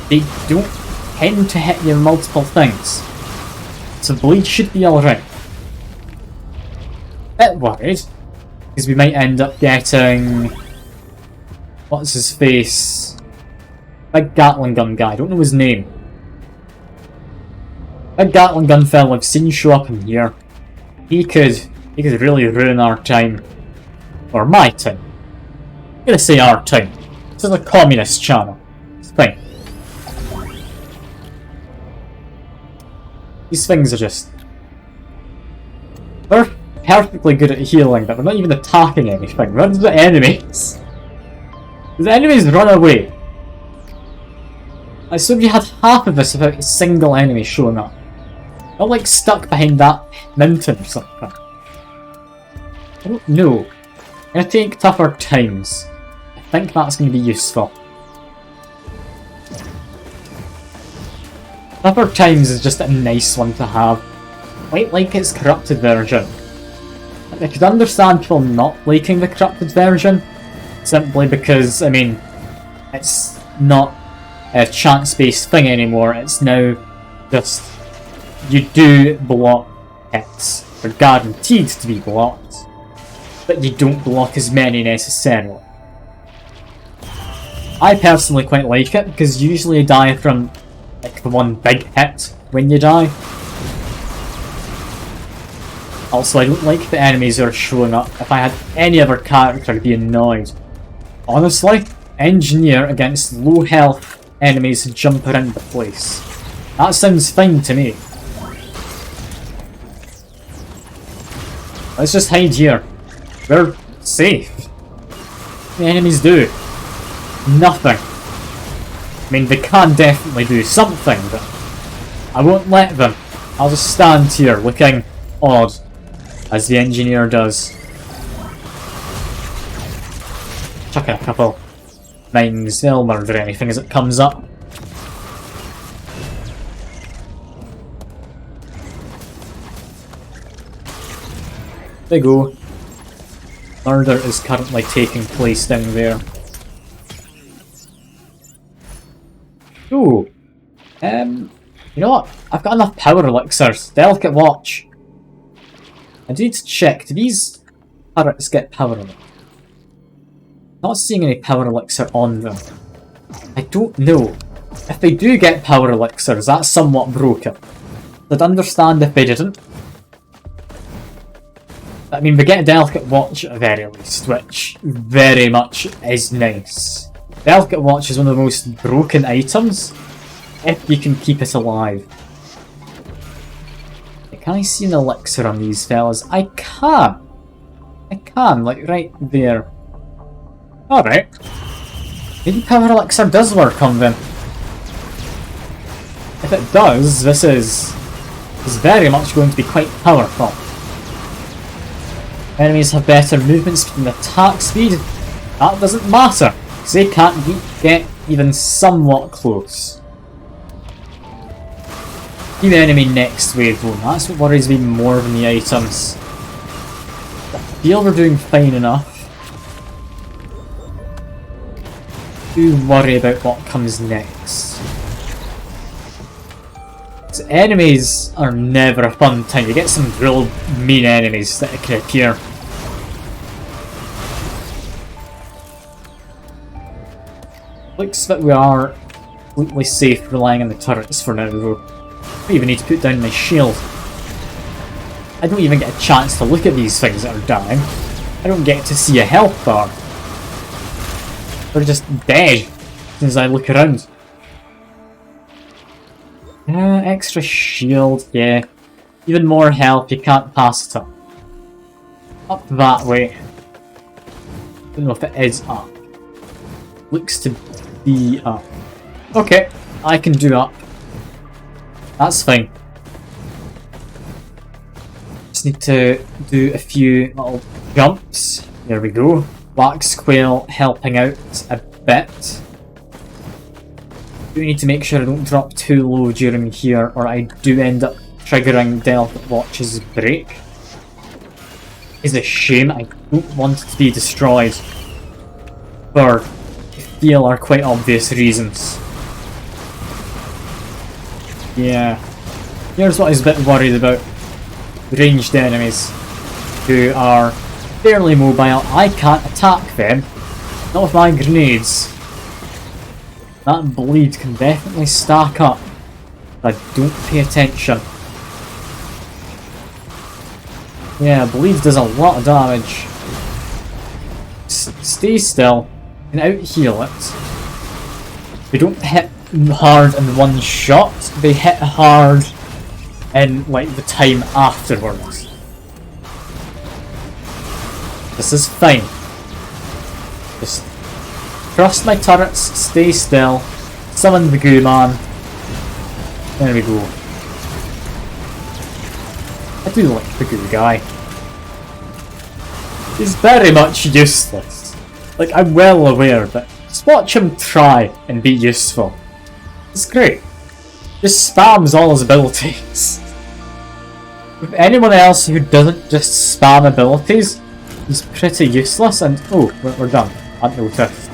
Speaker 1: they don't tend to hit you multiple things. So bleed should be alright. Bit worried, because we might end up getting... what's his face? Big Gatling gun guy, I don't know his name. Big Gatling gun fella I've seen show up in here. He could really ruin our time. Or my time. I'm gonna say our time. This is a communist channel. It's fine. These things are just... they're perfectly good at healing, but they're not even attacking anything. Where are the enemies? The enemies run away. I assume you had half of this without a single enemy showing up. Not like stuck behind that mountain or something. I don't know. I'm gonna take tougher times. I think that's gonna be useful. Tougher times is just a nice one to have. Quite like its corrupted version. I could understand people not liking the corrupted version, simply because, I mean, it's not a chance-based thing anymore, it's now just, you do block hits. They're guaranteed to be blocked, but you don't block as many necessarily. I personally quite like it, because usually you die from like the one big hit when you die. Also, I don't like the enemies that are showing up. If I had any other character, I'd be annoyed. Honestly, engineer against low health enemies jump around the place. That sounds fine to me. Let's just hide here. We're safe. What do the enemies do? Nothing. I mean, they can definitely do something, but I won't let them. I'll just stand here looking odd, as the engineer does. Chuck in a couple mines, they'll murder anything as it comes up. There you go. Murder is currently taking place down there. Ooh. You know what? I've got enough power elixirs. Delicate watch. I do need to check. Do these turrets get power elixir? Not seeing any power elixir on them. I don't know. If they do get power elixirs, that's somewhat broken. I'd understand if they didn't. I mean, we get a Delicate Watch at the very least, which very much is nice. Delicate Watch is one of the most broken items, if you can keep it alive. Can I see an elixir on these fellas? I can! I can, like right there. Alright. Maybe power elixir does work on them. If it does, this is very much going to be quite powerful. Enemies have better movement speed and attack speed. That doesn't matter, because they can't get even somewhat close. Be the enemy next wave though, that's what worries me more than the items. I feel we're doing fine enough. Do worry about what comes next. So enemies are never a fun time. You get some real mean enemies that can appear. Looks like we are completely safe relying on the turrets for now though. I don't even need to put down my shield. I don't even get a chance to look at these things that are dying. I don't get to see a health bar. They're just dead as soon as I look around. Extra shield, yeah. Even more health, you can't pass it up. Up that way. Don't know if it is up. Looks to be up. Okay, I can do up. That's fine. Just need to do a few little jumps. There we go. Wax Quail helping out a bit. Do need to make sure I don't drop too low during here, or I do end up triggering Delicate Watch's break. It's a shame. I don't want it to be destroyed for I feel are quite obvious reasons. Yeah. Here's what I was a bit worried about. Ranged enemies who are fairly mobile. I can't attack them. Not with my grenades. That bleed can definitely stack up. I don't pay attention. Yeah, bleed does a lot of damage. Stay still and out heal it. They don't hit hard in one shot, they hit hard in like the time afterwards. This is fine. Just trust my turrets, stay still, summon the goo man. There we go. I do like the goo guy. He's very much useless. Like, I'm well aware, but just watch him try and be useful. It's great. Just spams all his abilities. With anyone else who doesn't just spam abilities, he's pretty useless and... oh, we're done. I've noticed.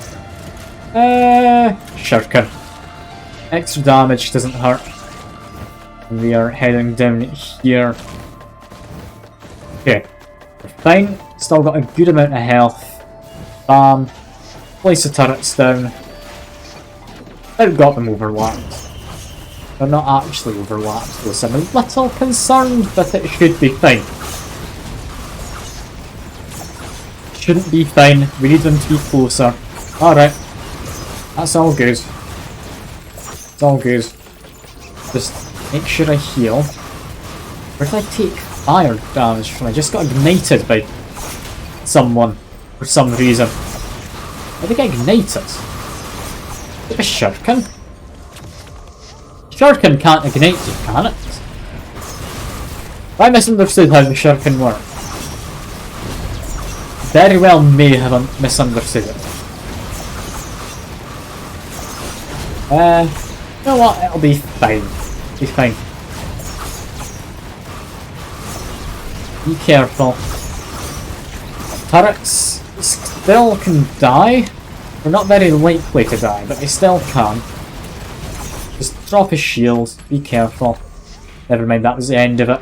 Speaker 1: Shuriken. Extra damage doesn't hurt. And we are heading down here. Okay. We're fine. Still got a good amount of health. Bam. Place the turrets down. I've got them overlapped. They're not actually overlapped though, so I'm a little concerned, but it should be fine. Shouldn't be fine. We need them to be closer. Alright. That's all good. It's all good. Just make sure I heal. Where did I take fire damage from? I just got ignited by someone for some reason. I think I ignited. Is it a Shuriken? Shuriken can't ignite you, can it? I misunderstood how the Shuriken works. Very well may have misunderstood it. You know what? It'll be fine. Be fine. Be careful. Turrets still can die. They're not very likely to die, but they still can. Just drop his shield. Be careful. Never mind, that was the end of it.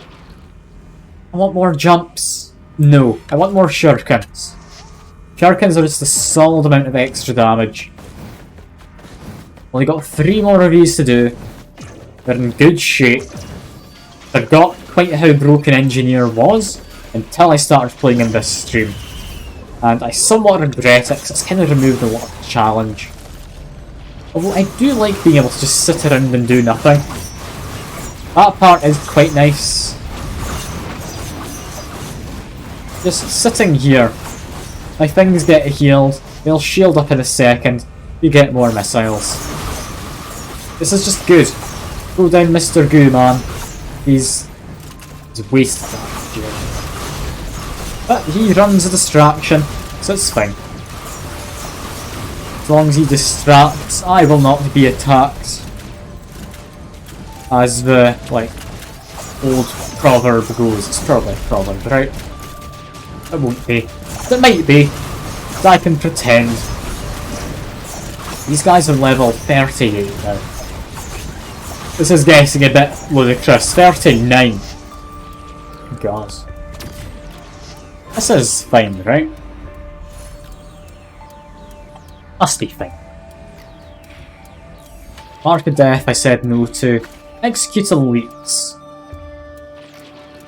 Speaker 1: I want more jumps. No, I want more Shurikens. Shurikens are just a solid amount of extra damage. Only got 3 more of these to do. They're in good shape. I forgot quite how broken Engineer was until I started playing in this stream. And I somewhat regret it because it's kind of removed a lot of the challenge. Although I do like being able to just sit around and do nothing. That part is quite nice. Just sitting here. My things get healed. They'll shield up in a second. You get more missiles. This is just good. Go down Mr. Goo Man. He's wasted that here. But he runs a distraction, so it's fine. As long as he distracts, I will not be attacked. As the, like, old proverb goes. It's probably a proverb, right? It won't be. It might be. But I can pretend. These guys are level 38 now. This is getting a bit ludicrous. 39. God. This is fine, right? Must be fine. Mark of Death I said no to. Execute elites.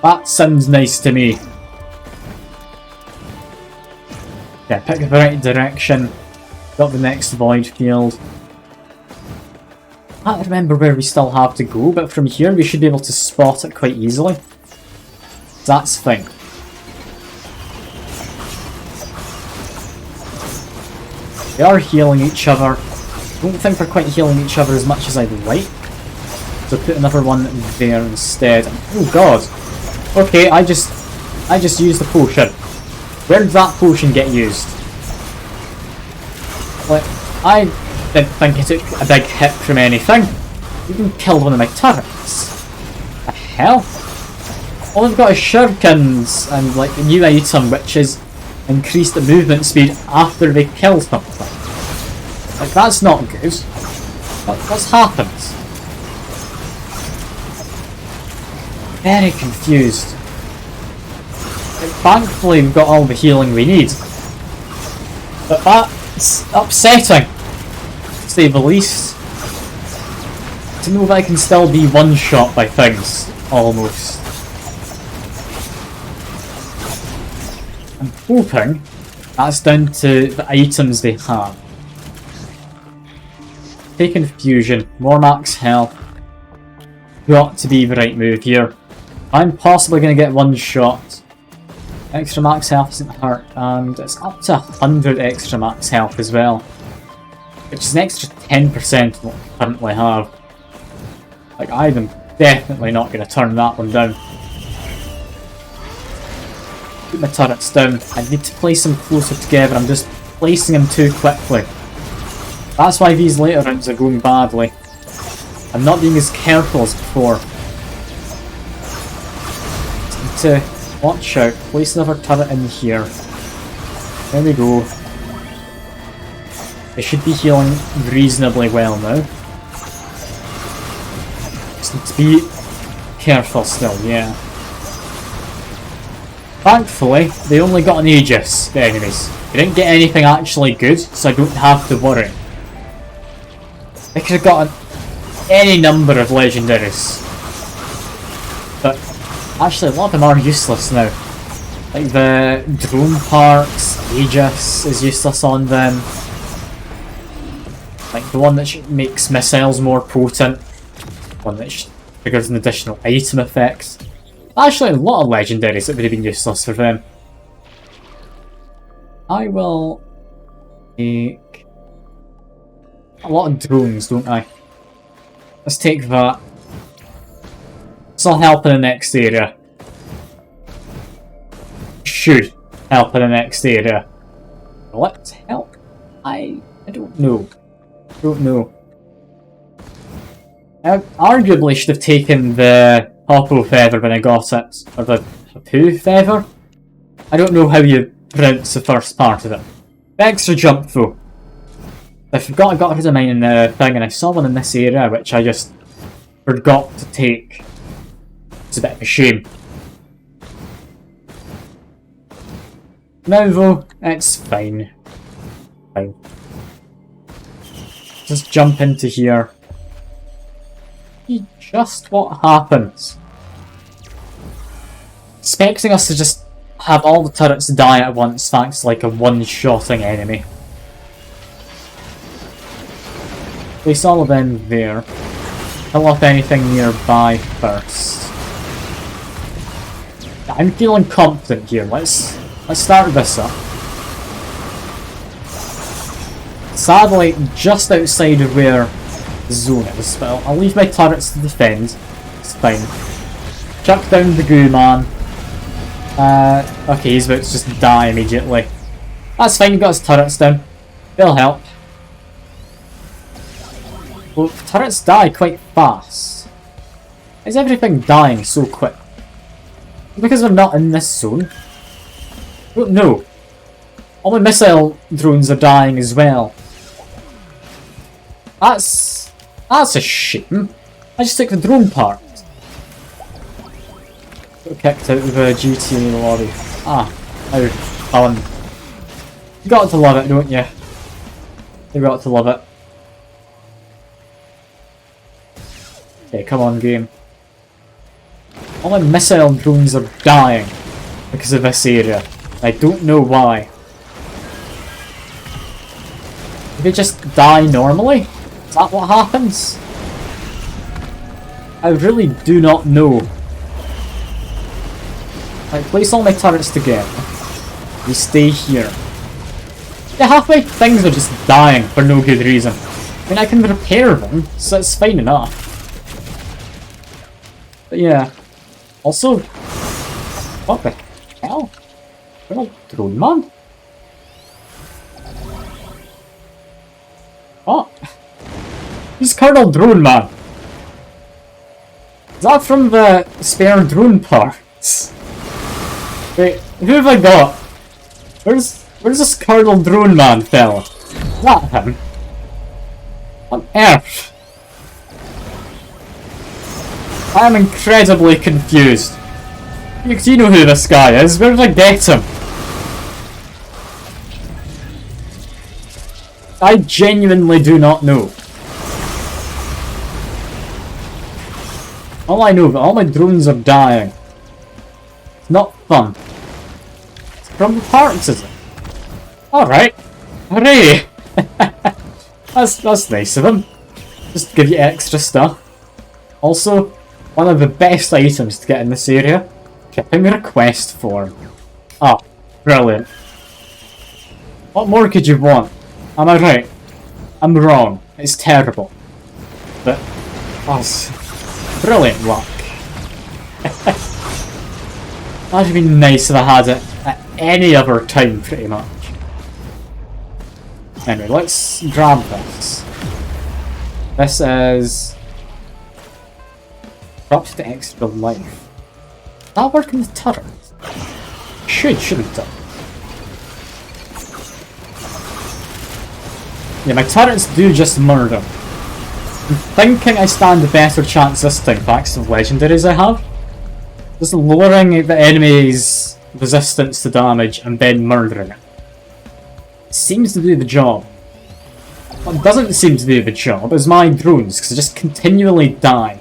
Speaker 1: That sounds nice to me. Yeah, pick the right direction. Got the next void field. I can't remember where we still have to go, but from here we should be able to spot it quite easily. That's fine. They are healing each other. Don't think they're quite healing each other as much as I'd like. So put another one there instead. Oh god. Okay, I just used the potion. Where did that potion get used? I didn't think it took a big hit from anything. Even killed one of my turrets. The hell? All I've got is shurikens and like a new item which is increased the movement speed after they kill something. Like that's not good. What's happened? Very confused. Like, thankfully we've got all the healing we need. But that's upsetting, to say the least. To know that I can still be one-shot by things, almost. I'm hoping that's down to the items they have. Taking fusion, more max health. Got to be the right move here. I'm possibly going to get one shot. Extra max health isn't hurt, and it's up to 100 extra max health as well. Which is an extra 10% of what we currently have. Like, I'm definitely not going to turn that one down. Put my turrets down. I need to place them closer together. I'm just placing them too quickly. That's why these later rounds are going badly. I'm not being as careful as before. Just need to watch out. Place another turret in here. There we go. They should be healing reasonably well now. Just need to be careful still, yeah. Thankfully, they only got an Aegis, the enemies. They didn't get anything actually good, so I don't have to worry. They could have gotten any number of legendaries. But actually a lot of them are useless now. Like the drone parts, Aegis is useless on them. Like the one that makes missiles more potent. One that triggers an additional item effect. Actually a lot of legendaries that would have been useless for them. I will take a lot of drones, don't I? Let's take that. This'll help in the next area. Should help in the next area. What help? I don't know. Don't know. I arguably should have taken the Hoppo feather when I got it. Or the Hopoo feather? I don't know how you pronounce the first part of it. The extra jump though. I forgot I got rid of mine in the thing, and I saw one in this area which I just forgot to take. It's a bit of a shame. Now though, it's fine. Fine. Just jump into here. See just what happens. Expecting us to just have all the turrets die at once thanks to like a one-shotting enemy. Place all of them there. Kill off anything nearby first. I'm feeling confident here. Let's start this up. Sadly, just outside of where the zone is, but I'll leave my turrets to defend. It's fine. Chuck down the goo man. Okay, he's about to just die immediately. That's fine, he got his turrets down. They'll help. Well, turrets die quite fast. Why is everything dying so quick? Because we're not in this zone? Oh, no. All my missile drones are dying as well. That's a shame. I just took the drone part. Got kicked out of a GTA lobby. Ah, how fun. You got to love it, don't you? You got to love it. Okay, come on, game. All my missile drones are dying because of this area. I don't know why. Do they just die normally? Is that what happens? I really do not know. I place all my turrets together. We stay here. Yeah, halfway things are just dying for no good reason. I mean, I can repair them, so it's fine enough. But yeah. Also, what the hell? Well, drone man? He's Colonel Drone Man. Is that from the spare drone parts? Wait, who have I got? Where's this Colonel Drone Man fella? Is that him? On Earth? I am incredibly confused. Do you know who this guy is? Where did I get him? I genuinely do not know. All I know is that all my drones are dying. It's not fun. It's from the parts, is it? Alright. Hooray! That's nice of him. Just give you extra stuff. Also, one of the best items to get in this area. Shipping request form. Ah, brilliant. What more could you want? Am I right? I'm wrong. It's terrible. But, oh, brilliant luck. That'd have been nice if I had it at any other time, pretty much. Anyway, let's grab this. This is... drops to extra life. Does that work in the turret? Shouldn't it? Yeah, my turrets do just murder. I'm thinking I stand a better chance this time thanks to the legendaries I have. Just lowering the enemy's resistance to damage and then murdering it. It seems to do the job. What doesn't seem to do the job is my drones, because they just continually die.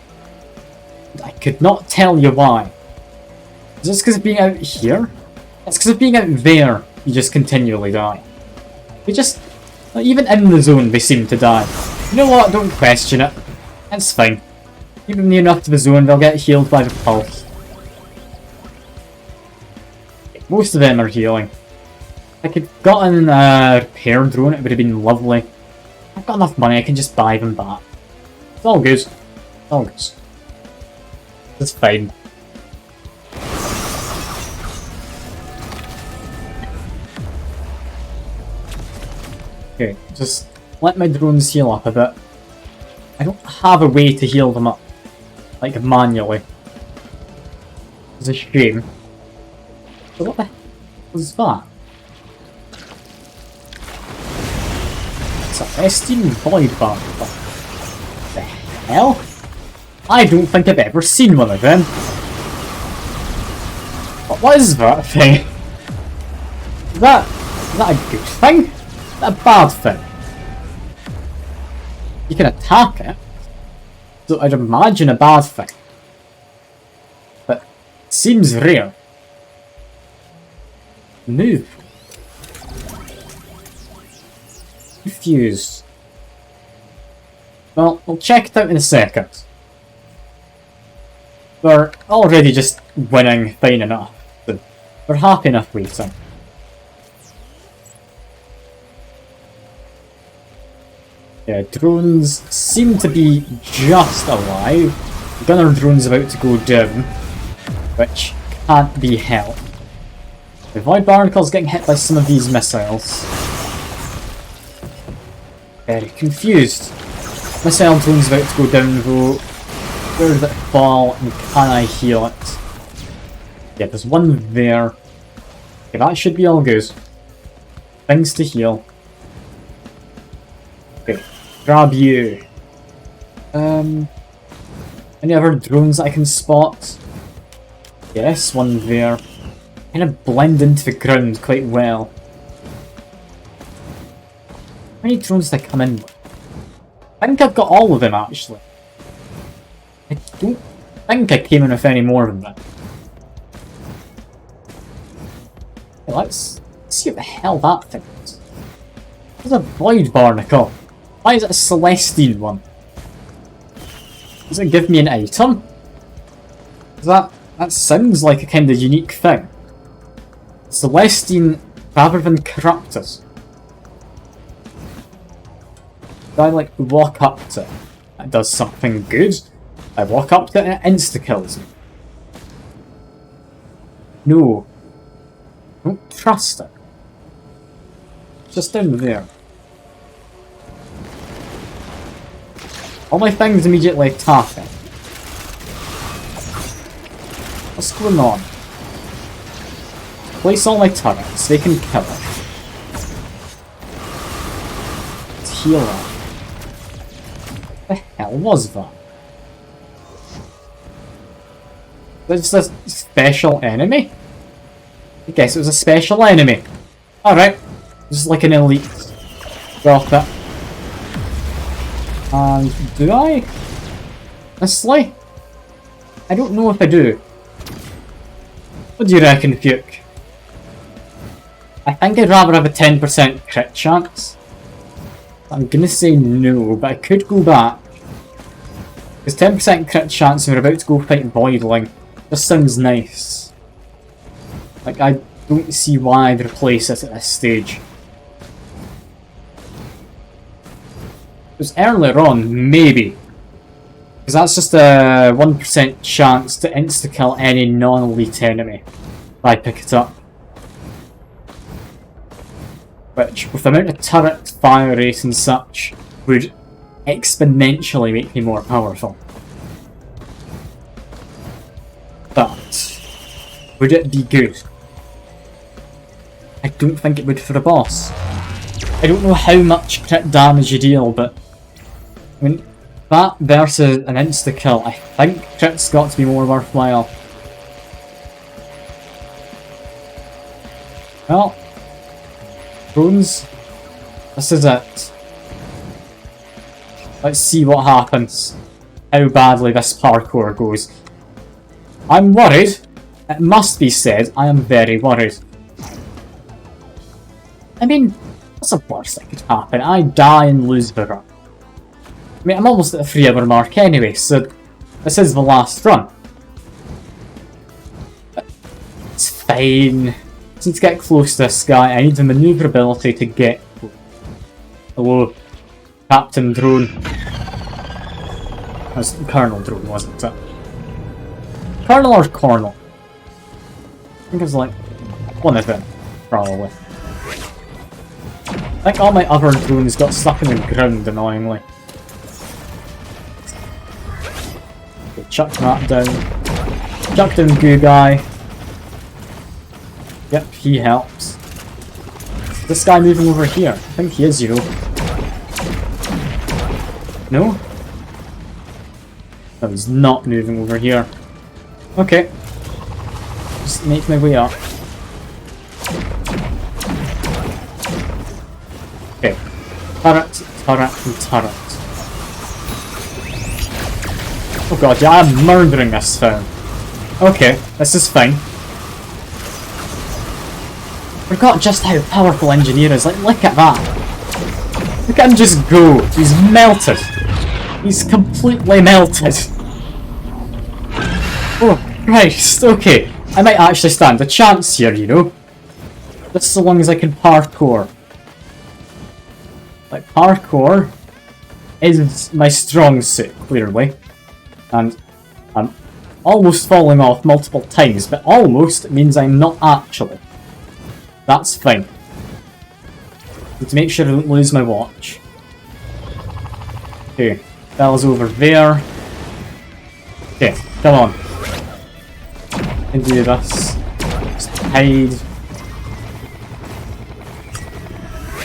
Speaker 1: I could not tell you why. Is this because of being out here? It's because of being out there, you just continually die. You just... even in the zone, they seem to die. You know what? Don't question it. It's fine. Even near enough to the zone, they'll get healed by the pulse. Most of them are healing. If I could have gotten a repair drone, it would have been lovely. I've got enough money, I can just buy them back. It's all good. It's all good. It's fine. Okay, just let my drones heal up a bit. I don't have a way to heal them up, like manually. It's a shame. So what the hell was that? It's a Esteem Void Bar. What the hell? I don't think I've ever seen one of them. What is that thing? Is that a good thing? Is that a bad thing? You can attack it. So I'd imagine a bad thing. But it seems rare. Move. Confused. Well, we'll check it out in a second. We're already just winning fine enough, so we're happy enough waiting. Yeah, drones seem to be just alive. Gunner drone's about to go down, which can't be helped. The Void Barnacle's getting hit by some of these missiles. Very confused. Missile drone's about to go down though. Where did it fall and can I heal it? Yeah, there's one there. Okay, that should be all good. Things to heal. Okay, grab you. Any other drones I can spot? Yes, one there. Kind of blend into the ground quite well. How many drones did I come in with? I think I've got all of them actually. I don't think I came in with any more than that. Okay, let's see what the hell that thing is. There's a Void Barnacle. Why is it a Celestine one? Does it give me an item? That sounds like a kind of unique thing. Celestine rather than Corruptus. If I like walk up to it, that does something good. I walk up to it and it insta-kills me. No. Don't trust it. Just down there. All my things immediately attack it. What's going on? Place all my turrets, they can kill it. Let's heal it. What the hell was that? Was this a special enemy? I guess it was a special enemy. Alright. This is like an elite. Drop it. And do I? Honestly? I don't know if I do. What do you reckon, Puke? I think I'd rather have a 10% crit chance. I'm gonna say no, but I could go back. Because 10% crit chance and we're about to go fight Voidling just sounds nice. Like, I don't see why I'd replace it at this stage. Because earlier on, maybe. Because that's just a 1% chance to insta-kill any non-elite enemy if I pick it up. Which, with the amount of turret fire rate and such, would exponentially make me more powerful. But, would it be good? I don't think it would for a boss. I don't know how much crit damage you deal, but I mean, that versus an insta-kill, I think crit's got to be more worthwhile. Well, drones, this is it. Let's see what happens. How badly this parkour goes. I'm worried. It must be said, I am very worried. I mean, what's the worst that could happen? I die and lose the run. I mean, I'm almost at the 3-hour mark anyway, so this is the last run. But it's fine. Just need to get close to this guy. I need the maneuverability to get close. Hello, Captain Drone. That was Colonel Drone, wasn't it? Colonel or Cornel? I think it was like one of them, probably. I think all my other drones got stuck in the ground, annoyingly. Okay, chuck that down. Chuck down Goo Guy. Yep, he helps. Is this guy moving over here? I think he is, you know. No? No, he's not moving over here. Okay. Just make my way up. Okay. Turret, turret, and turret. Oh god, yeah, I'm murdering this thing. Okay, this is fine. Forgot just how powerful Engineer is. Like, look at that. Look at him just go. He's melted. He's completely melted. Oh, Christ. Okay. I might actually stand a chance here, you know. Just so long as I can parkour. Like, parkour is my strong suit, clearly. And I'm almost falling off multiple times, but almost means I'm not actually. That's fine. Need to make sure I don't lose my watch. Okay, Bella's over there. Okay, come on. I can do this. Just hide.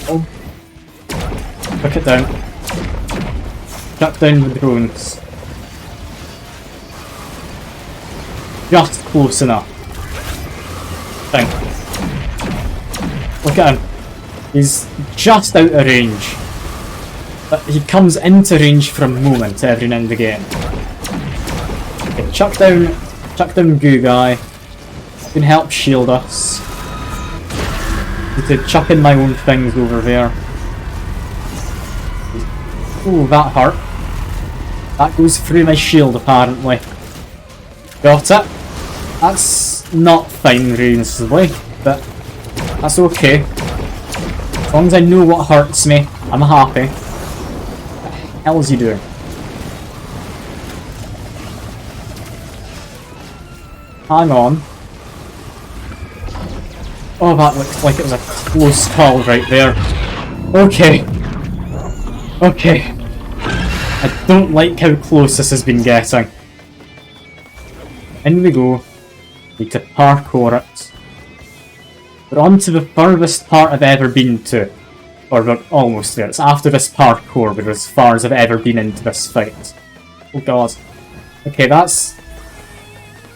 Speaker 1: Oh. Look it down. Chuck down the drones. Just close enough. Thing. Look at him. He's just out of range. But he comes into range for a moment every now and again. Okay, chuck down Goo Guy. Can help shield us. Need to chuck in my own things over there. Ooh, that hurt. That goes through my shield apparently. Got it. That's not fine reasonably, but that's okay. As long as I know what hurts me, I'm happy. What the hell is he doing? Hang on. Oh, that looked like it was a close call right there. Okay. Okay. I don't like how close this has been getting. In we go. Need to parkour it. We're on to the furthest part I've ever been to. Or we're almost there. It's after this parkour we're as far as I've ever been into this fight. Oh god. Okay, that's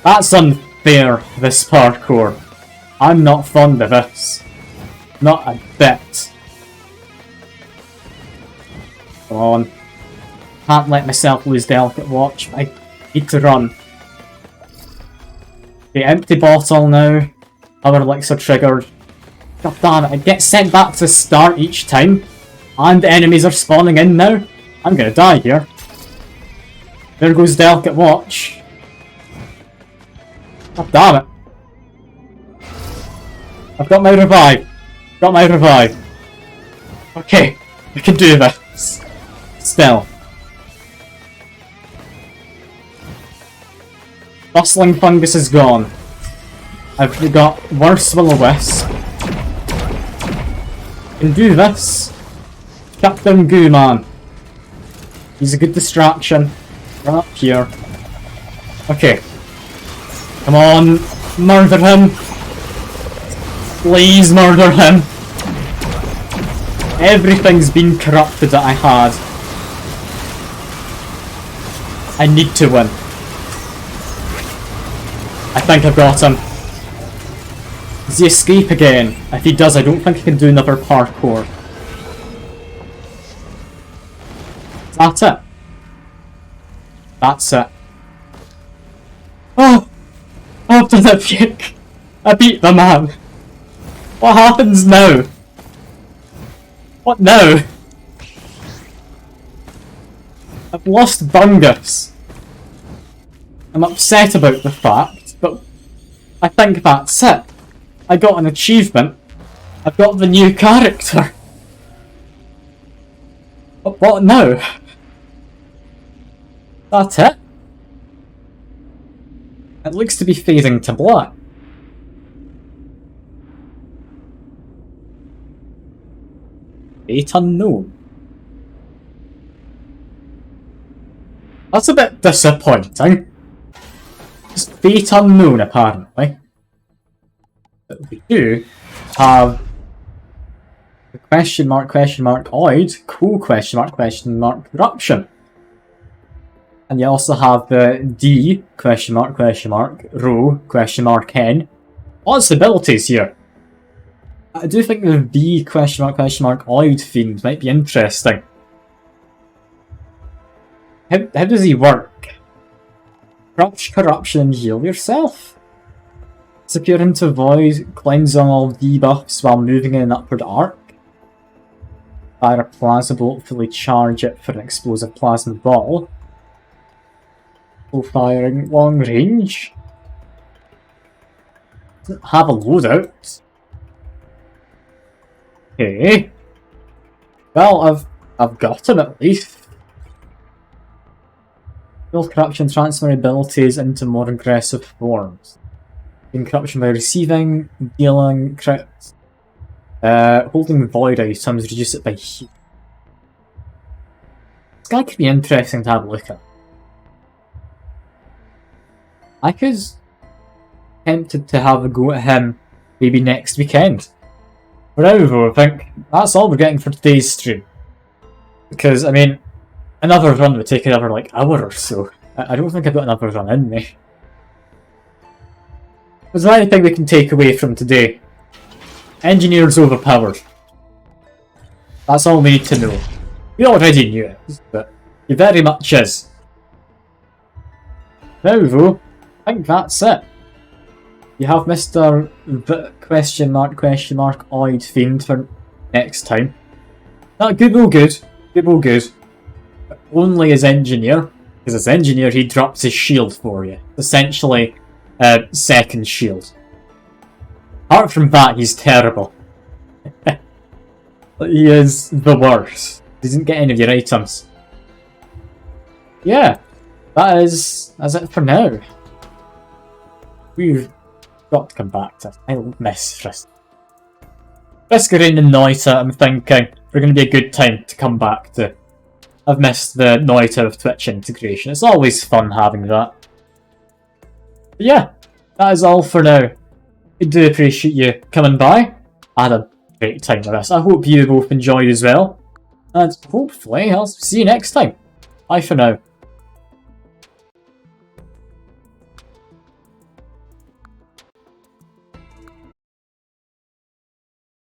Speaker 1: unfair, this parkour. I'm not fond of this. Not a bit. Come on. Can't let myself lose Delicate Watch. I need to run. The empty bottle now. Other elixir triggered. God damn it, I get sent back to the start each time. And the enemies are spawning in now. I'm gonna die here. There goes Delicate Watch. God damn it. I've got my revive. Got my revive. Okay, we can do this. Still. Bustling Fungus is gone. I've got Worse Will-O-Wisp. Can do this. Captain Goo Man. He's a good distraction. Run up here. Okay. Come on, murder him. Please murder him. Everything's been corrupted that I had. I need to win. I think I've got him. Does he escape again? If he does, I don't think I can do another parkour. That's it. That's it. Oh! I've done a kick! I beat the man! What happens now? What now? I've lost Bungus. I'm upset about the fact, but I think that's it. I got an achievement. I've got the new character. But what now? That's it? It looks to be fading to black. Fate unknown. That's a bit disappointing. It's fate unknown, apparently. But we do have the oid, cool question mark corruption. And you also have the D row n. Lots of abilities here. I do think the V oid fiend might be interesting. How does he work? Corruption and heal yourself. Disappear into void, cleansing all debuffs while moving in an upward arc. Fire a plasma bolt, fully charge it for an explosive plasma ball. Full firing, long range. Doesn't have a loadout. Okay. Well, I've got him at least. Build corruption, transfer abilities into more aggressive forms. Gain corruption by receiving, dealing, crits. Holding void items, reduce it by heat. This guy could be interesting to have a look at. I could tempted to have a go at him maybe next weekend. For now though, I think that's all we're getting for today's stream. Because, I mean, another run would take another, like, hour or so. I don't think I've got another run in me. Is there anything we can take away from today? Engineer's overpowered. That's all we need to know. We already knew it, but he very much is. Now though, I think that's it. You have Mr. Oid Fiend for next time. Not good will good. Good will good. But only as engineer. Because as engineer he drops his shield for you. Essentially, second shield. Apart from that, he's terrible. He is the worst. He doesn't get any of your items. Yeah, that's it for now. We've got to come back to it. I miss Frisk. Frisk and Noita, I'm thinking, are going to be a good time to come back to. I've missed the Noita of Twitch integration. It's always fun having that. But yeah, that is all for now. I do appreciate you coming by. I had a great time with this. I hope you both enjoyed as well. And hopefully I'll see you next time. Bye for now.